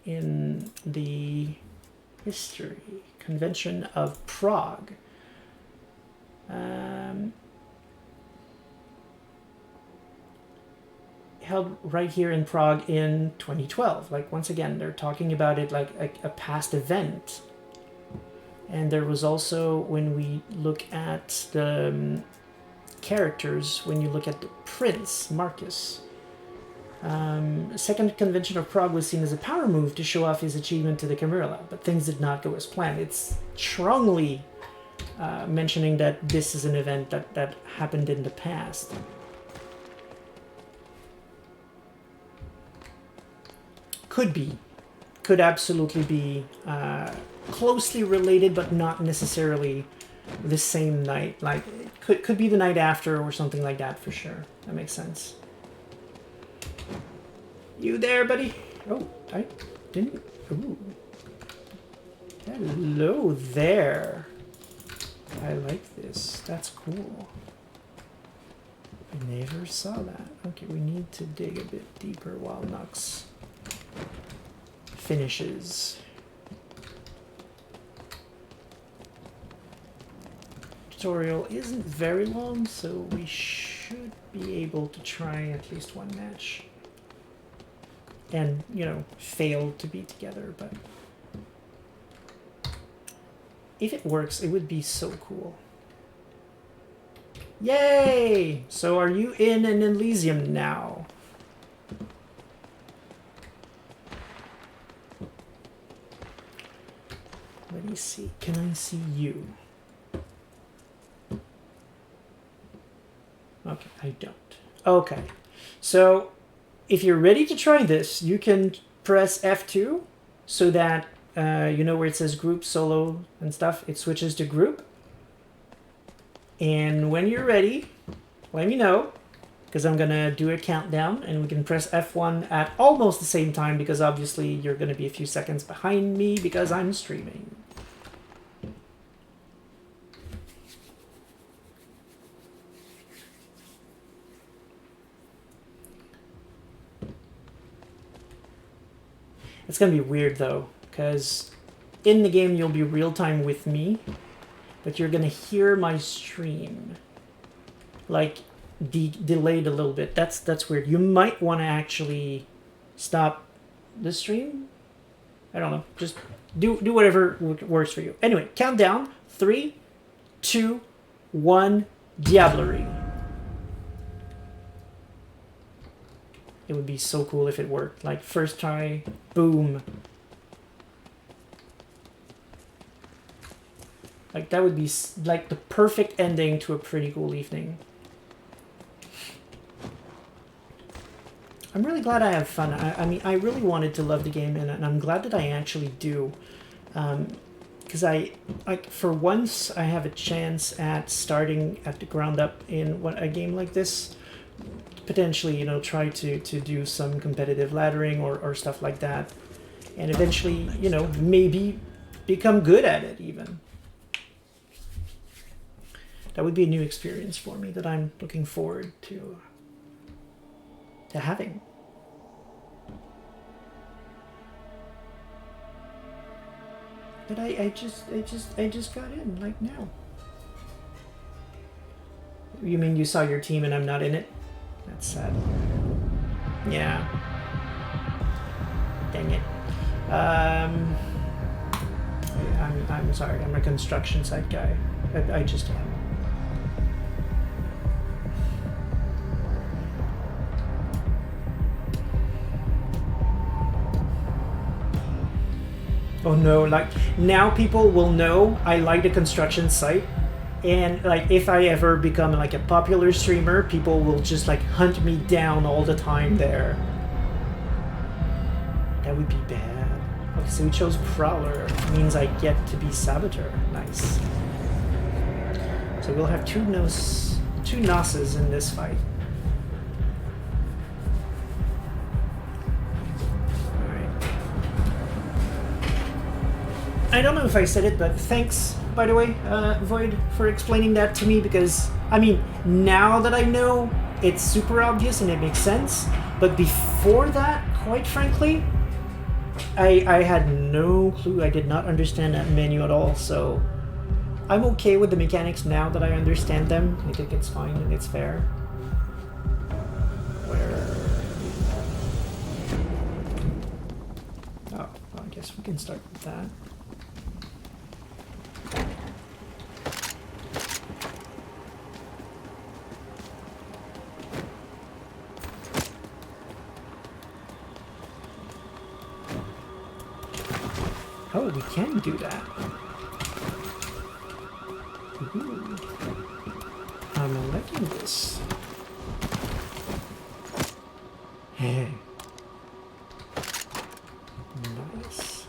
in the history, Convention of Prague, held right here in Prague in 2012. Like, once again, they're talking about it like a past event. And there was also, when we look at the characters, when you look at the prince, Marcus, Second Convention of Prague was seen as a power move to show off his achievement to the Camarilla, but things did not go as planned. It's strongly mentioning that this is an event that happened in the past. Could be. Could absolutely be closely related, but not necessarily the same night. Like, it could be the night after or something like that, for sure. That makes sense. You there, buddy? Oh, I didn't... Ooh. Hello there. I like this. That's cool. I never saw that. Okay, we need to dig a bit deeper while Nux finishes. Tutorial isn't very long, so we should be able to try at least one match. And, you know, fail to be together, but if it works, it would be so cool. Yay! So are you in an Elysium now? Let me see. Can I see you? Okay, I don't. Okay. So if you're ready to try this, you can press F2 so that, you know where it says group, solo, and stuff, it switches to group. And when you're ready, let me know, because I'm going to do a countdown, and we can press F1 at almost the same time, because obviously you're going to be a few seconds behind me because I'm streaming. It's going to be weird, though, because in the game you'll be real-time with me, but you're going to hear my stream, like, delayed a little bit. That's weird. You might want to actually stop the stream. I don't know. Just do whatever works for you. Anyway, countdown. 3, 2, 1, Diablerie. It would be so cool if it worked. Like, first try, boom. Like, that would be like the perfect ending to a pretty cool evening. I'm really glad I have fun. I mean, I really wanted to love the game, and I'm glad that I actually do. Because for once, I have a chance at starting at the ground up in a game like this. Potentially, you know, try to do some competitive laddering or stuff like that. And eventually, you know, maybe become good at it even. That would be a new experience for me that I'm looking forward to having. But I just got in like now. You mean you saw your team and I'm not in it? That's sad. Yeah. Dang it. I'm sorry. I'm a construction site guy. I just am. Oh no, like now people will know I like the construction site, and like if I ever become like a popular streamer, people will just like hunt me down all the time there. That would be bad. Okay, so we chose Prowler. Means I get to be Saboteur. Nice. So we'll have two Nosses in this fight. I don't know if I said it, but thanks, by the way, Void, for explaining that to me, because, I mean, now that I know, it's super obvious and it makes sense, but before that, quite frankly, I had no clue. I did not understand that menu at all, so I'm okay with the mechanics now that I understand them. I think it's fine and it's fair. Oh, well, I guess we can start with that. Oh, we can do that. Ooh. I'm liking this. Hey. Nice.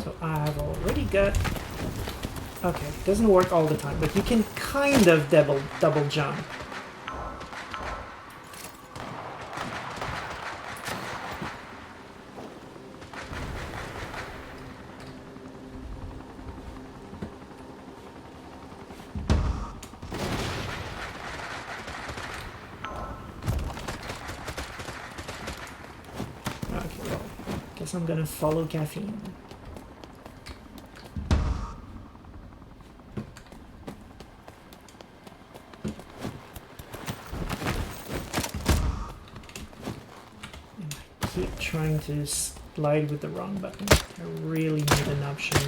So I've already got... Okay, it doesn't work all the time, but you can kind of double jump. I'm gonna follow Caffeine. And I keep trying to slide with the wrong button. I really need an option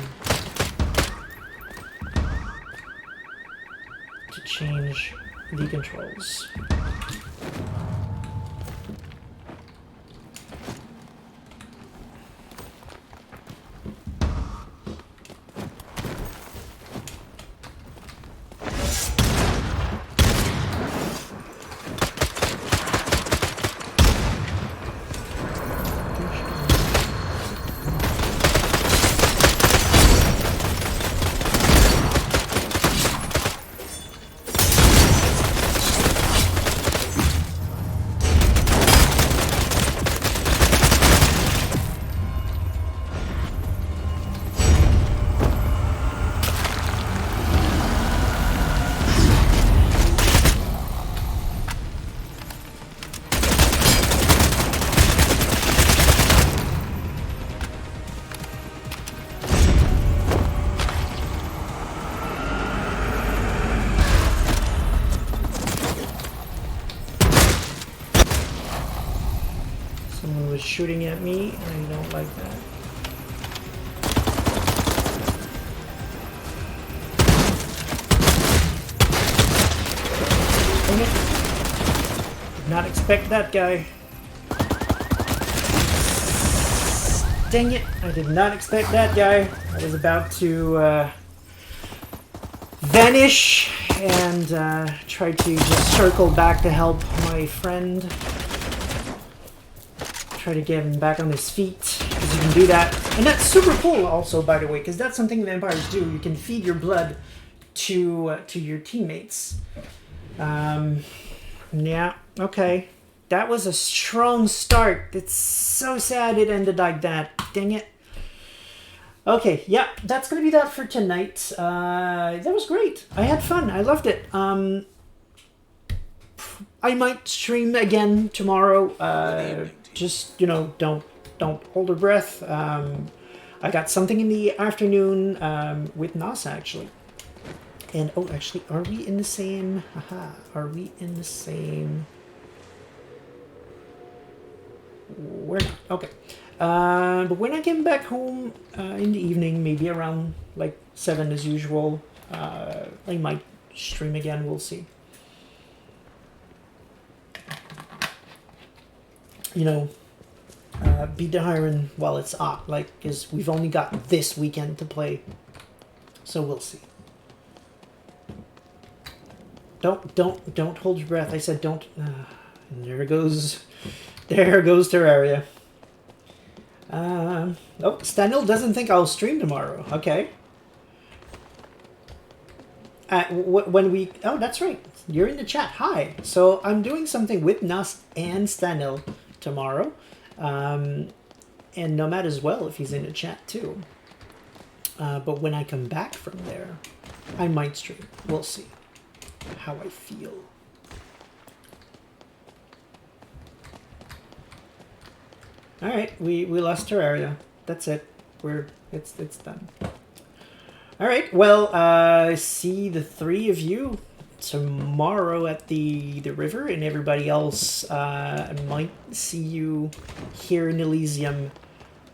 to change the controls. Shooting at me, and I don't like that. Did not expect that guy. Dang it, I did not expect that guy. I was about to vanish and try to just circle back to help my friend. Try to get him back on his feet, because you can do that. And that's super cool also, by the way, because that's something vampires do. You can feed your blood to your teammates. Yeah, okay. That was a strong start. It's so sad it ended like that. Dang it. Okay, yeah, that's gonna be that for tonight. That was great. I had fun. I loved it. I might stream again tomorrow. Just, you know, don't hold your breath. I got something in the afternoon with NASA actually. And oh, actually, are we in the same? Haha, are we in the same? We're not. Okay. But when I get back home in the evening, maybe around like 7 as usual, I might stream again. We'll see. You know, beat the iron while it's hot, like, because we've only got this weekend to play, so we'll see. Don't hold your breath. I said don't. There goes Terraria. Oh, Stanil doesn't think I'll stream tomorrow. Okay. When we... Oh, that's right. You're in the chat. Hi. So I'm doing something with Nas and Stanil tomorrow. And Nomad as well, if he's in the chat too. But when I come back from there, I might stream. We'll see how I feel. All right, we lost Terraria. That's it. It's done. All right. Well, see the three of you tomorrow at the river, and everybody else might see you here in Elysium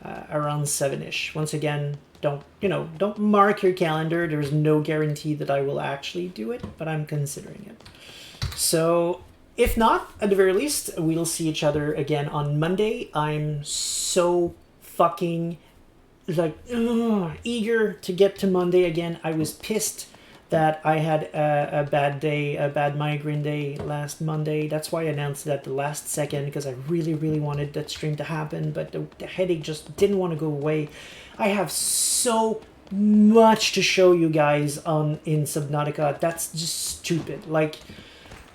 around 7ish. Once again, don't mark your calendar. There's no guarantee that I will actually do it, but I'm considering it. So if not, at the very least, we'll see each other again on Monday. I'm so fucking eager to get to Monday again. I was pissed that I had a bad day, a bad migraine day last Monday. That's why I announced it at the last second, because I really, really wanted that stream to happen, but the headache just didn't want to go away. I have so much to show you guys in Subnautica. That's just stupid. Like,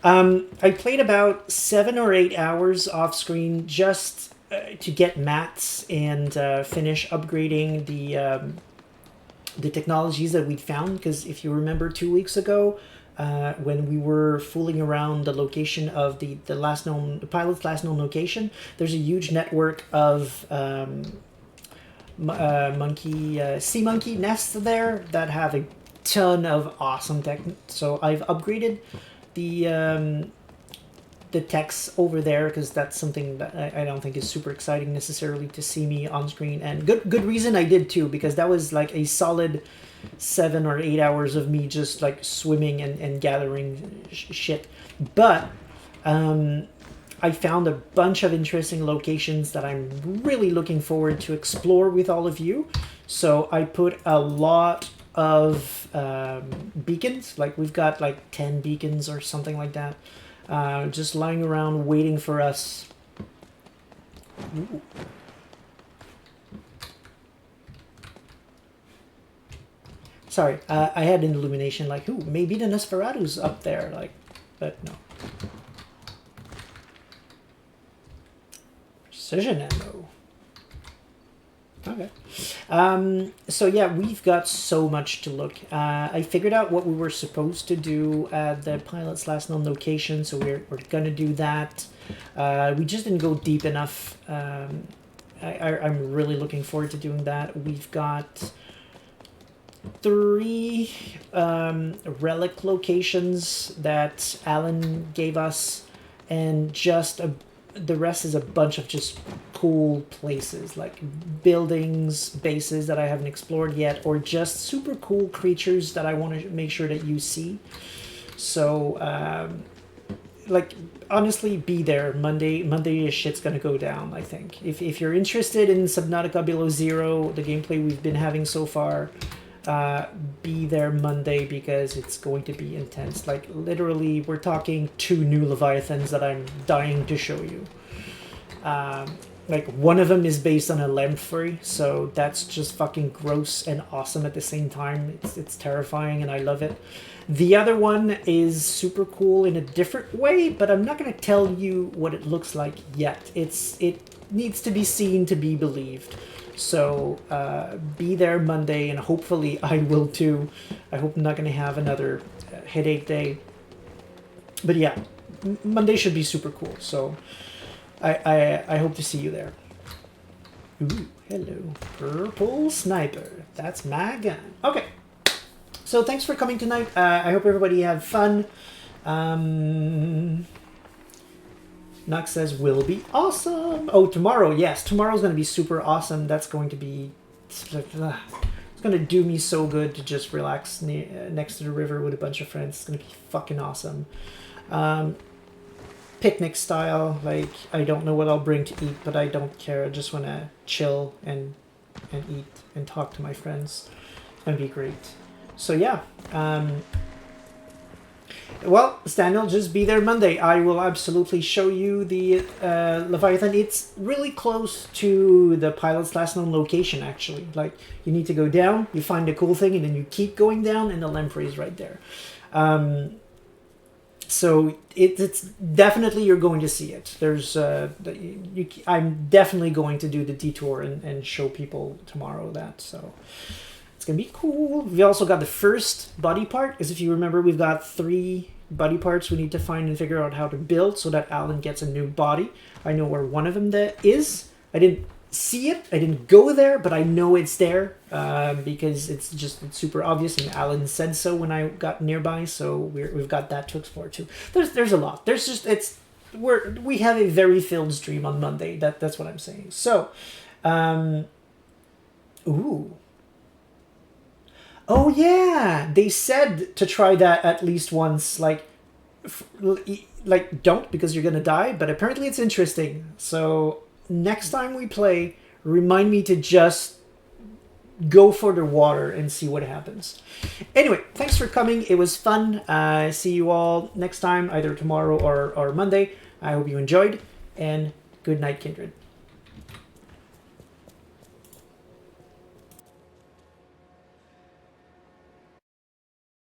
I played about 7 or 8 hours off screen just to get mats and finish upgrading the technologies that we'd found. Because if you remember 2 weeks ago, when we were fooling around the location of the pilot's last known location, there's a huge network of sea monkey nests there that have a ton of awesome tech. So I've upgraded the techs over there, because that's something that I don't think is super exciting necessarily to see me on screen, and good reason I did too, because that was like a solid 7 or 8 hours of me just like swimming and gathering shit. But I found a bunch of interesting locations that I'm really looking forward to explore with all of you. So I put a lot of beacons, like we've got like 10 beacons or something like that, just lying around waiting for us. Ooh. Sorry, I had an illumination like, ooh, maybe the Nosferatu's up there, like, but no. Precision ammo. Okay. So yeah, we've got so much to look. I figured out what we were supposed to do at the pilot's last known location, so we're gonna do that. We just didn't go deep enough. I'm really looking forward to doing that. We've got 3 relic locations that Alan gave us, and just the rest is a bunch of just cool places, like buildings, bases that I haven't explored yet, or just super cool creatures that I want to make sure that you see. So, like, honestly, be there. Monday shit's gonna go down, I think. If you're interested in Subnautica Below Zero, the gameplay we've been having so far, be there Monday, because it's going to be intense. Like, literally, we're talking 2 new Leviathans that I'm dying to show you. Like, one of them is based on a lamprey, so that's just fucking gross and awesome at the same time. It's terrifying, and I love it. The other one is super cool in a different way, but I'm not going to tell you what it looks like yet. It needs to be seen to be believed. So be there Monday, and hopefully I will too. I hope I'm not going to have another headache day. But yeah, Monday should be super cool. So I hope to see you there. Ooh, hello. Purple Sniper. That's my gun. Okay. So thanks for coming tonight. I hope everybody had fun. Nux says, will be awesome. Oh, tomorrow. Yes, tomorrow's going to be super awesome. That's going to be... It's going to do me so good to just relax next to the river with a bunch of friends. It's going to be fucking awesome. Picnic style. Like, I don't know what I'll bring to eat, but I don't care. I just want to chill and eat and talk to my friends. It's going to be great. So yeah, well, Daniel, just be there Monday. I will absolutely show you the Leviathan. It's really close to the pilot's last known location, actually. Like, you need to go down, you find a cool thing, and then you keep going down, and the lamprey is right there. So it's definitely, you're going to see it. There's I'm definitely going to do the detour and show people tomorrow that. So it's gonna be cool. We also got the first body part, because if you remember, we've got 3 body parts we need to find and figure out how to build so that Alan gets a new body. I know where one of them is. I didn't see it. I didn't go there, but I know it's there because it's super obvious, and Alan said so when I got nearby. So we've got that to explore too. There's a lot. There's just we have a very filled stream on Monday. That's what I'm saying. So, ooh. Oh yeah, they said to try that at least once. Like don't, because you're gonna die. But apparently it's interesting. So next time we play, remind me to just go for the water and see what happens. Anyway, thanks for coming. It was fun. See you all next time, either tomorrow or Monday. I hope you enjoyed, and good night, Kindred.